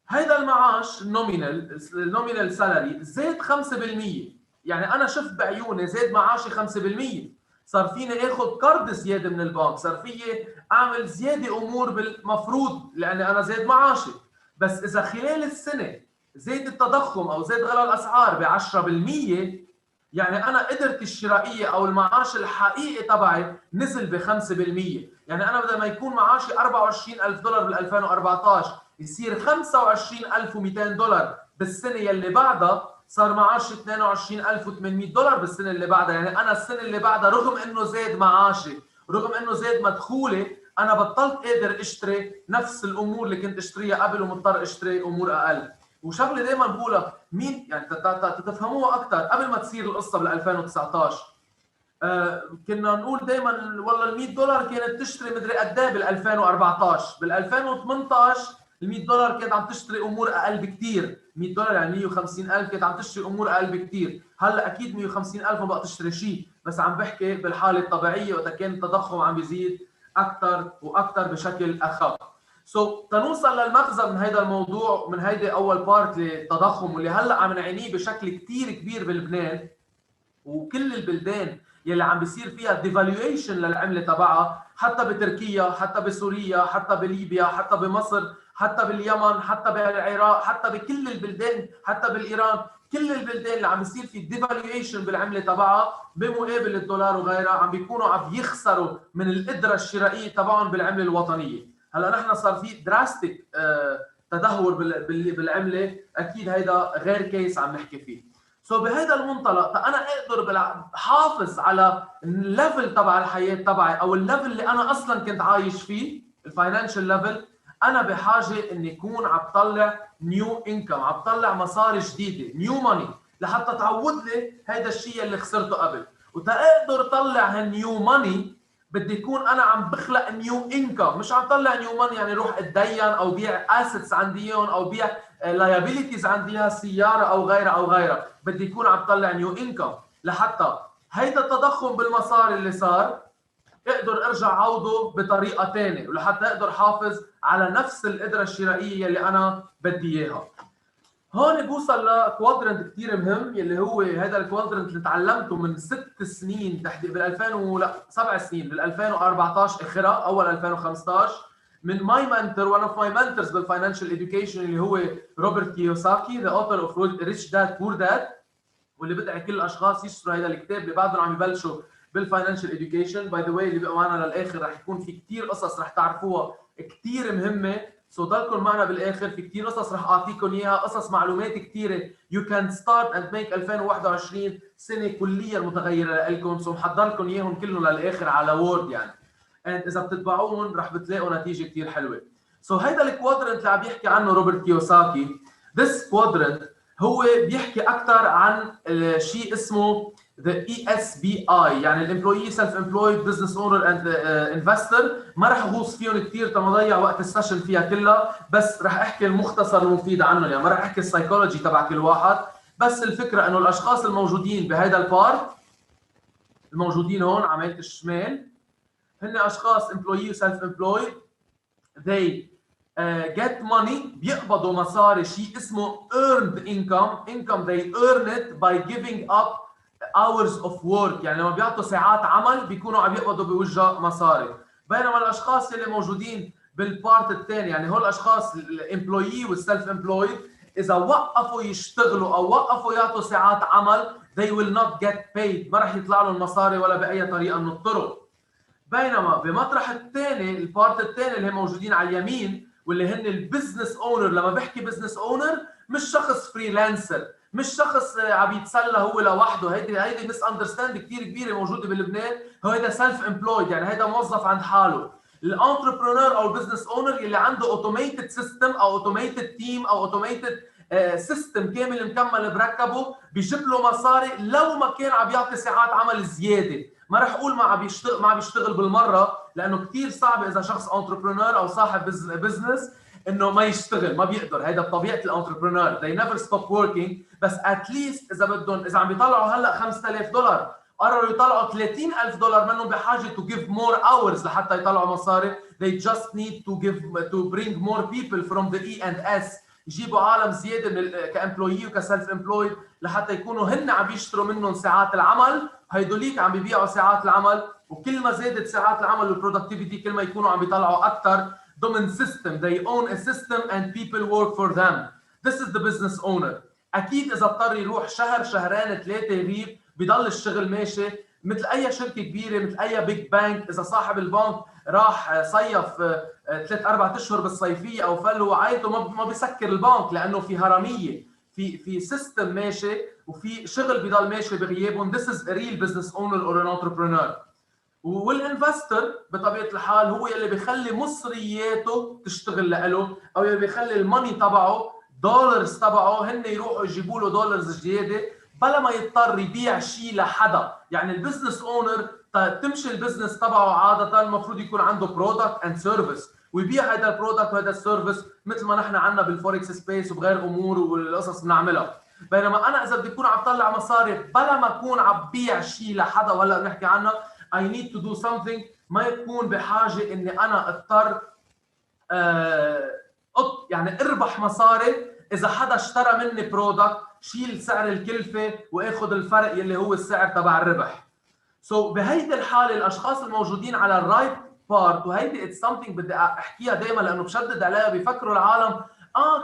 هيدا المعاش النومينال سالاري زاد 5%. يعني انا شفت بعيوني زاد معاشي 5%. صار فيني اخذ قرض زياده من البنك، صار فيي اعمل زياده امور بالمفروض لاني انا زاد معاشي. بس اذا خلال السنه زاد التضخم او زاد غلاء الاسعار ب 10%، يعني انا قدرتي الشرائيه او المعاش الحقيقي تبعي نزل ب 5%. يعني انا بدل ما يكون معاشي $24,000 بال 2014 يصير $25,200 بالسنه يلي بعدها، صار معاشي $22,800 بالسنه اللي بعدها. يعني انا السنه اللي بعدها رغم انه زاد معاشي، رغم انه زاد مدخولي، انا بطلت قادر اشتري نفس الامور اللي كنت اشتريها قبل ومضطر اشتري امور اقل. وشغله دائما بقولها مين يعني تفهموها اكثر قبل ما تصير القصه بال 2019. كنا نقول دائما والله ال $100 كانت تشتري مدري قد ايه بال 2014، بال 2018 ال $100 كانت عم تشتري امور اقل بكثير. $100 يعني 150,000 كانت عم تشتري امور اقل بكثير. هلا اكيد 150,000 ما بقى تشتري شيء، بس عم بحكي بالحاله الطبيعيه وقت كان التضخم عم بيزيد اكثر واكثر بشكل اخف. تنوصل للمغزى من هذا الموضوع، من هيدي اول بارت للتضخم واللي هلا عم نعانيه بشكل كثير كبير بلبنان وكل البلدان يلي عم بيصير فيها ديفالويشن للعمله تبعها، حتى بتركيا، حتى بسوريا، حتى بليبيا، حتى بمصر، حتى باليمن، حتى بالعراق، حتى بكل البلدان، حتى بالايران. كل البلدان اللي عم بيصير في ديفالويشن بالعمله تبعها بمقابل الدولار وغيرها عم بيكونوا عم يخسروا من القدره الشرائيه تبعهم بالعمله الوطنيه. هلا نحن صار في دراستيك تدهور بالعمله، اكيد هيدا غير كيس عم نحكي فيه. بهذا المنطلق انا اقدر حافظ على الليفل تبع الحياه تبعي او الليفل اللي انا اصلا كنت عايش فيه، الفاينانشال ليفل، انا بحاجه اني اكون عم طلع نيو انكم، عم طلع مصاري جديده، نيو ماني، لحتى تعوض لي هذا الشيء اللي خسرته قبل. وتقدر طلع هالنيو ماني بدي يكون انا عم بخلق نيو انكم، مش عم طلع نيو ماني يعني روح اتدين او بيع اسيتس عندي او بيع لايبيليتيز عندي سياره او غيرها. بدي يكون عم طلع نيو انكم لحتى هيدا التضخم بالمصاري اللي صار اقدر ارجع عوضه بطريقه ثانيه، ولحتى اقدر حافظ على نفس القدره الشرائيه اللي انا بدي اياها. هون بوصل لكوادرنت كثير مهم يلي هو هذا الكوادرنت اللي تعلمته من 6 سنين تحديدا بال 7 سنين، بال 2014 اخرها اول 2015 من ماي منتور، ون اوف ماي منتورز بالفاينانشال اديوكيشن اللي هو روبرت كيوساكي، ذا اوثر اوف ريتش داد بور داد، واللي بدعي كل الاشخاص يشتروا هذا الكتاب اللي بعدهم عم يبلشوا بالفاينانشال اديوكيشن. باي ذا واي اللي بقوا معنا للاخر رح يكون في كثير قصص رح تعرفوها كثير مهمه، ضلكم معنا بالاخر. في كثير قصص رح اعطيكم اياها، قصص معلومات كثيره. يو كان ستارت اند ميك 2021 سنه كليا متغيره لكم، محضر لكم اياهم كلهم للاخر على وورد يعني. اذا بتتبعوهم رح بتلاقوا نتيجه كثير حلوه. هيدا الكوادرنت اللي عم يحكي عنه روبرت كيوساكي، ذس كوادرنت هو بيحكي اكثر عن شيء اسمه the ESBI، يعني الامبلوي سيلف امبلويد بزنس اونر اند انفستر. ما رح اغوص فيهم كثير تما اضيع وقت السيشن فيها كلها، بس رح احكي المختصر المفيد عنه، يعني ما رح احكي السايكولوجي تبع كل واحد، بس الفكره انه الاشخاص الموجودين بهذا البارت الموجودين هون عمليه الشمال هن اشخاص employee self employed. they get money بيقبضوا مصاري شيء اسمه earned income they earn it by giving up hours of work. يعني لما بيعطوا ساعات عمل بيكونوا عم يقبضوا بوجه مصاري. بينما الاشخاص اللي موجودين بالبارت الثاني يعني هول الاشخاص الامبلويي والسيلف امبلويد اذا وقفوا يشتغلوا او وقفوا يعطوا ساعات عمل they will not get paid. ما راح يطلع لهم مصاري ولا باي طريقه من الطرق. بينما بمطرح الثاني البارت الثاني اللي هم موجودين على اليمين واللي هن البزنس اونر. لما بحكي بزنس اونر مش شخص فريلانسر، مش شخص عم يتسلى هو لوحده. هيدي مس اندرستاند كثير كبيره موجوده بلبنان. هيدا سيلف امبلويد يعني هيدا موظف عند حاله. الانتربرونور او البزنس اونر اللي عنده اوتوميتد سيستم او اوتوميتد تيم او اوتوميتد سيستم كامل مكمل بركبه بيجيب له مصاري لو ما كان عم يعطي ساعات عمل زياده. ما رح اقول ما عم بيشتغل بالمره لانه كثير صعب اذا شخص انتربرونور او صاحب بزنس انه ما يشتغل، ما بيقدر. هيدا بطبيعه الانتربرونور they never stop working. بس اتليست اذا بدهم اذا عم بيطلعوا هلا $5000 قرروا يطلعوا $30,000 منهم بحاجه to give more hours لحتى يطلعوا مصاري. they just need to bring more people from the E&S يجيبوا عالم زياده من كامبلويي وكسلف امبلويد لحتى يكونوا هن عم يشتروا منهم ساعات العمل. هيدوليك عم بيبيعوا ساعات العمل وكل ما زادت ساعات العمل والبرودكتيفيتي كل ما يكونوا عم بيطلعوا اكثر ضمن سيستم. they own a system and people work for them. this is the business owner. اكيد اذا اضطر يروح شهر شهرين ثلاثه يغيب بيضل الشغل ماشي مثل اي شركه كبيره مثل اي بيج بانك. اذا صاحب البنك راح صيف 3-4 اشهر بالصيفيه او فل وعائلته ما بيسكر البنك لانه في هرميه في سيستم ماشي وفي شغل بيضل ماشي بغيابهم. this is a real business owner or an entrepreneur. والانفستر بطبيعه الحال هو يلي بيخلي مصرياته تشتغل له او يلي بيخلي الماني تبعه دولارز تبعه هن يروحوا يجيبوا له دولارز زياده بلا ما يضطر يبيع شيء لحدا. يعني البزنس اونر تمشي البزنس تبعه عاده المفروض يكون عنده برودكت اند سيرفيس ويبيع هذا البرودكت وهذا السيرفيس مثل ما نحن عندنا بالفوركس سبيس وبغير امور والقصص بنعملها. بينما انا اذا بدي اكون عم طلع مصاري بلا ما اكون عم بيع شيء لحدا ولا بنحكي عنها I need to do something ما يكون بحاجه اني انا اضطر يعني اربح مصاري اذا حدا اشترى مني برودكت شيل سعر الكلفه واخذ الفرق يلي هو السعر تبع الربح. بهيدي الحاله الاشخاص الموجودين على الرايت بارت وهيدي اتس سمثينج بدي احكيها دائما لانه بشدد عليها. بيفكروا العالم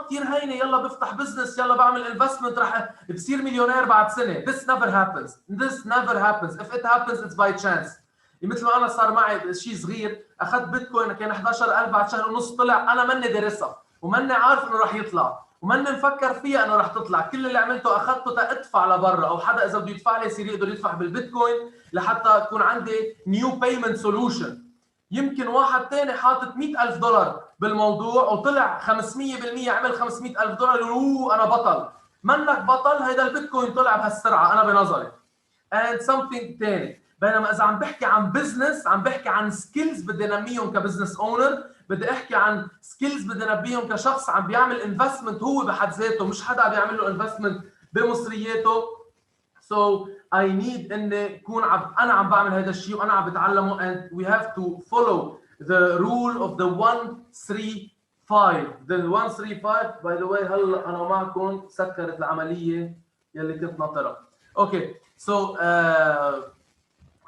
كثير هينه يلا بفتح بزنس يلا بعمل انفستمنت رح بصير مليونير بعد سنه. This never happens. This never happens. If it happens it's by chance. مثل ما انا صار معي شيء صغير اخذت بيتكوين كان 11,000 بعد شهر ونص طلع انا ماني دارسها وماني عارف انه رح يطلع وماني مفكر فيها انه رح تطلع. كل اللي عملته اخذته تادفع لبرا او حدا اذا بده يدفع لي يصير يقدر يدفع بالبيتكوين لحتى يكون عندي نيو بيمنت سولوشن. يمكن واحد ثاني حاطط $100,000 بالموضوع وطلع 500% عمل $500,000 يقول انا بطل. منك بطل. هيدا البيتكوين طلع بهالسرعه انا بنظري. and something ثاني. بينما اذا عم بحكي عن بزنس عم بحكي عن سكيلز بدي انميهم كبزنس اونر. بدي احكي عن سكيلز بدي انميهم كشخص عم بيعمل انفستمنت هو بحد ذاته مش حدا عم بيعمل له انفستمنت بمصرياته. so I need اني اكون انا عم بعمل هذا الشيء وانا عم بتعلمه and we have to follow the rule of the 135. the 135 by the way هلا انا معكم سكرت العمليه يلي كنت ناطرها. اوكي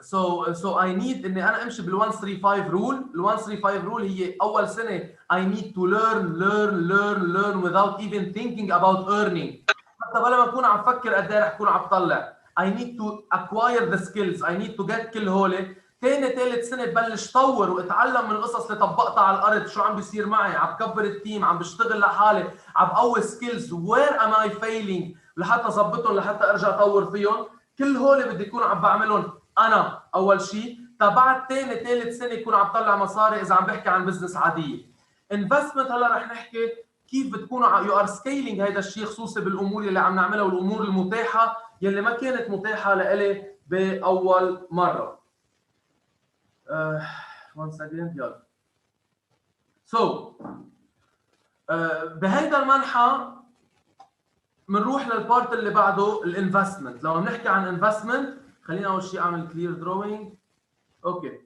so I need اني انا امشي بال 135 رول. ال 135 رول هي اول سنه I need to learn without even thinking about earning. حتى بلا ما اكون عم فكر قد ايه رح اكون عم طلع. I need to acquire the skills. I need to get كل هول. ثالث سنه ببلش طور واتعلم من القصص اللي طبقتها على الارض شو عم بيصير معي. عم بكبر التيم عم بشتغل لحالي عم بقوي سكيلز where am I failing لحتى اظبطهم لحتى ارجع اطور فيهم. كل هول بدي اكون عم بعملهم انا اول شيء. بعد ثالث سنه يكون عم طلع مصاري اذا عم بحكي عن بزنس عاديه. انفستمنت هلا رح نحكي كيف بتكونوا يو ار سكيلينج هذا الشيء خصوصي بالامور اللي عم نعملها والامور المتاحه يلي ما كانت متاحه لإلي باول مره. once again يلا. بهيدا المنحى بنروح للبارت اللي بعده الانفستمنت. لو بنحكي عن انفستمنت خلينا اول شيء اعمل كلير دروينج. اوكي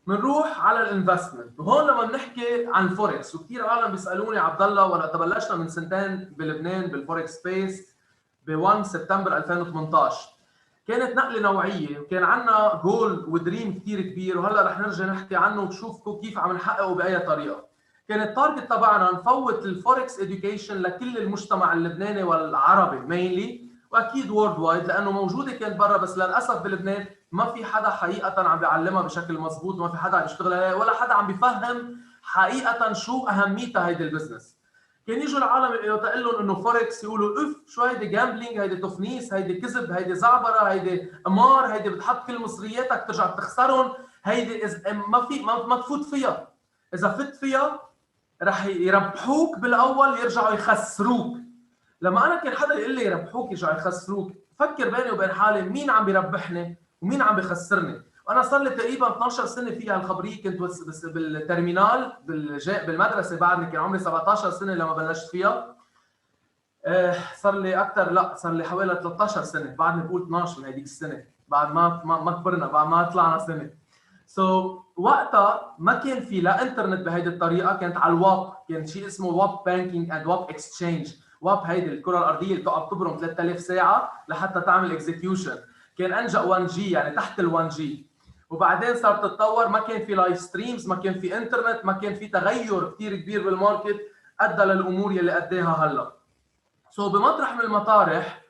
بنروح على الانفستمنت، وهون لما بنحكي عن الفوركس، وكثير عالم بيسالوني عبد الله ولا بلشنا من سنتين بلبنان بالفوركس سبيس ب 1 سبتمبر 2018 كانت نقله نوعيه، وكان عندنا جول ودريم كثير كبير، وهلا رح نرجع نحكي عنه وتشوفوا كيف عم نحققه باي طريقه. كان التارجت تبعنا نفوت الفوركس اديوكيشن لكل المجتمع اللبناني والعربي مينلي، واكيد وورلد وايد لانه موجوده كانت برا، بس للاسف بلبنان ما في حدا حقيقه عم بيعلمها بشكل مضبوط، ما في حدا عم يشتغل عليها، ولا حدا عم بيفهم حقيقه شو اهميتها هيدي البزنس. كان يجوا العالم يقول لهم انه فوركس يقولوا اف شو هيدي جامبلينج، هيدي تفنيس، هيدي كذب، هيدي زعبره، هيدي قمار، هيدي بتحط كل مصرياتك ترجع تخسرهم، هيدي ما تفوت فيها، اذا فت فيها رح يربحوك بالاول يرجعوا يخسروك. لما انا كان حدا يقول لي يربحوك يرجعوا يخسروك، فكر بيني وبين حالي مين عم بيربحني ومين عم بيخسرني. وانا صار لي تقريبا 12 سنه فيها الخبريه، كنت بس بالترمينال بالمدرسه بعدني، كان عمري 17 سنه لما بلشت فيها. صار لي اكثر، لا صار لي حوالي 13 سنه، بعدني بقول 12 من هذيك السنه، بعد ما كبرنا، بعد ما طلعنا سنه. وقتها ما كان في لا انترنت بهيدي الطريقه، كانت على الواب، كان شيء اسمه واب بانكينج اند واب اكسشينج. واب هيدي الكره الارضيه اللي بتقعد تبرم 3000 ساعه لحتى تعمل اكزكيوشن، كان انجا 1 جي يعني تحت ال 1 جي. وبعدين صارت تتطور، ما كان في لايف ستريمز، ما كان في انترنت، ما كان في تغير كثير كبير بالماركت ادى للامور يلي قديها هلا. بمطرح من المطارح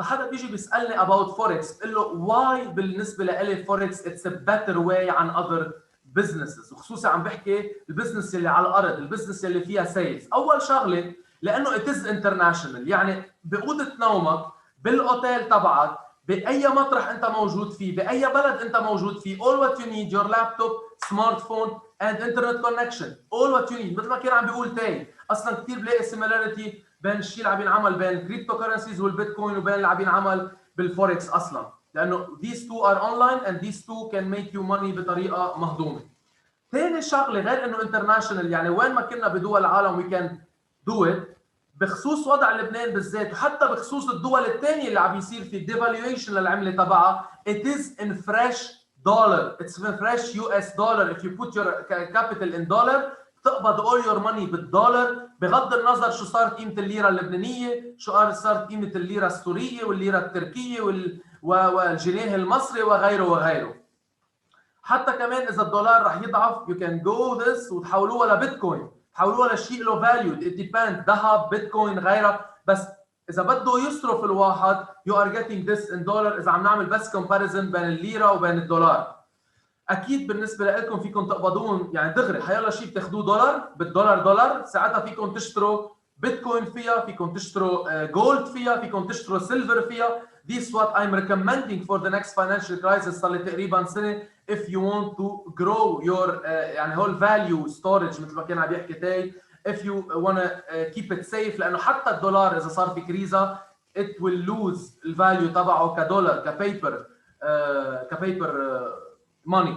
حدا بيجي بيسالني about فوركس، بقول له واي بالنسبه لإلي فوركس اتس ا بيتر واي عن اذر بزنسز، وخصوصا عم بحكي البزنس اللي على الارض، البزنس اللي فيها سيلز. اول شغله لانه اتز انترناشونال، يعني باوضه نومك، بالاوتيل تبعك، باي مطرح انت موجود فيه، باي بلد انت موجود فيه، all what you need your laptop, smartphone and internet connection, all what you need. مثل ما كان عم بيقول تاي، اصلا كثير بلاقي سيميلاريتي بين الشيء اللي عم ينعمل بين كريبتو كرنسيز والبيتكوين وبين اللي عم ينعمل بالفوركس اصلا، لانه these two are online and these two can make you money بطريقه مهضومه. ثاني شغله غير انه انترناشونال، يعني وين ما كنا بدول العالم وي كان دو ات، بخصوص وضع لبنان بالذات، وحتى بخصوص الدول الثانيه اللي عم يصير في ديفالويشن للعمله تبعها، it is in fresh dollar, it's in fresh US dollar. if you put your capital in dollar تقبض all your money بالدولار، بغض النظر شو صارت قيمه الليره اللبنانيه، شو صارت قيمه الليره السوريه والليره التركيه والجنيه المصري وغيره وغيره. حتى كمان اذا الدولار رح يضعف you can go this وتحولوها لبيتكوين، تحولوها لشيء له فاليو، it depends، ذهب، بيتكوين، غيرها. بس اذا بده يصرف الواحد you are getting this in dollar. اذا عم نعمل بس comparison بين الليره وبين الدولار، اكيد بالنسبه لكم فيكم تقبضون يعني دغري حيلا شيء بتاخذوه دولار، بالدولار دولار، ساعتها فيكم تشتروا بيتكوين فيها، فيكم تشتروا جولد فيها، فيكم تشتروا سيلفر فيها. This what I'm recommending for the next financial crisis. صار لي تقريبا سنه. if you want to grow your يعني هول value storage مثل ما كان عم يحكي تاي، if you wanna keep it safe، لانه حتى الدولار اذا صار في كريزه it will lose الفاليو تبعه كدولار، كبيبر money.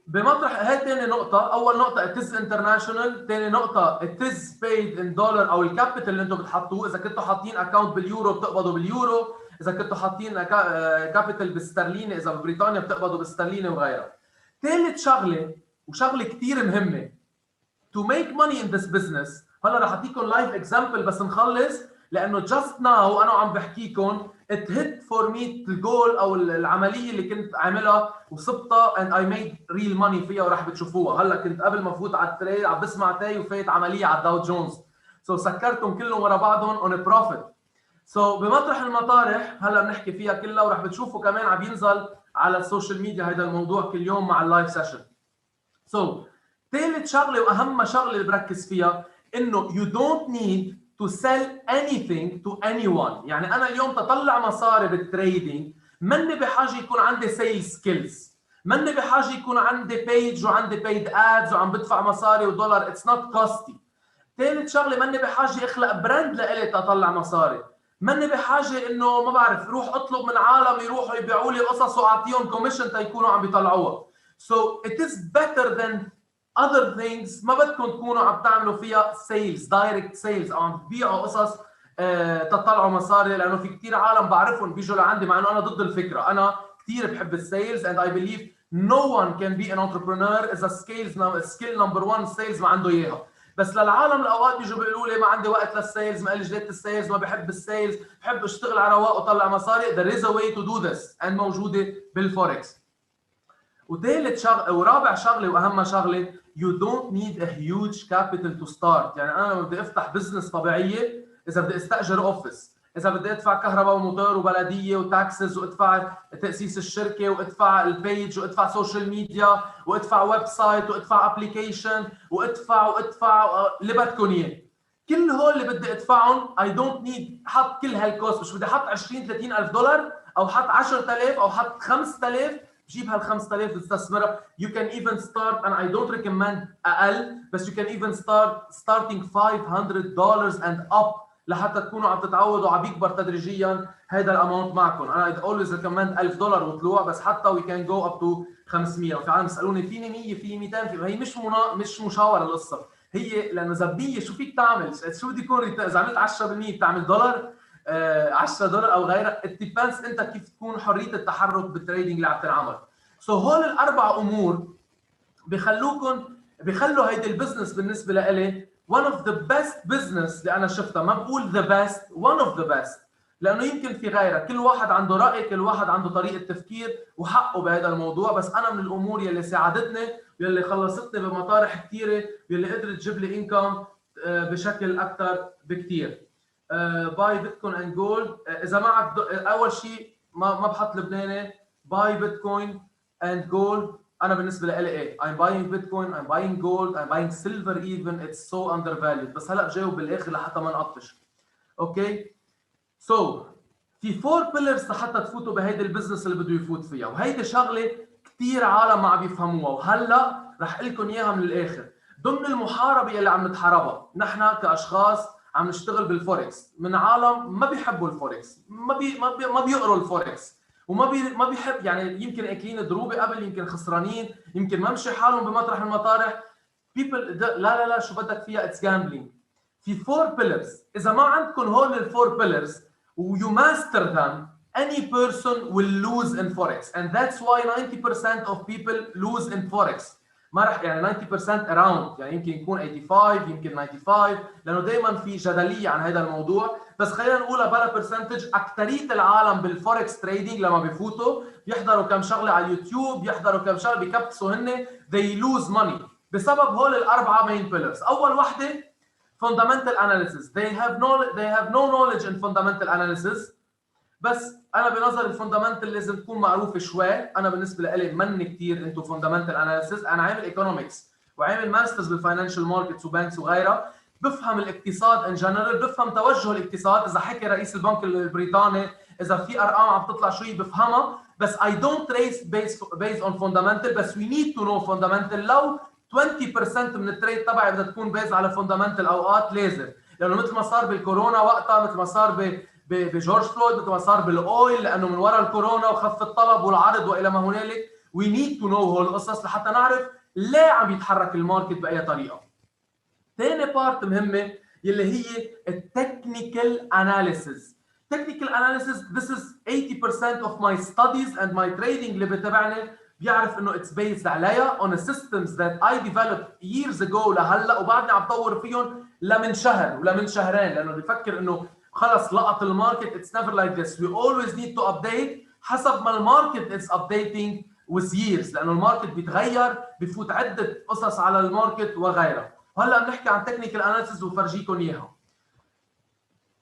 بمطرح هاي ثاني نقطة، أول نقطة it is international، ثاني نقطة it is paid in dollar أو الكابيتال اللي أنتم بتحطوه، إذا كنتوا حاطين أكاونت باليورو بتقبضوا باليورو، إذا كنتوا حاطين كابيتال بالسترليني، إذا ببريطانيا بتقبضوا بالسترليني وغيرها. ثالث شغلة وشغلة كثير مهمة to make money in this business، هلا رح أعطيكم لايف اكزامبل بس نخلص، لأنه just now أنا عم بحكيكم it hit for me الجول او العمليه اللي كنت عاملها وصبتها and I made real money فيها ورح بتشوفوها. هلا كنت قبل ما افوت على التريد عم بسمع تاي وفايت عمليه على الداو جونز، سكرتهم كلهم ورا بعضهم on a profit. بمطرح المطارح هلا بنحكي فيها كلها، ورح بتشوفوا كمان عم ينزل على السوشيال ميديا هذا الموضوع كل يوم مع اللايف سيشن. ثالث شغله واهم شغله اللي بركز فيها انه you don't need to sell anything to anyone. يعني أنا اليوم تطلع مصاري بالتريدينج مني بحاجة يكون عندي sales skills، مني بحاجة يكون عندي page وعندي paid ads وعم بدفع مصاري ودولار، it's not costly. ثالث شغلة مني بحاجة أخلق براند لإلي تطلع مصاري، مني بحاجة إنه ما بعرف روح أطلب من عالم يروحوا يبيعوا لي قصص وأعطيهم كوميشن تيكونوا عم بيطلعوها. So it is better than other things ما بدكم تكونوا عم تعملوا فيها sales direct sales او عم تبيعوا قصص تطلعوا مصاري، لانه في كثير عالم بعرفهم بيجوا لعندي مع انه انا ضد الفكره. انا كثير بحب السيلز and I believe no one can be an entrepreneur is a skill number one sales ما عنده اياها. بس للعالم الاوقات بيجوا بيقولوا لي ما عندي وقت للسيلز، ما لي جدية السيلز، ما بحب السيلز، بحب اشتغل على رواق وطلع مصاري. there is a way to do this and موجوده بالفوركس. وثالث شغله ورابع شغله واهم شغله you don't need a huge capital to start. يعني انا لما بدي افتح بزنس طبيعيه، اذا بدي استاجر اوفيس، اذا بدي ادفع كهرباء وموتور وبلديه وتاكسز وادفع تاسيس الشركه وادفع البيج وادفع سوشيال ميديا وادفع ويب سايت وادفع ابلكيشن وادفع اللي بدكم اياه، كل هول اللي بدي ادفعهم I don't need حط كل هالكوست. مش بدي احط 20 30 الف دولار او حط 10000 او حط 5000 جيب هال 5000 تستثمرها. You can even start and I don't recommend اقل، بس you can even starting $500 and up لحتى تكونوا عم تتعودوا على بيكبر تدريجيا هذا الاماونت معكم. انا I always recommend $1000 وطلوع، بس حتى we can go up to 500. وفي عالم يسالوني فيني 100 فيني 200 هي مش مشاوره القصه، هي لانه زبيه شو فيك تعمل، شو بدي يكون اذا عملت 10% بتعمل دولار، $10 او غيرها. it depends انت كيف تكون حريه التحرك بالتريدنج اللي عم تنعمل. سو هول الاربع امور بخلوا هيدي البزنس بالنسبه لإلي one of the best business اللي انا شفتها. ما بقول the best، one of the best، لانه يمكن في غيرها، كل واحد عنده راي، كل واحد عنده طريقه تفكير وحقه بهذا الموضوع. بس انا من الامور يلي ساعدتني يلي خلصتني بمطارح كثيره يلي قدرت تجيب لي انكم بشكل اكثر بكثير. باي بيتكوين اند جولد. اذا معك اول شيء ما بحط لبناني، باي بيتكوين and gold. أنا بالنسبة لي إيه؟ I'm buying Bitcoin, I'm buying gold, I'm buying silver even. It's so undervalued. بس هلا بجاوب بالآخر لحتى ما نقطش. أوكي؟ So في 4 pillars لحتى تفوتوا بهيدي البزنس اللي بده يفوت فيها، وهيدي شغلة كثير عالم ما عم يفهموها، وهلا رح أقول لكم إياها من الآخر. ضمن المحاربة اللي عم نتحاربها، نحن كأشخاص عم نشتغل بالفوركس، من عالم ما بيحبوا الفوركس، ما بيقروا الفوركس، وما بيحب، يعني يمكن اكلين ضروبه قبل، يمكن خسرانين، يمكن ما مشي حالهم بمطرح من المطارح. لا شو بدك فيها، اتس جامبلينج. في 4 pillars، اذا ما عندكم هول ال4 pillars ويو ماستر them any person will lose in forex and that's why 90% of people lose in forex. ما رح يعني 90% around، يعني يمكن يكون 85 يمكن 95، لانه دائما في جدليه عن هذا الموضوع. بس خلينا نقولها بلا برسنتج، اكثريه العالم بالفوركس تريدينج لما بفوتوا بيحضروا كم شغله على اليوتيوب، بيحضروا كم شغله بيكبسوا هن they lose money بسبب هول الاربعه main pillars. اول وحده fundamental analysis. they have no knowledge in fundamental analysis. بس انا بنظر الفوندامنتال لازم تكون معروفه شوي. انا بالنسبه لي من كثير انتو فوندامنتال اناليسيس. انا عامل ايكونومكس وعامل ماسترز بالفاينانشال ماركتس وبانكس وغيرها، بفهم الاقتصاد ان جنرال، بفهم توجه الاقتصاد. اذا حكي رئيس البنك البريطاني، اذا في ارقام عم تطلع شوي بفهمها، بس I don't race based on fundamental. بس we need to know fundamental. لو 20% من التريد تبعي بدها تكون بيز على fundamental اوقات لازم، لانه مثل ما صار بالكورونا وقتها، مثل ما صار بجورج فلويد، مثل ما صار بالاويل، لانه من وراء الكورونا وخف الطلب والعرض والى ما هنالك. we need to know هول القصص لحتى نعرف ليه عم يتحرك الماركت باي طريقه. ثاني بارت مهمه يلي هي التكنيكال اناليسيس. technical analysis, this is 80% of my studies and my trading اللي بتابعني بيعرف انه it's based عليها on the systems that I developed years ago لهلا، وبعدني عم بطور فيهم لمن شهر ولمن شهرين، لانه بفكر انه خلص لقط الماركت. It's never like this. We always need to update حسب ما الماركت is updating with years، لانه الماركت بيتغير، بفوت عده قصص على الماركت وغيرها. هلا بنحكي عن تكنيكال اناليسيس وفرجيكم اياها.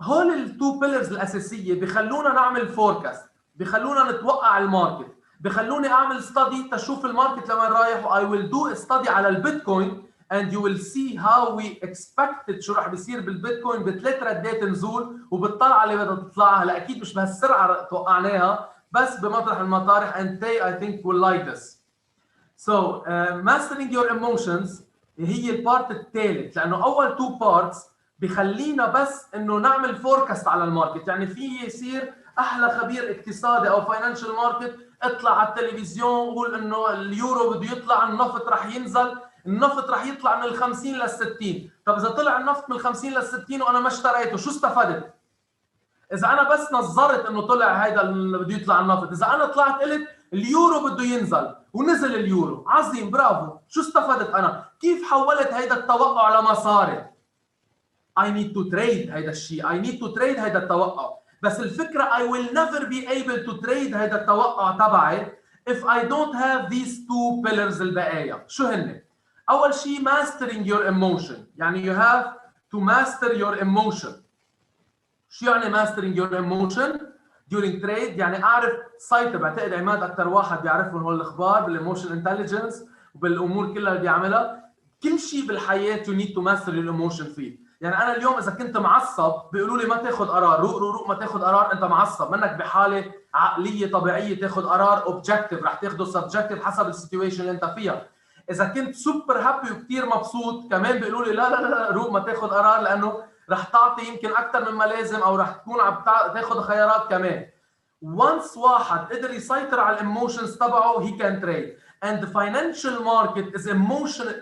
هول التو بيلرز الاساسيه بخلونا نعمل فوركاست، بخلونا نتوقع الماركت، بخلوني اعمل ستدي تشوف الماركت لوين رايح. و I will do a study على البيتكوين and you will see how we expected شو رح بيصير بالبيتكوين بثلاث ردات نزول وبالطلعه اللي بدها تطلعها. هلا اكيد مش بهالسرعه توقعناها، بس بمطرح المطارح and they I think will like this. So mastering your emotions هي البارت الثالث، لانه اول تو بارتس بخلينا بس انه نعمل فوركاست على الماركت. يعني في يصير احلى خبير اقتصادي او فاينانشال ماركت اطلع على التلفزيون وقول انه اليورو بده يطلع، النفط رح ينزل. النفط رح يطلع من ال 50 لل 60. طب اذا طلع النفط من ال 50 لل 60 وانا ما اشتريته شو استفدت؟ اذا انا بس نظرت انه طلع هيدا اللي بده يطلع النفط، اذا انا طلعت قلت اليورو بده ينزل ونزل اليورو، عظيم برافو، شو استفدت انا؟ كيف حولت هيدا التوقع لمصاري؟ I need to trade هيدا الشيء، I need to trade هيدا التوقع، بس الفكرة I will never be able to trade هيدا التوقع تبعي if I don't have these two pillars البقايا. شو هن؟ أول شيء mastering your emotion، يعني you have to master your emotion. شو يعني mastering your emotion during trade؟ يعني أعرف سيطر، بعتقد عماد أكثر واحد بيعرفهم هول الأخبار بالemotion intelligence وبالأمور كلها اللي بيعملها. كل شيء بالحياة you need to master your emotion فيه. يعني انا اليوم اذا كنت معصب بيقولوا لي ما تاخذ قرار، روق ما تاخذ قرار، انت معصب، منك بحاله عقليه طبيعيه تاخذ قرار اوبجكتيف، رح تاخذه سبجكتيف حسب السيتويشن اللي انت فيها. اذا كنت سوبر هابي وكثير مبسوط كمان بيقولوا لي لا روق ما تاخذ قرار، لانه رح تعطي يمكن اكثر مما لازم او رح تكون عم تاخذ خيارات كمان. once واحد قدر يسيطر على الايموشنز تبعه he can trade and the financial market is emotional.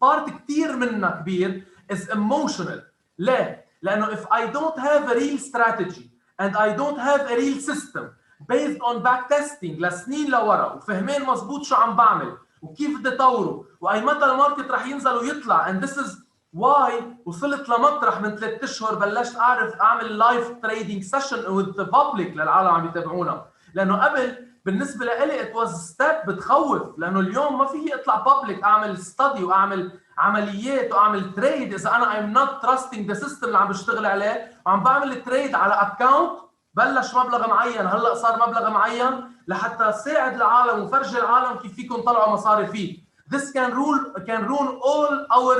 بارت كثير منها كبير is emotional. ليه؟ لأنه if I don't have a real strategy and I don't have a real system based on back testing لسنين لورا وفهمين مزبوط شو عم بعمل وكيف بدي طوره وأي متى الماركت رح ينزل ويطلع and this is why وصلت لمطرح من 3 أشهر بلشت أعمل لايف تريدينج سيشن with the public للعالم عم يتابعونا. لأنه قبل بالنسبة لي it was step بتخوف، لأنه اليوم ما فيي أطلع public أعمل study وأعمل عمليات واعمل تريد اذا انا I'm not trusting the system اللي عم بشتغل عليه وعم بعمل تريد على اكونت بلش مبلغ معين، هلا صار مبلغ معين لحتى ساعد العالم وفرجي العالم كيف فيكم تطلعوا مصاري فيه. This can ruin all our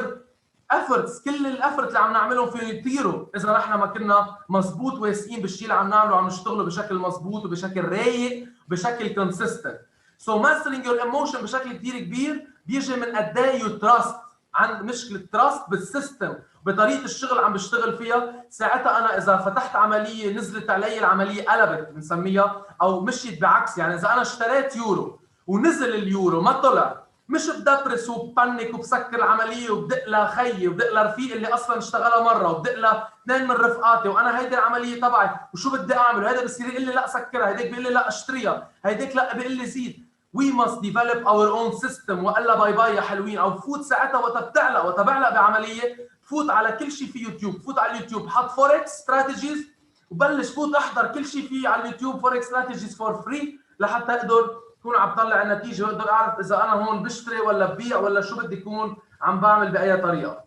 efforts. كل الافورت اللي عم نعملهم فيه يطيروا اذا نحن ما كنا مزبوط واثقين بالشيء اللي عم نعمله وعم نشتغله بشكل مزبوط وبشكل رايق وبشكل consistent. So mastering your emotion بشكل كثير كبير بيجي من قد ايه you trust. عند مشكله تراست بالسيستم بطريقه الشغل عم بشتغل فيها. ساعتها انا اذا فتحت عمليه نزلت علي العمليه قلبت بنسميها او مشيت بعكس، يعني اذا انا اشتريت يورو ونزل اليورو ما طلع مش بدبرس وبانيك وبسكر العمليه وبدق لها خيي وبدق لها رفيق اللي اصلا اشتغلها مره وبدق لها اثنين من رفقاتي وانا هيدي العمليه تبعي وشو بدي اعمل، وهذا بصير يقول لي لا سكرها، هيديك بيقول لي لا اشتريها، هيديك لا بيقول لي زيد. We must develop our own system وقال باي باي يا حلوين. او فوت ساعتها وقت بعلق بعمليه فوت على كل شيء في يوتيوب، فوت على اليوتيوب حط فوركس استراتيجيز وبلش فوت احضر كل شيء في على اليوتيوب فوركس استراتيجيز فور فري لحتى اقدر اكون عم طلع النتيجه واقدر اعرف اذا انا هون بشتري ولا ببيع ولا شو بدي اكون عم بعمل باي طريقه.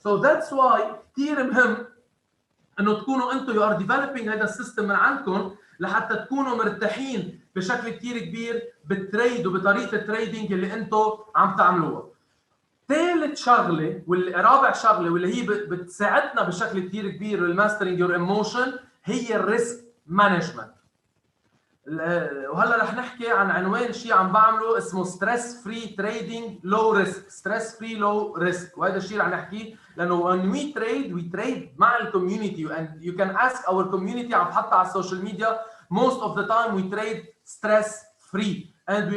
So that's why كثير مهم انه تكونوا انتم يو ار ديفلوبينج هذا السيستم من عندكم لحتى تكونوا مرتاحين بشكل كثير كبير بالتريد وبطريقه التريدينج اللي انتم عم تعملوها. ثالث شغله رابع شغله واللي هي بتساعدنا بشكل كثير كبير بالماسترينج يور ايموشن هي الريسك مانجمنت. وهلا رح نحكي عن عنوان شيء عم بعمله اسمه ستريس فري تريدينج لو ريسك، ستريس فري لو ريسك، وهذا الشيء رح نحكيه لانه when we trade مع الكوميونتي and you can ask our community عم بحطها على السوشيال ميديا most of the time we trade stress free and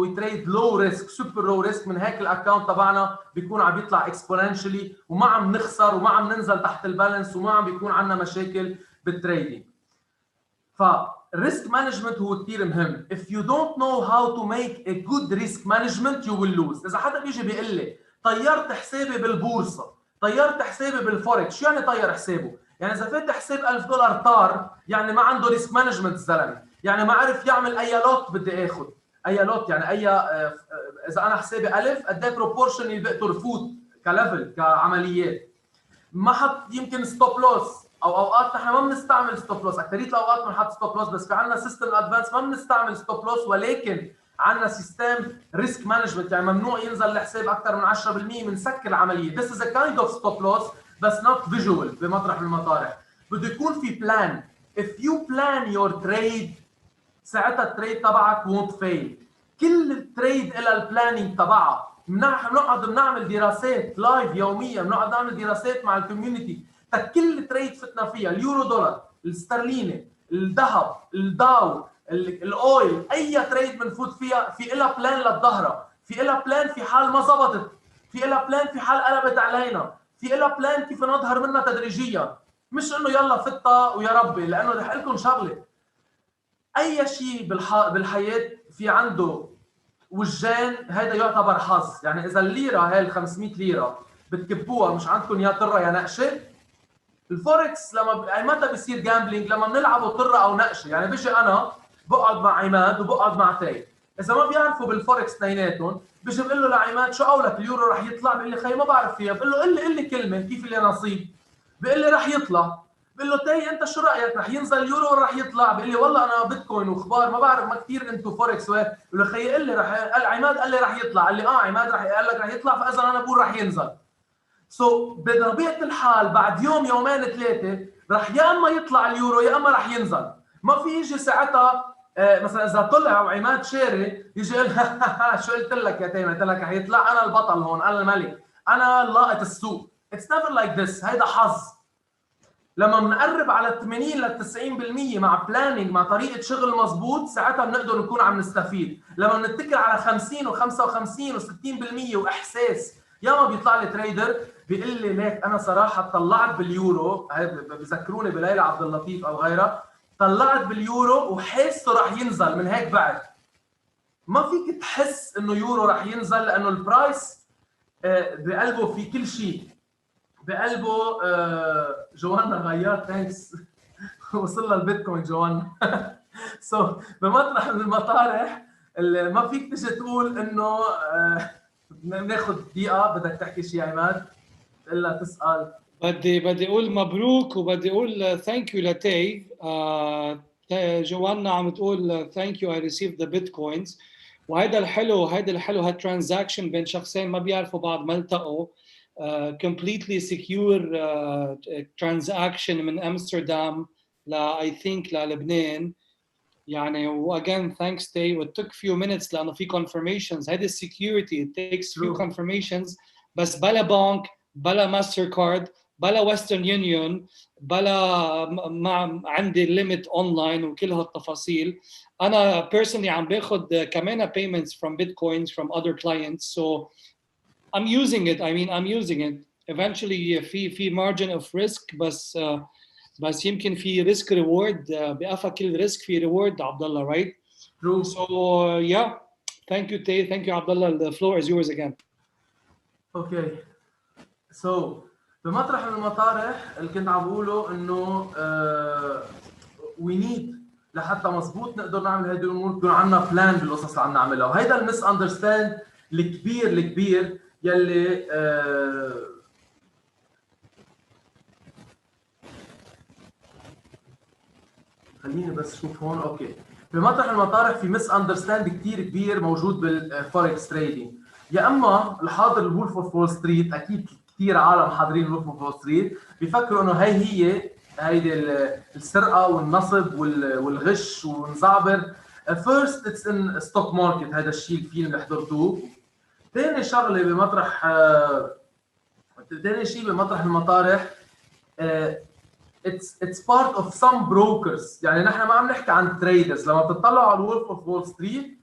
we trade low risk super low risk. من هيك الاكونت تبعنا بيكون عم يطلع exponentially وما عم نخسر وما عم ننزل تحت البالانس وما عم بيكون عندنا مشاكل بالتريدينج. فالريسك مانجمنت هو كثير مهم. If you don't know how to make a good risk management you will lose. إذا حدا بيجي بيقول لي طيرت حسابي بالبورصة، طيرت حسابي بالفوركس، شو يعني طير حسابه؟ يعني إذا فاتح حساب $1000 طار يعني ما عنده ريسك مانجمنت الزلمة، يعني ما عرف يعمل أي لوت بدي آخذ، أي لوت يعني أي إذا أنا حسابي 1000 قد إيه بروبورشن اللي بقدر فوت كليفل كعمليات. ما حط يمكن ستوب لوس او اوقات نحن ما بنستعمل ستوب لوس، اكثريه الاوقات بنحط ستوب لوس بس في عندنا سيستم ادفانس ما بنستعمل ستوب لوس، ولكن عندنا سيستم ريسك مانجمنت يعني ممنوع ينزل الحساب اكثر من 10% بنسكر العمليه. This is a kind of stop loss بس not visual بمطرح من المطارح. بده يكون في بلان. If you plan your trade ساعتها التريد تبعك won't fail. كل التريد لها البلاننج تبعها. بنقعد بنعمل دراسات لايف يوميا، بنقعد نعمل دراسات مع الكوميونتي كل تريد فتنا فيها، اليورو دولار، الاسترليني، الذهب، الداو، الاويل، اي تريد بنفوت فيها في لها بلان للظهره، في لها بلان في حال ما زبطت، في لها بلان في حال قلبت علينا، في لها بلان كيف نظهر منها تدريجيا، مش انه يلا فتها ويا ربي. لانه رح اقول لكم شغله، اي شيء بالحياه في عنده وجهين، هذا يعتبر حظ. يعني اذا الليره هاي ال 500 ليره بتكبوها مش عندكم يا طره يا نقشه. الفوركس لما متى بيصير جامبلينج؟ لما بنلعبه طره او نقشه. يعني بيجي انا بقعد مع عماد وبقعد مع تاي، اذا ما بيعرفوا بالفوركس اثنيناتهم بيجي بقول له لعماد شو قولك اليورو رح يطلع؟ بيقول لي خيي ما بعرف فيها. بقول له قل لي كلمه كيف اللي نصيب؟ بيقول لي رح يطلع. بقول له تاي انت شو رايك، رح ينزل اليورو ولا رح يطلع؟ بقول لي والله انا بيتكوين واخبار ما بعرف، ما كثير انتم فوركس. بقول له خيي قل لي عماد قال لي رح يطلع. قال لي عماد قال لك رح يطلع، فاذا انا بقول رح ينزل. بطبيعه الحال بعد يوم يومين ثلاثه رح يا اما يطلع اليورو يا اما رح ينزل. ما في يجي ساعتها مثلا اذا طلع وعماد شاري يجي يقول شو قلت لك يا تيمة؟ قلت لك رح يطلع، انا البطل هون، انا الملك، انا لاقط السوق. اتس نيفر لايك ذس، هيدا حظ. لما بنقرب على 80 ل 90% مع بلاننج، مع طريقه شغل مضبوط، ساعتها بنقدر نكون عم نستفيد. لما بنتكل على 50 و55 و60% واحساس، ياما بيطلع لي تريدر بيقول لي ليك انا صراحه طلعت باليورو، بذكروني بليلى عبد اللطيف او غيرها، طلعت باليورو وحاسه رح ينزل من هيك بعد. ما فيك تحس انه يورو رح ينزل، لانه البرايس بقلبه في كل شيء. بقلبه جوانا غيار ثانكس وصلنا البيتكوين جوانا. بمطرح من المطارح ما فيك تجي تقول انه بناخذ دقيقه بدك تحكي شيء يا عماد الا تسال. بدي اقول مبروك وبدي اقول ثانك يو لتاي. جوانا عم تقول ثانك يو اي ريسيفد ذا بيتكوينز، وهيدا الحلو هالترانزاكشن بين شخصين ما بيعرفوا بعض ما التقوا. completely secure transaction من امستردام I think للبنان. يعني again thanks Tay. It took few minutes لانه في confirmations. هيدي security it takes few confirmations، بس بلا بنك بلا ماستر كارد بلا ويسترن يونيون بلا مع عندي ليميت اونلاين وكل هالتفاصيل. انا personally عم باخذ كمان payments from bitcoins from other clients, so I'm using it. I mean I'm using it. Eventually في margin of risk، بس يمكن في risk reward. بقفا كل risk في reward Abdallah, right? True. So yeah, thank you Tay, thank you Abdallah. The floor is yours again. Okay. So بمطرح من المطارح اللي كنت عم بقوله انه we need لحتى مزبوط نقدر نعمل هذه الامور يكون عندنا بلان بالقصص اللي عم نعملها. وهيدا المس اندرستاند الكبير يلي خليني بس شوف هون. اوكي، بمطرح المطارح في مس اندرستاند كثير كبير موجود بالفوركس تريدينج. يا اما الحاضر الولف اوف وول ستريت، اكيد كثير عالم حاضرين الولف اوف وول ستريت بيفكروا انه هيدي السرقه والنصب والغش والمزعبر. فيرست اتس ان ستوك ماركت، هذا الشيء الفيلم اللي حضرتوه. ثاني شغله بمطرح ثاني شيء بمطرح المطارح it's part of some brokers. يعني نحن ما عم نحكي عن تريدرز. لما بتطلعوا على الولف اوف وول ستريت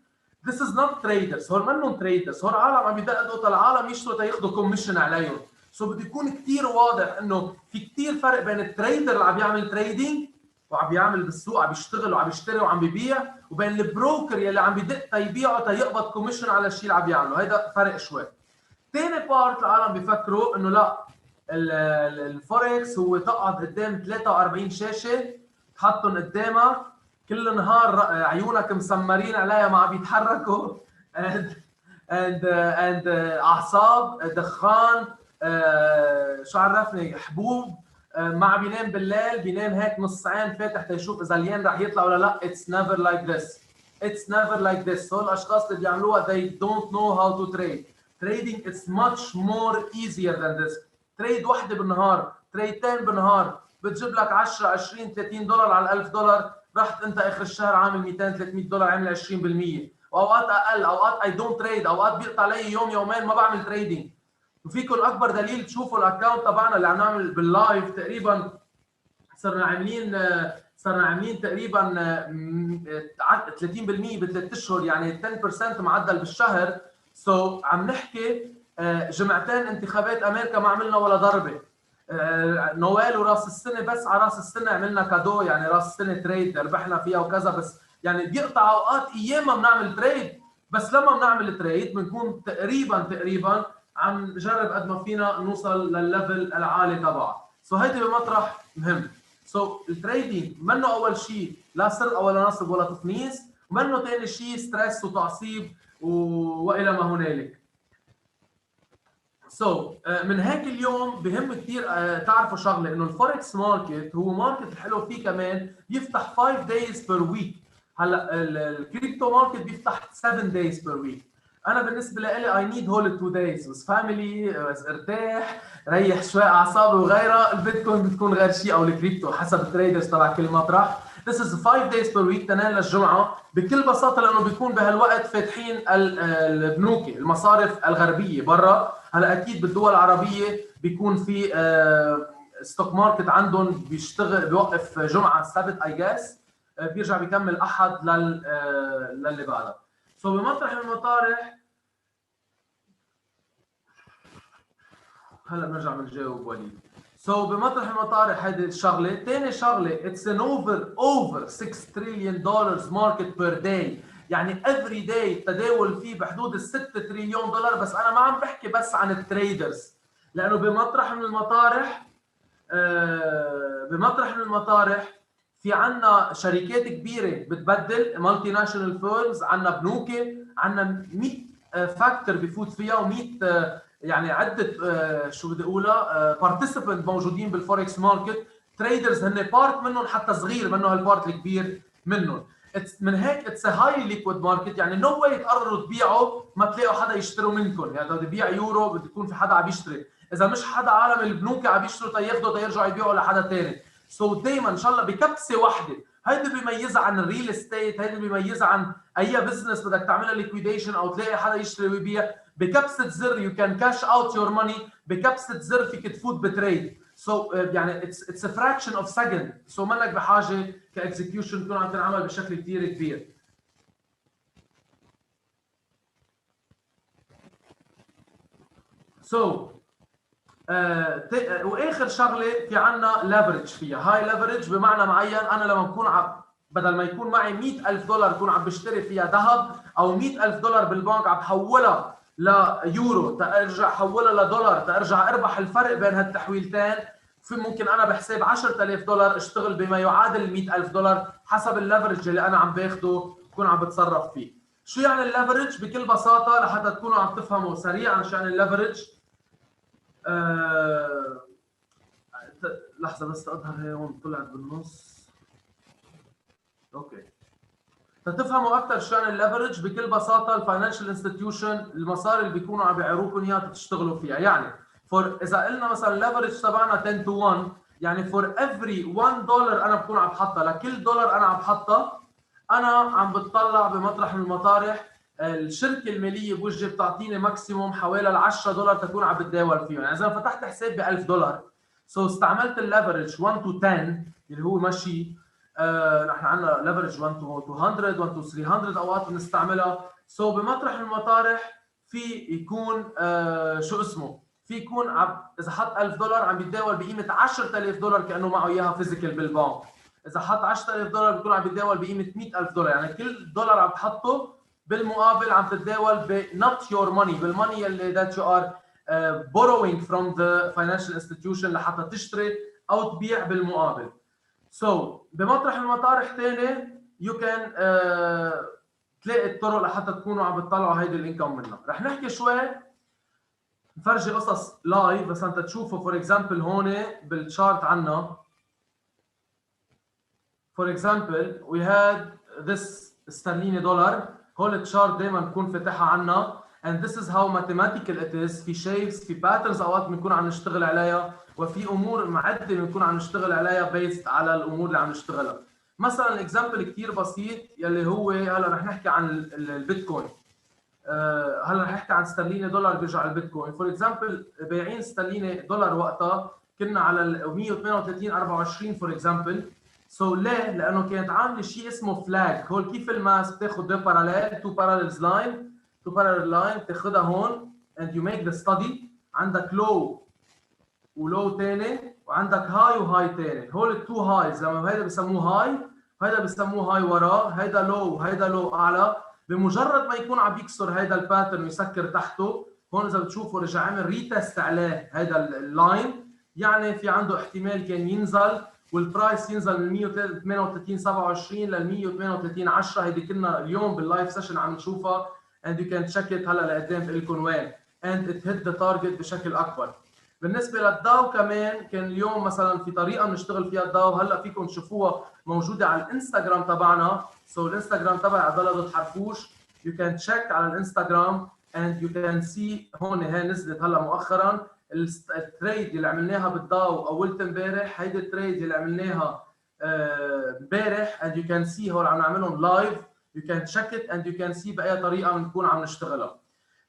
this is not traders. هول منهم تريدرز، هول عالم عم يدققوا العالم يشتروا تياخذوا كوميشن عليهم. بده يكون كثير واضح انه في كثير فرق بين التريدر اللي عم يعمل تريدينج وعم بيعمل بالسوق، عم بيشتغل وعم بيشتري وعم بيبيع، وبين البروكر يلي عم بيدق تيبيعه تيقبض كوميشن على الشيء اللي عم بيعمله. هيدا فرق شوي. ثاني بارت العالم بيفكروا انه لا، الفوركس هو تقعد قدام 43 شاشه تحطهم قدامك كل نهار، عيونك مسمرين عليها ما عم بيتحركوا، and اعصاب، دخان، شو عرفني، حبوب، ما عم بينام بالليل، بينام هيك نص عين فاتح تيشوف اذا الين رح يطلع ولا لا. It's never like this. It's never like this. هول الاشخاص اللي بيعملوها they don't know how to trade. Trading is much more easier than this. تريد وحده بالنهار، تريدتين بالنهار بتجيب لك 10 20 30 دولار على $1000. رحت انت اخر الشهر عامل 200 300 دولار، عامل 20%. واوقات اقل، اوقات اي دونت تريد، اوقات بيقطع علي يوم يومين ما بعمل تريدينج. وفيكم اكبر دليل تشوفوا الاكونت تبعنا اللي عم نعمل باللايف. تقريبا صرنا عاملين تقريبا 30% بثلاث اشهر، يعني 10% معدل بالشهر. عم نحكي جمعتين انتخابات امريكا ما عملنا ولا ضربه. نوال وراس السنه بس على راس السنه عملنا كادو، يعني راس السنه تريد ربحنا فيها وكذا، بس يعني بيقطع اوقات ايام ما بنعمل تريد، بس لما بنعمل تريد بنكون تقريبا عم نجرب قد ما فينا نوصل للليفل العالي تبعه. سو هيدي بمطرح مهم. سو التريدينج منه اول شيء لا سرقه ولا نصب ولا تفنيس، ومنه ثاني شيء ستريس وتعصيب والى ما هنالك. من هيك اليوم بهم كثير تعرفوا شغله، انه الفوركس ماركت هو ماركت الحلو فيه كمان بيفتح 5 days per week. هلا الكريبتو ماركت بيفتح 7 days per week. انا بالنسبه لي اي نيد هول 2 days بس فاميلي، بس ارتاح ريح شوي اعصابي وغيرها. البيتكوين بتكون غير شيء او الكريبتو حسب التريدرز تبع كل مطرح. This is 5 days per week تنال للجمعه بكل بساطه، لانه بيكون بهالوقت فاتحين البنوك المصارف الغربيه برا. هلا اكيد بالدول العربيه بيكون في ستوك ماركت عندهم بيشتغل بيوقف جمعه السبت اي جاس، بيرجع بيكمل احد للي بعدها. بمطرح المطارح هلا بنرجع بنجاوب وليد. بمطرح المطارح هيدي الشغله. ثاني شغله اتس ان اوفر 6 تريليون دولار ماركت بير داي، يعني افري داي التداول فيه بحدود ال 6 تريليون دولار. بس انا ما عم بحكي بس عن التريدرز، لانه بمطرح من المطارح في عنا شركات كبيره بتبدل مالتي ناشونال فيرمز، عنا بنوك، عنا 100 فاكتور بفوت فيها و100 يعني عده شو بدي اقولها بارتيسيبنت موجودين بالفوركس ماركت. تريدرز هن بارت منهم حتى صغير منه هالبارت الكبير منهم. من هيك اتس هاي ليكويد ماركت، يعني نو واي تقرروا تبيعوا ما تلاقوا حدا يشتروا منكم. يعني بدي بيع يورو بده يكون في حدا عم يشتري، اذا مش حدا عالم البنوك عم يشتروا تياخذوا تيرجعوا يبيعوا لحدا ثاني. دائما ان شاء الله بكبسه واحده. هيدي بيميزها عن الريل استيت، هيدي بيميزها عن اي بزنس بدك تعملها ليكويديشن او تلاقي حدا يشتري ويبيع. بكبسه زر يو كان كاش اوت يور ماني، بكبسه زر فيك تفوت بتريد. يعني اتس ا فراكشن اوف سكند. منك بحاجه كاكزكيوشن تكون عم تنعمل بشكل كثير كبير. واخر شغله في عنا ليفرج فيها. هاي ليفرج بمعنى معين، انا لما بكون بدل ما يكون معي $100,000 بكون عم بشتري فيها ذهب، او $100,000 بالبنك عم بحولها ليورو تارجع احولها لدولار تارجع اربح الفرق بين هالتحويلتين. في ممكن انا بحساب $10,000 اشتغل بما يعادل $100,000 حسب الليفرج اللي انا عم باخده بكون عم بتصرف فيه. شو يعني الليفرج؟ بكل بساطه لحتى تكونوا عم تفهموا سريعا شو يعني الليفرج. لحظه بس اظهر هي هون طلعت بالنص. اوكي، تتفهموا اكثر شو يعني الليفرج. بكل بساطه الفاينانشال انستتيوشن المصاري اللي بيكونوا عم بيعيروكم اياها تشتغلوا فيها. يعني اذا قلنا مثلا الليفرج تبعنا 10 to 1، يعني فور افري $1 انا بكون عم بحطها، لكل دولار انا عم بحطها انا عم بتطلع بمطرح من المطارح الشركه الماليه بوجه بتعطيني ماكسيموم حوالي $10 تكون عم بتداول فيهم. يعني اذا فتحت حساب ب $1000 استعملت الليفرج 1 to 10 اللي هو ماشي. نحن عندنا ليفرج 1 to 200 1 to 300 اوقات بنستعملها. بمطرح المطارح في يكون شو اسمه، في يكون اذا حط $1000 عم بيتداول بقيمه $10,000 كانه معه اياها فيزيكال بالبنك. اذا حط $10,000 بيكون عم بيتداول بقيمه $100,000. يعني كل دولار عم تحطه بالمقابل عم تتداول ب not your money، بالماني اللي that you are borrowing from the financial institution لحتى تشتري او تبيع بالمقابل. بمطرح المطارح ثاني you can تلاقي الطرق لحتى تكونوا عم بتطلعوا هيدي الانكم منها. رح نحكي شوي نفرجي قصص لايف بس انت تشوفوا. فور اكزامبل هون بالشارت عنا فور اكزامبل we had this استرليني دولار. هول الشارت دائما بكون فاتحها عنا and this is how mathematical it is. في shapes في patterns اوقات بنكون عم نشتغل عليها، وفي امور معده بنكون عم نشتغل عليها based على الامور اللي عم نشتغلها. مثلا اكزامبل كثير بسيط يلي هو هلا رح نحكي عن البيتكوين. هلا رح نحكي عن استرليني دولار بيرجع على البيتكوين. فور اكزامبل بايعين استرليني دولار وقتها كنا على 138.24 فور اكزامبل. ليه؟ لانه كانت عامله شيء اسمه فلاج. هول كيف الماس بتاخذ دو باراليل تو باراليلز لاين تو باراليل لاين بتاخذها هون and you make the study. عندك low ولو تاني وعندك هاي وهاي تاني. هول التو هايز لما هيدا بسموه هاي وهيدا بسموه هاي وراه، هيدا لو وهيدا لو اعلى، بمجرد ما يكون عم يكسر هيدا الباترن ويسكر تحته، هون اذا بتشوفوا رجع عمل ريتست عليه هيدا اللاين، يعني في عنده احتمال كان ينزل والبرايس ينزل من 138.27 لل 138.10. هيدي كنا اليوم باللايف سيشن عم نشوفها and you can check it هلا لقدام بقول لكم وين and it hit the target بشكل اكبر. بالنسبه للداو كمان كان اليوم مثلا في طريقه بنشتغل فيها الداو، هلا فيكم تشوفوها موجوده على الانستغرام تبعنا. سو الانستغرام تبع عبدالله حرفوش، you can check على الانستغرام and you can see هون هي نزلت هلا مؤخرا التريد اللي عملناها بالداو اولت امبارح، هيدي التريد اللي عملناها امبارح and you can see هون عم نعملهم لايف، you can check it and you can see باي طريقه بنكون عم نشتغلها.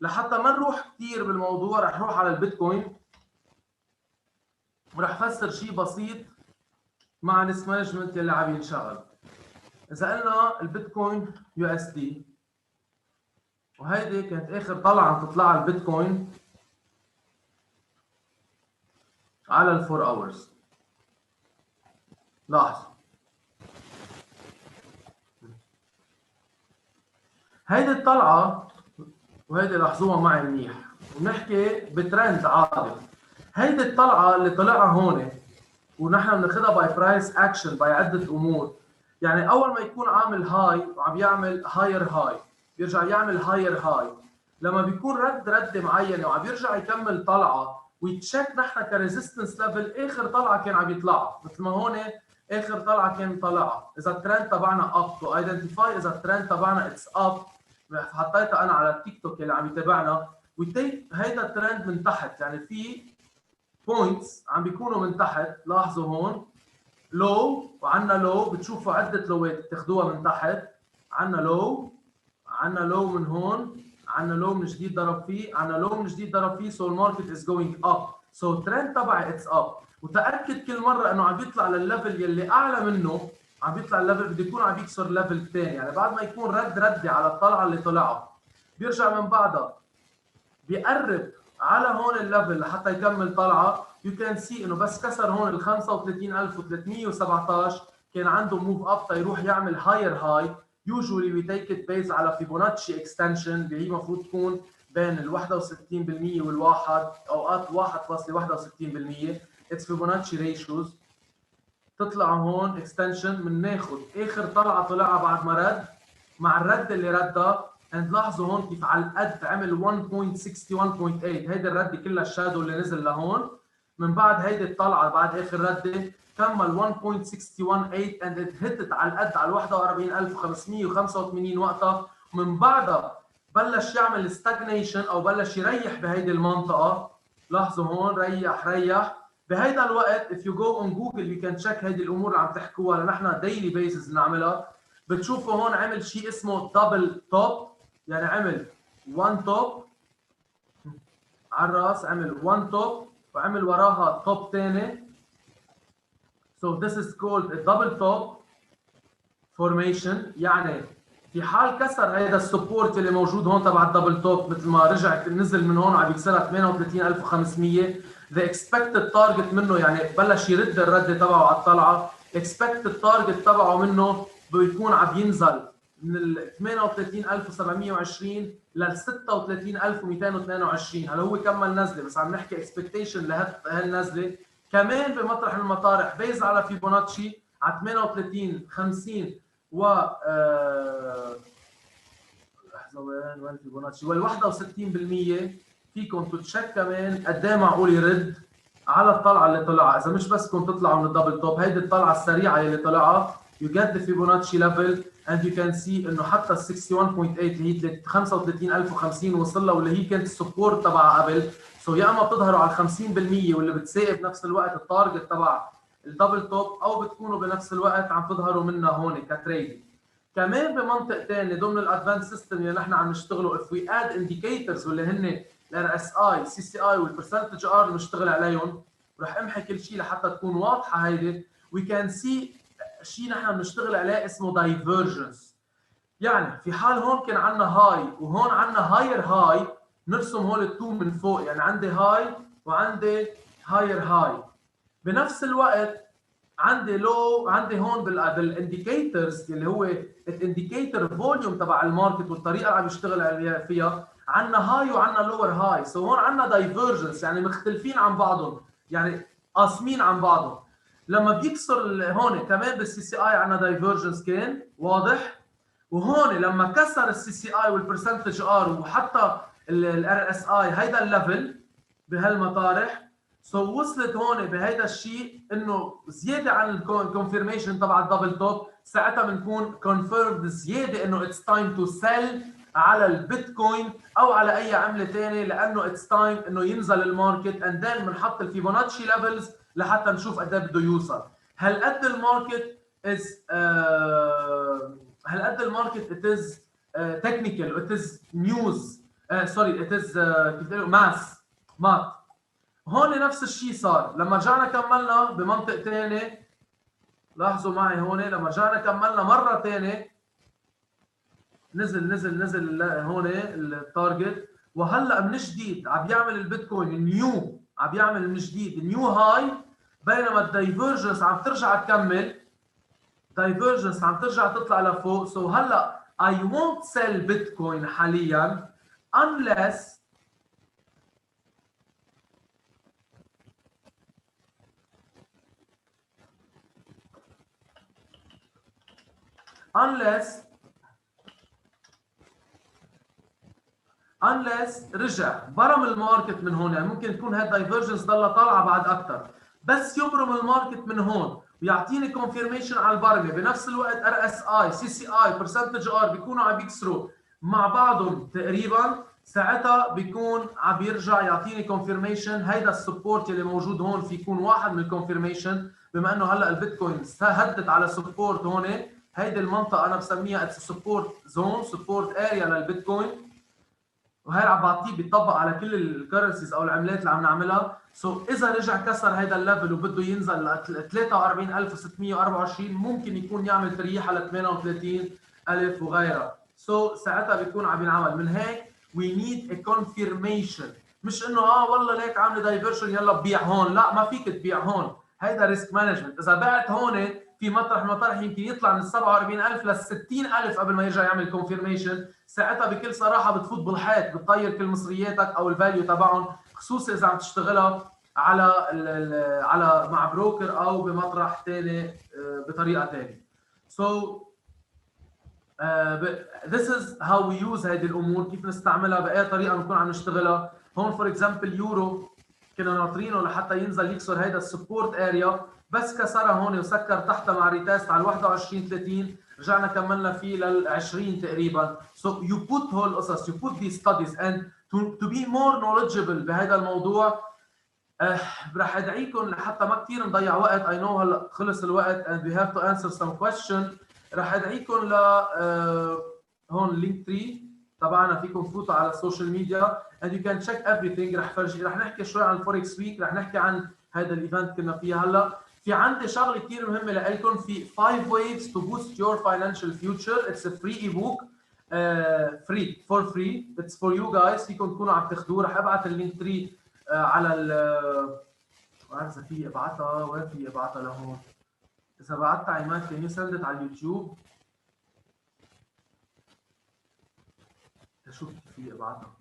لحتى ما نروح كثير بالموضوع رح نروح على البيتكوين ورح افسر شيء بسيط مع الريسك مانجمنت اللي عم ينشغل. اذا قلنا البيتكوين يو اس دي، وهيدي كانت اخر طلعه عم تطلع البيتكوين على الفور اورز. لاحظوا هيدي الطلعه وهيدي لاحظوها معي منيح ونحكي بترند عادي. هيدي الطلعه اللي طلعها هون ونحن بناخذها باي برايس اكشن باي عده امور. يعني اول ما يكون عامل هاي وعم يعمل هاير هاي بيرجع يعمل هاير هاي، لما بيكون رده معينه وعم يرجع يكمل طلعه ويتشيك نحن كريزيستنس ليفل اخر طلعه كان عم يطلعها، مثل ما هون اخر طلعه كان طلعها. اذا الترند تبعنا اب تو ايدنتيفاي اذا الترند تبعنا اتس اب، حطيتها انا على التيك توك اللي عم يتابعنا وتيك هيدا الترند من تحت، يعني في بوينتس عم بيكونوا من تحت. لاحظوا هون لو وعندنا لو، بتشوفوا عده لوات بتاخذوها من تحت، عندنا لو من هون، عندنا لو من جديد ضرب فيه، عندنا لو من جديد ضرب فيه. سو الماركت از جوينج اب، سو الترند تبعي اتس اب. وتاكد كل مره انه عم بيطلع للليفل يلي اعلى منه، عم بيطلع الليفل بده يكون عم يكسر ليفل ثاني، يعني بعد ما يكون رده على الطلعه اللي طلعها بيرجع من بعدها بيقرب على هون الليفل لحتى يكمل طلعه. يو كان سي انه بس كسر هون ال 35317 كان عنده موف اب تيروح يعمل هاير هاي. يوجولي وي تيك ات بيز على فيبوناتشي اكستنشن اللي هي المفروض تكون بين ال 61% والواحد، اوقات 1.61%. اتس فيبوناتشي ريشيوز. تطلع هون اكستنشن بناخذ اخر طلعه طلعها بعد ما رد مع الرد اللي ردها. لاحظوا هون كيف على القد عمل 1.61.8، هيدي الرده كلها الشادو اللي نزل لهون. من بعد هيدي الطلعه بعد اخر رده كمل 1.61.8 اند هتت على القد على 41585 وقتها. ومن بعدها بلش يعمل ستاجنيشن او بلش يريح بهيدي المنطقه. لاحظوا هون ريح بهيدا الوقت. if you go on Google you can check هيدي الامور اللي عم تحكوها اللي نحن ديلي بيسز بنعملها. بتشوفوا هون عمل شيء اسمه دبل توب، يعني عمل 1 توب على الراس، عمل 1 توب وعمل وراها توب ثاني. So this is called a double top formation. يعني في حال كسر هيدا السبورت اللي موجود هون تبع الدبل توب، مثل ما رجع نزل من هون وعم يكسرها 38500، the expected target منه يعني بلش يرد الرده تبعه على الطلعه. expected target تبعه منه بيكون عم ينزل من ال 38720 لل 36222. هلا هو كمل نزله بس عم نحكي اكسبكتيشن لهالنزله. كمان بمطرح المطارح بيز على فيبوناتشي على 38 50 و لحظه وين فيبوناتشي وال 61%. فيكم تتشك كمان قد ايه معقول يرد على الطلعه اللي طلعها. اذا مش بس كنتوا تطلعوا من الدبل توب، هيدي الطلعه السريعه اللي طلعها you get the Fibonacci level and you can see انه حتى ال 61.8 اللي هي 35050 وصل لها، واللي هي كانت السبورت تبعها قبل. سو يا اما بتظهروا على 50% واللي بتساوي بنفس الوقت التارجت تبع الدبل توب، او بتكونوا بنفس الوقت عم تظهروا منها هون كتريدنج. كمان بمنطق ثاني ضمن الادفانس سيستم اللي نحن عم نشتغله if we add indicators واللي هن الار اس اي سي سي اي والبرسنتج ار اللي بنشتغل عليهم. رح امحي كل شيء لحتى تكون واضحه هيدي. we can see شيء نحن بنشتغل عليه اسمه دايفرجنس. يعني في حال هون كان عندنا هاي وهون عندنا هاير هاي، نرسم هول التو من فوق، يعني عندي هاي وعندي هاير هاي. بنفس الوقت عندي لو، عندي هون بالانديكيتورز اللي هو الانديكيتور فوليوم تبع الماركت والطريقه اللي عم يشتغل فيها، عندنا هاي وعندنا لور هاي. سو هون عندنا دايفرجنس، يعني مختلفين عن بعضهم، يعني قاسمين عن بعضهم. لما بيكسر هون كمان بالسي سي اي عندنا دايفرجنس كان واضح، وهون لما كسر السي سي اي والبرسنتج ار وحتى الار اس اي هيدا الليفل بهالمطارح، سو وصلت هون بهيدا الشيء انه زياده عن الكونفirmation تبع الدبل توب، ساعتها بنكون كونفيرمد زياده انه اتس تايم تو سيل على البيتكوين او على اي عمله ثانيه، لانه اتس تايم انه ينزل الماركت، اند ذن بنحط الفيبوناتشي ليفلز لحتى نشوف قد ايه بده يوصل. هل قد الماركت از هل قد الماركت ات از تكنيكال، ات از نيوز، سوري ات از كيف بيقولوا مات. هون نفس الشيء صار لما رجعنا كملنا بمنطق ثاني. لاحظوا معي هون لما رجعنا كملنا مره ثانيه نزل هون التارجت، وهلا من جديد عم يعمل البيتكوين نيو، عم يعمل من جديد نيو هاي، بينما الدايفرجنس عم ترجع تكمل، دايفرجنس عم ترجع تطلع لفوق. سو هلا I won't sell بيتكوين حاليا unless رجع برم الماركت من هون. يعني ممكن يكون هاد دايفرجنس ضلها طالعه بعد اكثر، بس يبرم الماركت من هون ويعطيني كونفيرميشن على البرمه. بنفس الوقت ار اس اي، سي سي اي، برسنتج ار بيكونوا عم بيكسروا مع بعضهم تقريبا، ساعتها بيكون عم بيرجع يعطيني كونفيرميشن. هيدا السبورت اللي موجود هون في يكون واحد من الكونفيرميشن، بما انه هلا البيتكوين هدت على سبورت هون. هيدي المنطقه انا بسميها سبورت زون، سبورت اريا للبيتكوين، وهي عم بعطيه بيطبق على كل الكرنسيز او العملات اللي عم نعملها. سو اذا رجع كسر هيدا الليفل وبده ينزل ل 43624 ممكن يكون يعمل تريحه ل 38000 وغيرها. سو ساعتها بيكون عم ينعمل. من هيك وي نيد ا كونفيرميشن، مش انه والله ليك عامله دايفرشن يلا ببيع هون. لا، ما فيك تبيع هون، هيدا ريسك مانجمنت. اذا بعت هون في مطرح يمكن يطلع من 47000 ل 60000 قبل ما يرجع يعمل كونفيرميشن، ساعتها بكل صراحه بتفوت بالحيط، بتطير كل مصرياتك او الفاليو تبعهم، خصوصي اذا عم تشتغلها على مع بروكر او بمطرح ثاني بطريقه ثانيه. So this is how we use هذه الامور، كيف نستعملها باي طريقه بنكون عم نشتغلها. هون فور اكزامبل يورو كنا ناطرينه لحتى ينزل يكسر هيدا السبورت اريا، بس كسرها هون وسكر تحتها مع ريتيست على 21.30، رجعنا كملنا فيه لل 20 تقريبا. So you put هول القصص، you put these studies and to be more knowledgeable بهذا الموضوع. رح ادعيكم لحتى ما كثير نضيع وقت. I know هلا خلص الوقت and we have to answer some question. رح ادعيكم ل هون اللينك تري تبعنا، فيكم تفوتوا على السوشيال ميديا and you can check everything. رح نحكي شوي عن الفوركس ويك، رح نحكي عن هذا الايفنت كنا فيه هلا. في عندي شغله كثير مهمه لكم، في 5 ways to boost your financial future. It's a free ebook, free for free. It's for you guys. فيكم تكونوا عم تاخذوه. رح ابعث اللينك تري على اذا في ابعثها، وين في ابعثها لهون؟ اذا بعثتها عماد can you send it على اليوتيوب؟ شوف في ابعثها.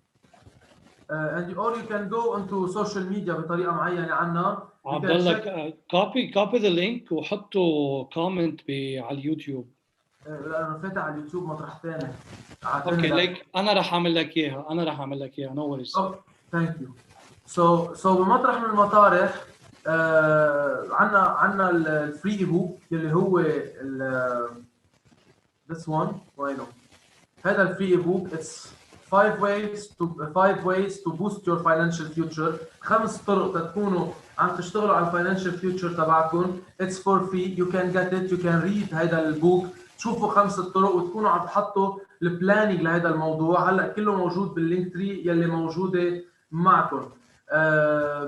and or you can go into social media بطريقه معينه عنا. عبدالله copy the link وحطوا comment على اليوتيوب. لا انا فاتح على اليوتيوب مطرح ثاني. اوكي ليك انا راح اعمل لك اياها. نو وريز. ثانك يو. سو بمطرح من المطارح عندنا الفري ايبوك اللي هو this one وينه؟ هذا الفري ايبوك. اتس 5 ways to boost your financial future. 5 طرق تكونوا عم تشتغلوا على الفاينانشال فيوتشر تبعكم. It's for free. You can get it. You can read هذا البوك، تشوفوا 5 طرق وتكونوا عم تحطوا البلاننج لهذا الموضوع. هلا كله موجود باللينك تري يلي موجوده معكم.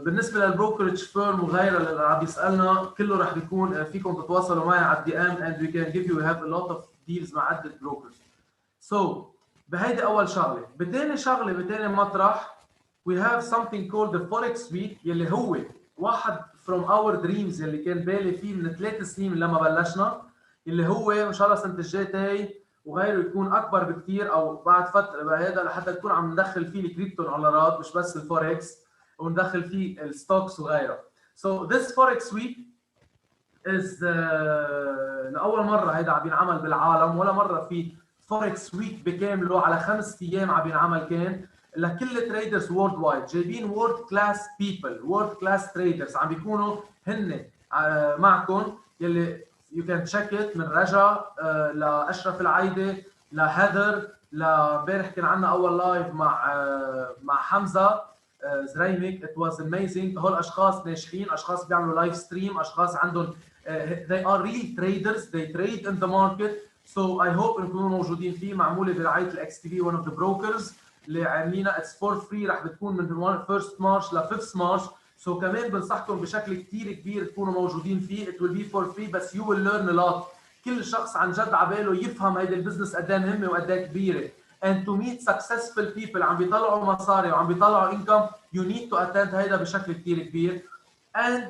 بالنسبه للبروكرج فيرم وغيرها اللي عم يسالنا، كله رح بيكون فيكم تتواصلوا معي على الدي ام and we can give you have a lot of deals مع عده brokers. So بهيدي اول شغله. بتاني شغله بتاني مطرح we have something called the Forex Week يلي هو واحد from our dreams يلي كان بالي فيه من 3 سنين لما بلشنا، اللي هو ان شاء الله السنه الجايه وغيره يكون اكبر بكثير او بعد فتره بهذا لحتى نكون عم ندخل فيه الكريبتو دولارات مش بس الفوركس، وندخل فيه الستوكس وغيره. So this Forex Week is لاول مره هيدا عم ينعمل بالعالم، ولا مره في فوركس ويك بكامله على 5 ايام عم ينعمل كان لكل تريدرز وورلد وايد، جايبين وورلد كلاس بيبل، وورلد كلاس تريدرز عم بيكونوا هن معكم، يلي يو كان تشيك ات من رجا لاشرف العايده لهيدر لامبارح كان عندنا اول لايف مع حمزه زريمك. ات واز اميزنج. هول اشخاص ناجحين، اشخاص بيعملوا لايف ستريم، اشخاص عندهم they are real traders, they trade in the market. So I hope نكونوا موجودين فيه. معموله برعايه الاكس تي في one of the brokers اللي عاملينها. اتس فور فري، رح بتكون من 1 مارش ل 5 مارش. سو كمان بنصحكم بشكل كثير كبير تكونوا موجودين فيه. it will be for free بس you will learn a lot. كل شخص عن جد عباله يفهم هيدي البزنس قد ايه مهمه وقد ايه كبيره. and to meet successful people عم بيطلعوا مصاري وعم بيطلعوا income you need to attend هيدا بشكل كثير كبير. and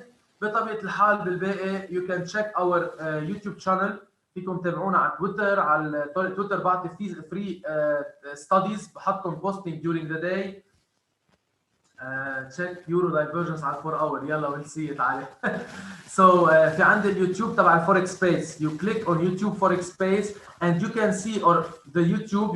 بطبيعه الحال بالباقي you can check our YouTube channel. فيكم تتابعونا على تويتر، على تويتر بعطي فيه فري ستاديز، بحطهم بوستنج during the day. check euro divergence على 4 hour. يلا we'll see it عليه. so في عندي اليوتيوب تبع الفوركس سبيس. you click on YouTube Forex Space and you can see or the YouTube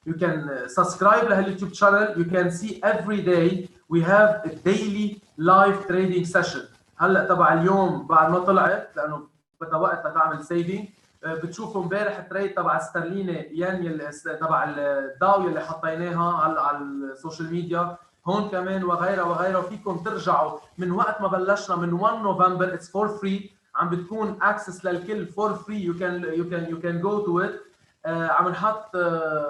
you can subscribe لهاليوتيوب channel. you can see every day we have a daily live trading session. هلا تبع اليوم بعد ما طلعت لانه بدها وقت لتعمل سيفنج. بتشوفوا امبارح التريد تبع استرليني ين تبع الداو اللي حطيناها على السوشيال ميديا هون كمان وغيرها وغيرها. فيكم ترجعوا من وقت ما بلشنا من 1 نوفمبر. اتس فور فري، عم بتكون اكسس للكل فور فري. يو كان جو تو ات. عم نحط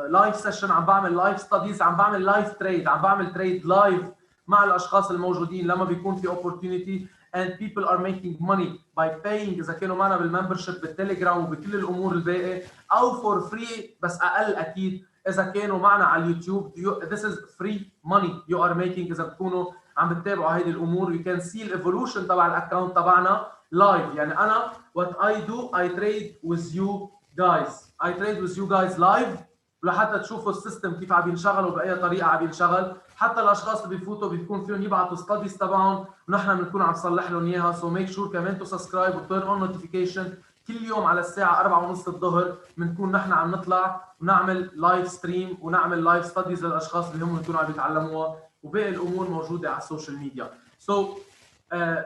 لايف سيشن، عم بعمل لايف ستاديز، عم بعمل لايف تريد، عم بعمل تريد لايف مع الاشخاص الموجودين لما بيكون في opportunity. and people are making money by paying اذا كانوا معنا بالممبرشيب بالتليجرام وبكل الامور الباقي، او فور فري بس اقل اكيد اذا كانوا معنا على اليوتيوب. this is free money you are making اذا بتكونوا عم بتتابعوا هيدي الامور. you can see الايفولوشن تبع الاكونت تبعنا لايف. يعني انا what I do I trade with you guys. I trade with you guys live لحتى تشوفوا السيستم كيف عم ينشغل وبأي طريقه عم ينشغل. حتى الاشخاص اللي بيفوتوا بيكون فيهم يبعثوا ستاديز تبعهم ونحن بنكون عم نصلح لهم اياها. سو ميك شور كمان تو سبسكرايب وتيرن اون نوتيفيكيشن. كل يوم على الساعه 4:30 الظهر بنكون نحن عم نطلع ونعمل لايف ستريم ونعمل لايف ستاديز للاشخاص اللي هم بيكونوا عم يتعلموها، وباقي الامور موجوده على السوشيال ميديا. سو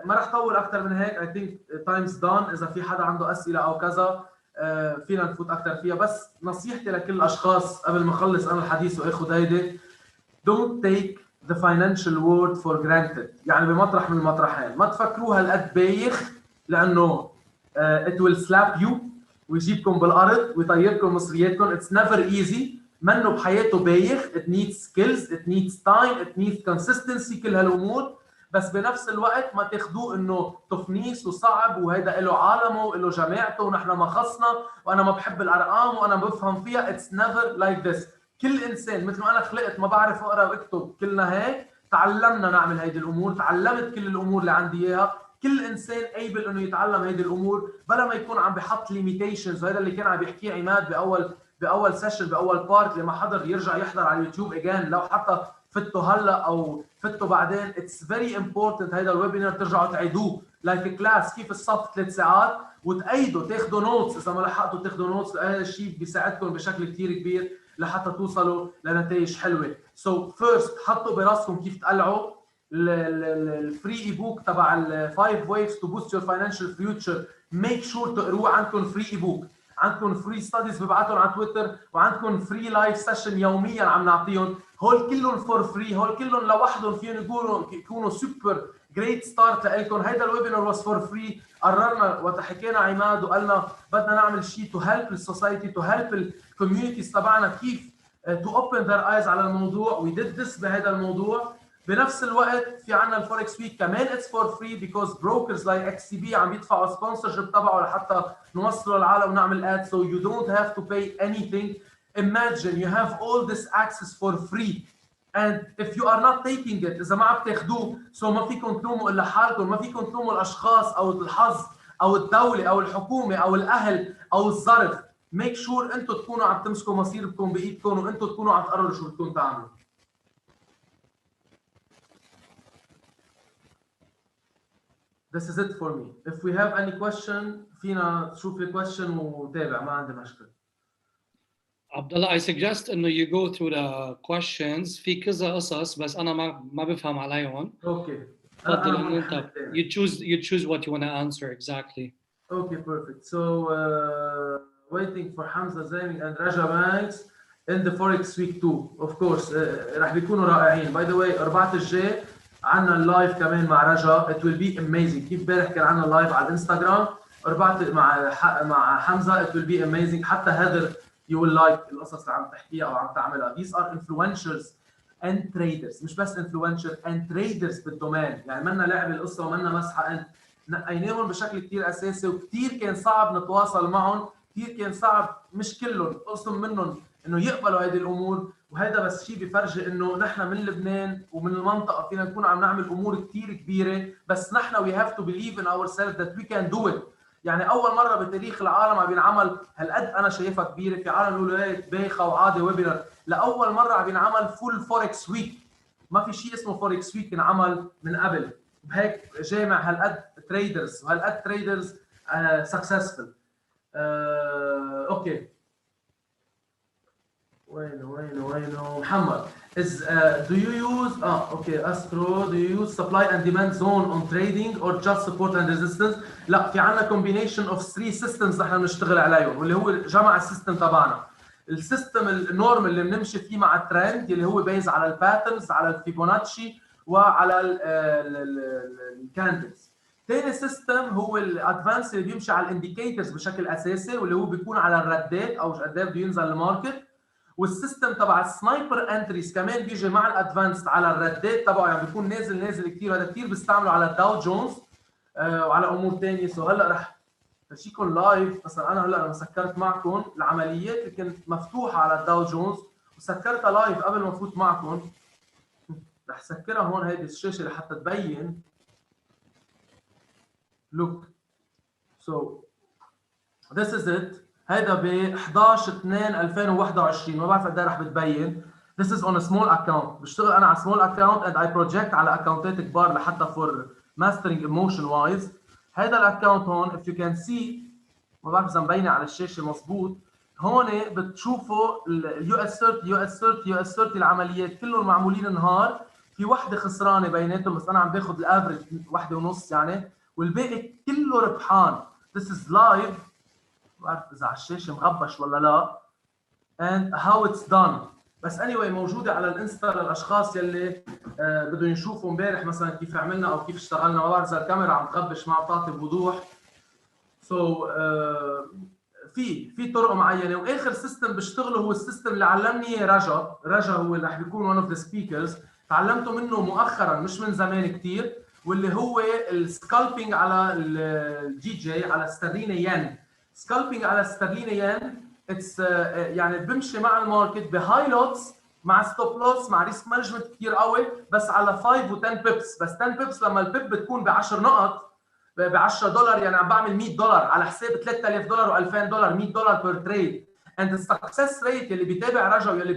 ما رح طول اكثر من هيك. اي ثينك تايمز دان. اذا في حدا عنده اسئله او كذا فينا نفوت اكثر فيها. بس نصيحتي لكل الاشخاص قبل ما اخلص انا الحديث واخذ هيدي، don't take the financial world for granted. يعني بمطرح من المطرحين ما تفكروها هالقد بايخ لانه it will slap you ويجيبكم بالارض ويطيركم مصرياتكم. it's never easy. منه بحياته بايخ. it needs skills, it needs time, it needs consistency. كل هالامور. بس بنفس الوقت ما تاخذوه انه تفنيس وصعب وهيدا له عالمه وله جماعته ونحن ما خصنا وانا ما بحب الارقام وانا بفهم فيها. it's never like this. كل انسان مثل ما انا خلقت ما بعرف اقرا واكتب، كلنا هيك تعلمنا نعمل هيدي الامور. تعلمت كل الامور اللي عندي اياها. كل انسان قابل انه يتعلم هيدي الامور بلا ما يكون عم بحط ليميتيشنز. وهذا اللي كان عم بيحكيه عماد باول سيشن باول بارت. اللي ما حضر يرجع يحضر على اليوتيوب اجان. لو حتى فتوا هلا او فتوا بعدين اتس فيري امبورتنت هيدا الويبينار ترجعوا تعيدوه لايك كلاس كيف الصف 3 ساعات وتأيدوا تاخذوا نوتس. اذا ما لحقتوا تاخذوا نوتس هذا الشيء بيساعدكم بشكل كثير كبير لحتى توصلوا لنتائج حلوه. سو فيرست حطوا براسكم كيف تقلعوا. الفري اي بوك تبع ال 5 ways to boost your financial future ميك شور تقروه. عندكم فري اي بوك، عندكم فري ستاديز ببعتهم على تويتر، وعندكم فري لايف سيشن يوميا عم نعطيهم. هول كلهم فور فري. هول كلهم لوحدهم فيهم يكونوا سوبر جريت ستارت لكم. هيدا الويبينار واز فور فري. قررنا وقت حكينا عماد وقالنا بدنا نعمل شيء تو هيلب السوسايتي، تو هيلب الكوميونيتيز تبعنا كيف تو اوبن ذير ايز على الموضوع. وي ديد ذس بهذا الموضوع. بنفس الوقت في عندنا الفوركس ويك كمان اتس فور فري بيكوز بروكرز لايك اكس سي بي عم يدفعوا سبونسرشيب تبعه لحتى نوصله للعالم ونعمل اد so you don't have to pay anything. Imagine you have all this access for free and if you are not taking it اذا ما عم تاخذوه so ما فيكم تلوموا الا حالكم، ما فيكم تلوموا الاشخاص او الحظ او الدوله او الحكومه او الاهل او الظرف. make sure انتم تكونوا عم تمسكوا مصيركم بايدكم وانتم تكونوا عم تقرروا شو بدكم تعملوا. This is it for me. If we have any question فينا نشوف الكويشن وتابع ما عندي مشكله. Abdallah, I suggest انه you go through the questions. في كذا قصص بس انا ما بفهم عليهم. اوكي. تفضل انه انت you choose what you want to answer exactly. Okay, perfect. So waiting for Hamza Zaiming and Raja Banks in the Forex Week 2. Of course راح بيكونوا رائعين. By the way أربعة الجاي عندنا اللايف كمان مع رجا. It will be amazing. كيف امبارح كان عندنا لايف على الانستغرام أربعة مع حمزة. It will be amazing. حتى هدر you will like القصص اللي عم تحكيها أو عم تعملها. These are influencers and traders. مش بس influencers and traders بالدومين. يعني منا لعب القصة ومنا مسحة أنت. نقيناهم بشكل كثير اساسي وكثير كان صعب نتواصل معهم، كثير كان صعب مش كلهم قسم منهم انه يقبلوا هذه الامور، وهذا بس شيء بفرجي انه نحن من لبنان ومن المنطقه فينا نكون عم نعمل امور كثير كبيره، بس نحن we have to believe in ourselves that we can do it. يعني اول مره بتاريخ العالم عم ينعمل هالقد انا شايفها كبيره، في عالم بيقولوا ايه بايخه وعادي ويبينار، لاول مره عم ينعمل فول فوركس ويك. ما في شيء اسمه فوركس ويك انعمل من قبل، بهيك جامع هالقد تريدرز وهالقد تريدرز سكسسفل. اوكي وينه محمد is do you use okay Astro do you use supply and demand zone on trading or just support and resistance؟ لا في عندنا combination of 3 systems نحن بنشتغل عليهم واللي هو جمع السيستم تبعنا. السيستم النورم اللي بنمشي فيه مع الترند اللي هو بيز على الباترنز على الفيبوناتشي وعلى الكاندلز. ثاني سيستم هو الادفانس اللي بيمشي على الانديكيتورز بشكل اساسي واللي هو بيكون على الردات او قد ايه بده ينزل الماركت. والسيستم تبع السنايبر انتريز كمان بيجي مع الادفانس على الردات تبعه، يعني بيكون نازل كثير. هذا كثير بيستعملوا على الداو جونز وعلى امور ثانيه. سو هلا رح فرجيكم لايف. مثلا انا هلا لما سكرت معكم العمليات اللي كانت مفتوحه على الداو جونز وسكرتها لايف قبل ما افوت معكم، رح سكرها هون هيدي الشاشه لحتى تبين. look so this is it. هيدا ب 11/2/2021 ما بعرف قد ايه رح بتبين. this is on a small account. بشتغل انا على small account and I project على اكونتات كبار لحتى for mastering emotion wise. هيدا الاكونت هون if you can see ما بعرف اذا مبينه على الشاشه مضبوط. هون بتشوفوا اليو اس 30 يو اس 30 يو اس 30 العمليات كلهم معمولين نهار. في وحده خسرانه بيناتهم بس انا عم باخذ الافرج 1.5 يعني، والباقي كله ربحان. This is live. ما بعرف اذا على الشاشه مغبش ولا لا. and how it's done. بس anyway موجوده على الانستا للاشخاص يلي بدهم يشوفوا امبارح مثلا كيف عملنا او كيف اشتغلنا. ما بعرف اذا الكاميرا عم تغبش ما عم تعطي بوضوح. سو في طرق معينه. واخر سيستم بشتغله هو السيستم اللي علمني اياه رجا هو اللي رح بيكون one of the speakers. تعلمته منه مؤخرا مش من زمان كثير، واللي هو السكالبينج على الجي جي على استرليني ين. سكالبينج على استرليني ين اتس يعني بمشي مع الماركت بهاي لوتس مع ستوب لوس مع ريسك مانجمنت كثير قوي بس على 5 و 10 بيبس. بس 10 بيبس لما البيب بتكون ب 10 نقط ب 10 دولار يعني عم بعمل 100 دولار على حساب 3000 دولار و2000 دولار 100 دولار بير تريد. اند السكسس ريت اللي بيتابع رجا واللي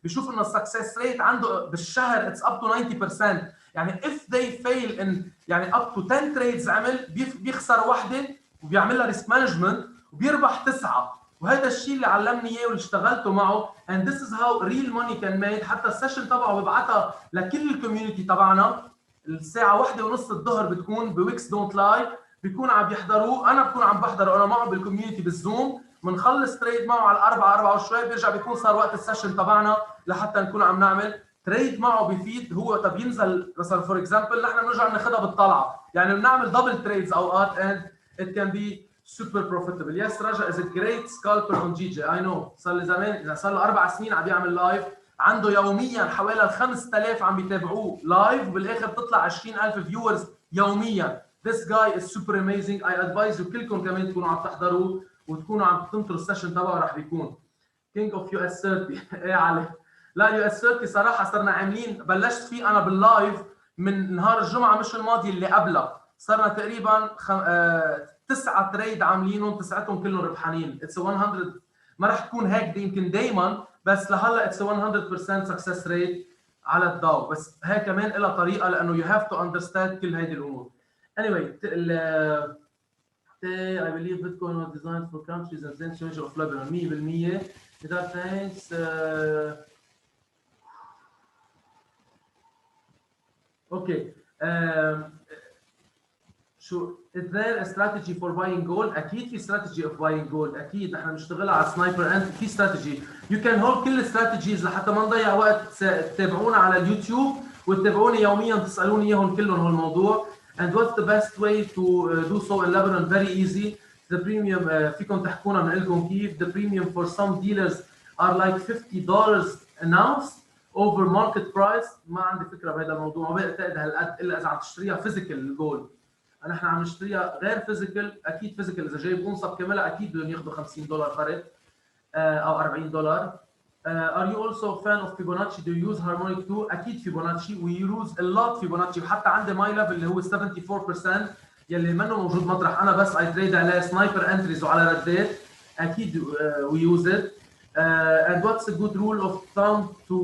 بيشوف انه السكسس ريت عنده بالشهر اتس اب تو 90%. يعني if they fail in يعني up to 10 trades عمل بيخسر وحده وبيعمل لها ريسك مانجمنت وبيربح 9. وهذا الشيء اللي علمني اياه واللي اشتغلته معه and this is how real money can made. حتى السيشن تبعه ببعتها لكل الكوميونتي تبعنا الساعه 1:30 الظهر بتكون بويكس دونت لاي، بيكون عم يحضروه. انا بكون عم بحضره انا معه بالكوميونتي بالزوم. بنخلص تريد معه على 4 وشوي بيرجع بيكون صار وقت السيشن تبعنا لحتى نكون عم نعمل تريد معه. بيفيد هو طب ينزل مثلا فور اكزامبل نحن بنرجع ناخذها بالطلعه، يعني بنعمل دبل تريدز اوقات and it can be super profitable. Yes رجا is a great scalper on GJ. I know صار لي زمان صار له 4 سنين عم يعمل لايف. عنده يوميا حوالي 5000 عم بيتابعوه لايف وبالاخر بتطلع 20000 فيورز يوميا. This guy is super amazing. I advise you كلكم كمان تكونوا عم تحضروا وتكونوا عم تنطروا السيشن تبعه. رح بيكون King of US 30. ايه علي؟ لا US 30 صراحه صرنا عاملين، بلشت فيه انا باللايف من نهار الجمعه مش الماضي اللي قبلها. صرنا تقريبا 9 تريد عاملينهم، 9 كلهم ربحانين. اتس 100. ما رح تكون هيك دي يمكن دائما، بس لهلا اتس 100% سكسس ريت على الضوء. بس هي كمان لها طريقه لانه يو هاف تو اندرستاند كل هيدي الامور. anyway I believe Bitcoin was designed for countries and then change of Lebanon 100%. Without thanks. Okay. شو is there a strategy for buying gold؟ اكيد في strategy of buying gold. اكيد نحن بنشتغلها على سنايبر اند في strategy. You can hold كل الاستراتيجيز لحتى ما نضيع وقت. تتابعونا على اليوتيوب وتتابعوني يوميا تسالوني اياهم كلهم هالموضوع. And what's the best way to do so in Lebanon? Very easy. The premium فيكم تحكونا من لكم كيف. The premium for some dealers are like $50 an ounce over market price. ما عندي فكره بهذا الموضوع، ما بعتقد هالقد الا اذا عم تشتريها فيزيكال جولد. نحن عم نشتريها غير فيزيكال. اكيد فيزيكال اذا جايب اونصه بكاملها اكيد بدهم ياخذوا $50 فرق او $40. Are you also a fan of Fibonacci? Do you use harmonic too? اكيد Fibonacci. We use a lot Fibonacci. وحتى عندي ماي ليفل اللي هو 74% يلي منه موجود مطرح انا بس اي تريد عليه سنايبر انتريز وعلى ردات. اكيد we use it. And what's a good rule of thumb to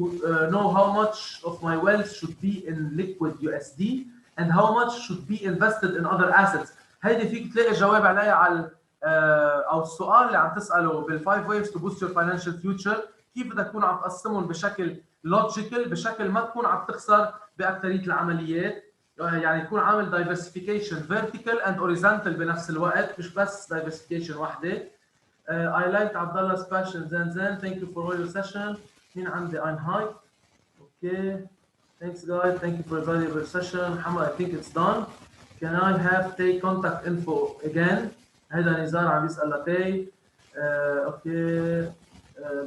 know how much of my wealth should be in liquid USD and how much should be invested in other assets؟ هيدي فيك تلاقي جواب عليها على او السؤال اللي عم تساله بالفايف ويفز تو بوست يور فاينانشال فيوتشر. كيف بدك تكون عم تقسمهم بشكل لوجيكال، بشكل ما تكون عم تخسر باكثريه العمليات. يعني تكون عامل دايفرسيفيكيشن فيرتيكال اند اوريزونتال بنفس الوقت، مش بس دايفرسيفيكيشن وحده. I liked Abdallah's passion. Then thank you for all your session. مين عندي I'm high. Okay. Thanks guys. Thank you for a valuable session. Muhammad, I think it's done. Can I have take contact info again? هذا نزار عم يسأل لتي. Okay.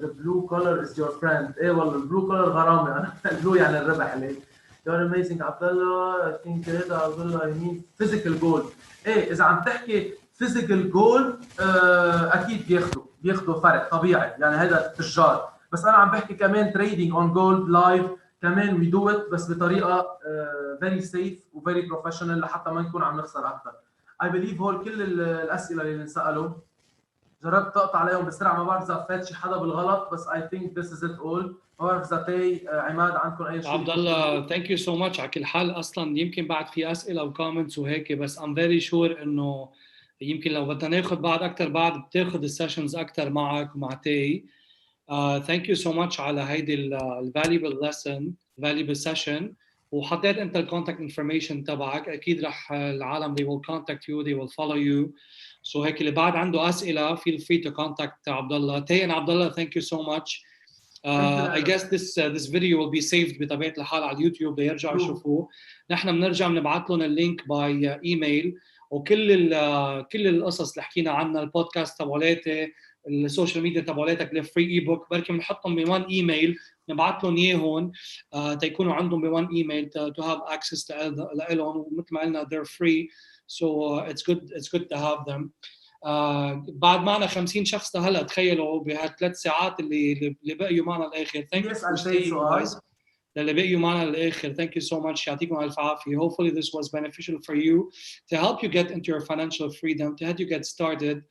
The blue color is your friend. ايه والله البلو color غرامي انا. البلو يعني الربح عليه. You're amazing Abdallah. I think هذا Abdallah I mean physical gold. ايه إذا عم تحكي physical gold اكيد بياخذوا فرق طبيعي، يعني هذا التجار. بس انا عم بحكي كمان trading on gold live كمان we do it بس بطريقه very safe و very professional لحتى ما نكون عم نخسر اكثر. I believe هول كل الاسئله اللي انسالوا جربت اقطع عليهم بسرعه. ما بعرف اذا فات شي حدا بالغلط بس I think this is it all. ما بعرف اذا تي عماد عندكم اي شيء. عبد الله thank you so much. على كل حال اصلا يمكن بعد في اسئله وكومنتس وهيك، بس I'm very sure انه يمكن لو بدنا ناخذ بعد اكثر بعد بتاخذ السيشنز اكثر معك ومع تي. Thank you so much على هيدي ال valuable lesson valuable session. وحطيت انت الكونتاكت انفورميشن تبعك. اكيد رح العالم they will contact you, they will follow you. So هيك اللي بعد عنده اسئله feel free to contact Abdallah. Tay and Abdallah, thank you so much. I guess this video will be saved بطبيعه الحال على اليوتيوب ليرجعوا يشوفوه. نحن بنرجع بنبعث لهم اللينك باي ايميل، وكل كل القصص اللي حكينا عنها، البودكاست تبعولاتي، السوشيال ميديا تبعولاتك، الفري اي بوك، بركي بنحطهم بوان ايميل نبعث لهم اياهم تيكونوا عندهم بوان ايميل to have access لهم. ومثل ما قلنا they're free, so it's good to have them. بعد معنا 50 شخص لهلا، تخيلوا بهال3 ساعات اللي بقيوا معنا للاخر. Thank you for staying guys. اللي بقيوا معنا للاخر thank you so much. يعطيكم الف عافيه. Hopefully this was beneficial for you to help you get into your financial freedom, to help you get started.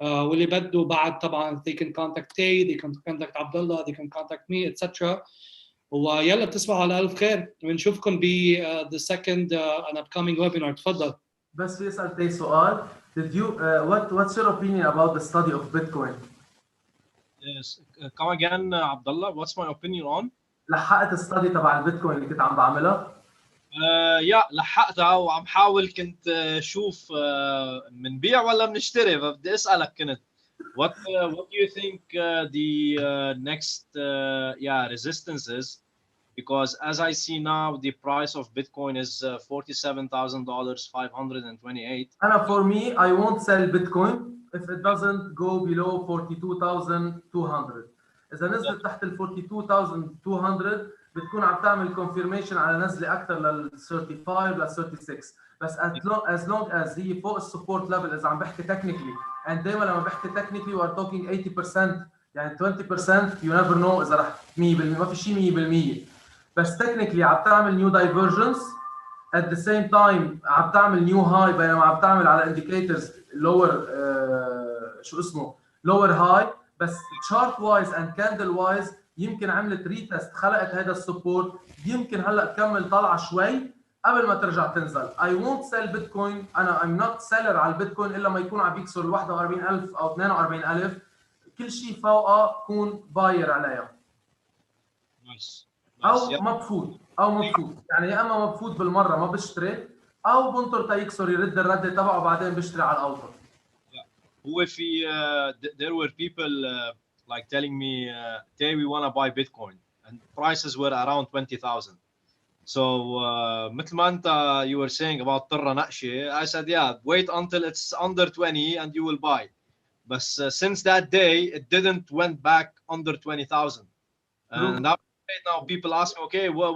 واللي بده بعد طبعا they can contact Tay, they can contact Abdallah, they can contact me, etc. ويلا تصبحوا على الف خير. بنشوفكم ب the second an upcoming webinar. تفضل. بس في اسال تي سؤال. Did you what's your opinion about the study of Bitcoin? Yes, come again Abdallah. What's my opinion on? لحقت الستادي تبع البيتكوين اللي كنت عم بعملها؟ يا لحقتها وعم حاول كنت شوف منبيع ولا بنشتري، فبدي اسالك كنت what do you think the next resistance is, because as I see now the price of Bitcoin is $47,528. أنا for me I won't sell Bitcoin if it doesn't go below 42,200. اذا نزلت تحت ال 42200 بتكون عم تعمل كونفيرميشن على نزله اكثر لل 35 لل 36. بس as long as هي فوق السبورت ليفل اذا عم بحكي تكنيكلي، and دائما لما بحكي تكنيكلي we are talking 80%، يعني 20% you never know اذا رح 100%، ما في شيء 100%. بس تكنيكلي عم تعمل نيو دايفرجنس at the same time عم تعمل نيو هاي، بينما عم تعمل على انديكيتورز لور شو اسمه لور هاي. بس تشارت وايز اند كاندل وايز يمكن عملت ريتست، خلقت هذا السبورت، يمكن هلا تكمل طلعه شوي قبل ما ترجع تنزل. I won't sell بيتكوين، انا I'm not seller على البيتكوين الا ما يكون عم بيكسر ال 41000 او 42000. كل شيء فوقها كون باير عليها. او مبفوت يعني يا اما مبفوت بالمره ما بشتري، او بنطر تيكسر يرد الرده تبعه وبعدين بشتري على الاوتر. هو في there were people like telling me today we want to buy Bitcoin and prices were around 20,000. So مثل ما انت you were saying about طرة نقشة, I said yeah, wait until it's under 20 and you will buy. But since that day it didn't went back under 20,000. And now people ask me, okay, well,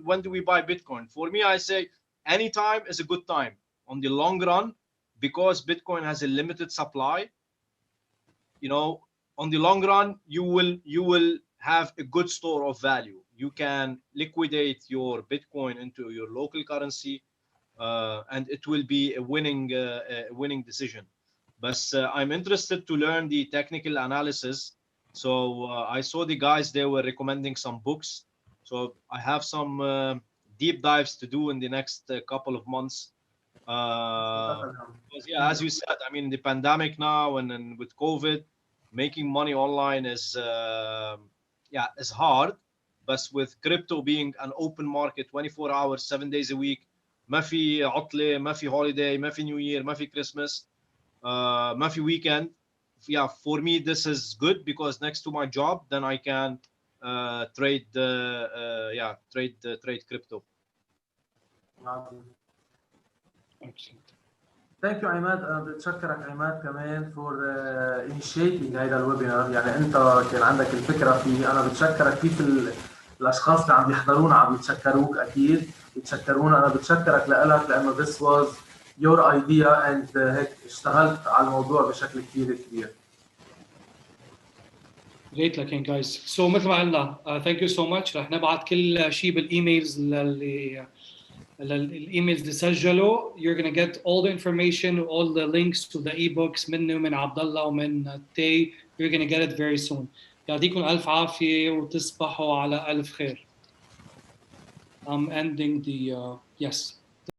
when do we buy Bitcoin? For me, I say any time is a good time. On the long run, because Bitcoin has a limited supply, you know, on the long run, you will have a good store of value. You can liquidate your Bitcoin into your local currency, and it will be a winning decision. But I'm interested to learn the technical analysis. So I saw the guys, they were recommending some books. So I have some deep dives to do in the next couple of months. Because, yeah, as you said, I mean, the pandemic now and with COVID, making money online is is hard. But with crypto being an open market 24 hours, 7 days a week, ما في عطلة, ما في holiday, ما في New Year, ما في Christmas, ما في weekend. Yeah, for me this is good because next to my job, then I can trade crypto. Thank you عماد. انا بتشكرك عماد كمان for initiating هيدا الويبينار. يعني انت كان عندك الفكره فيه، انا بتشكرك كيف الاشخاص اللي عم يحضرونا عم يتشكروك، اكيد يتشكرونا. انا بتشكرك لك لانه this was your idea and هيك اشتغلت على الموضوع بشكل كثير كبير. Great looking guys. So مثل ما قلنا thank you so much. رح نبعت كل شيء بالايميلز الايميلز اللي سجلوا. You're gonna get all the information, all the links to the e-books مني ومن عبد الله ومن تي. You're gonna get it very soon. يعطيكم الف عافيه وتصبحوا على الف خير. I'm ending the yes.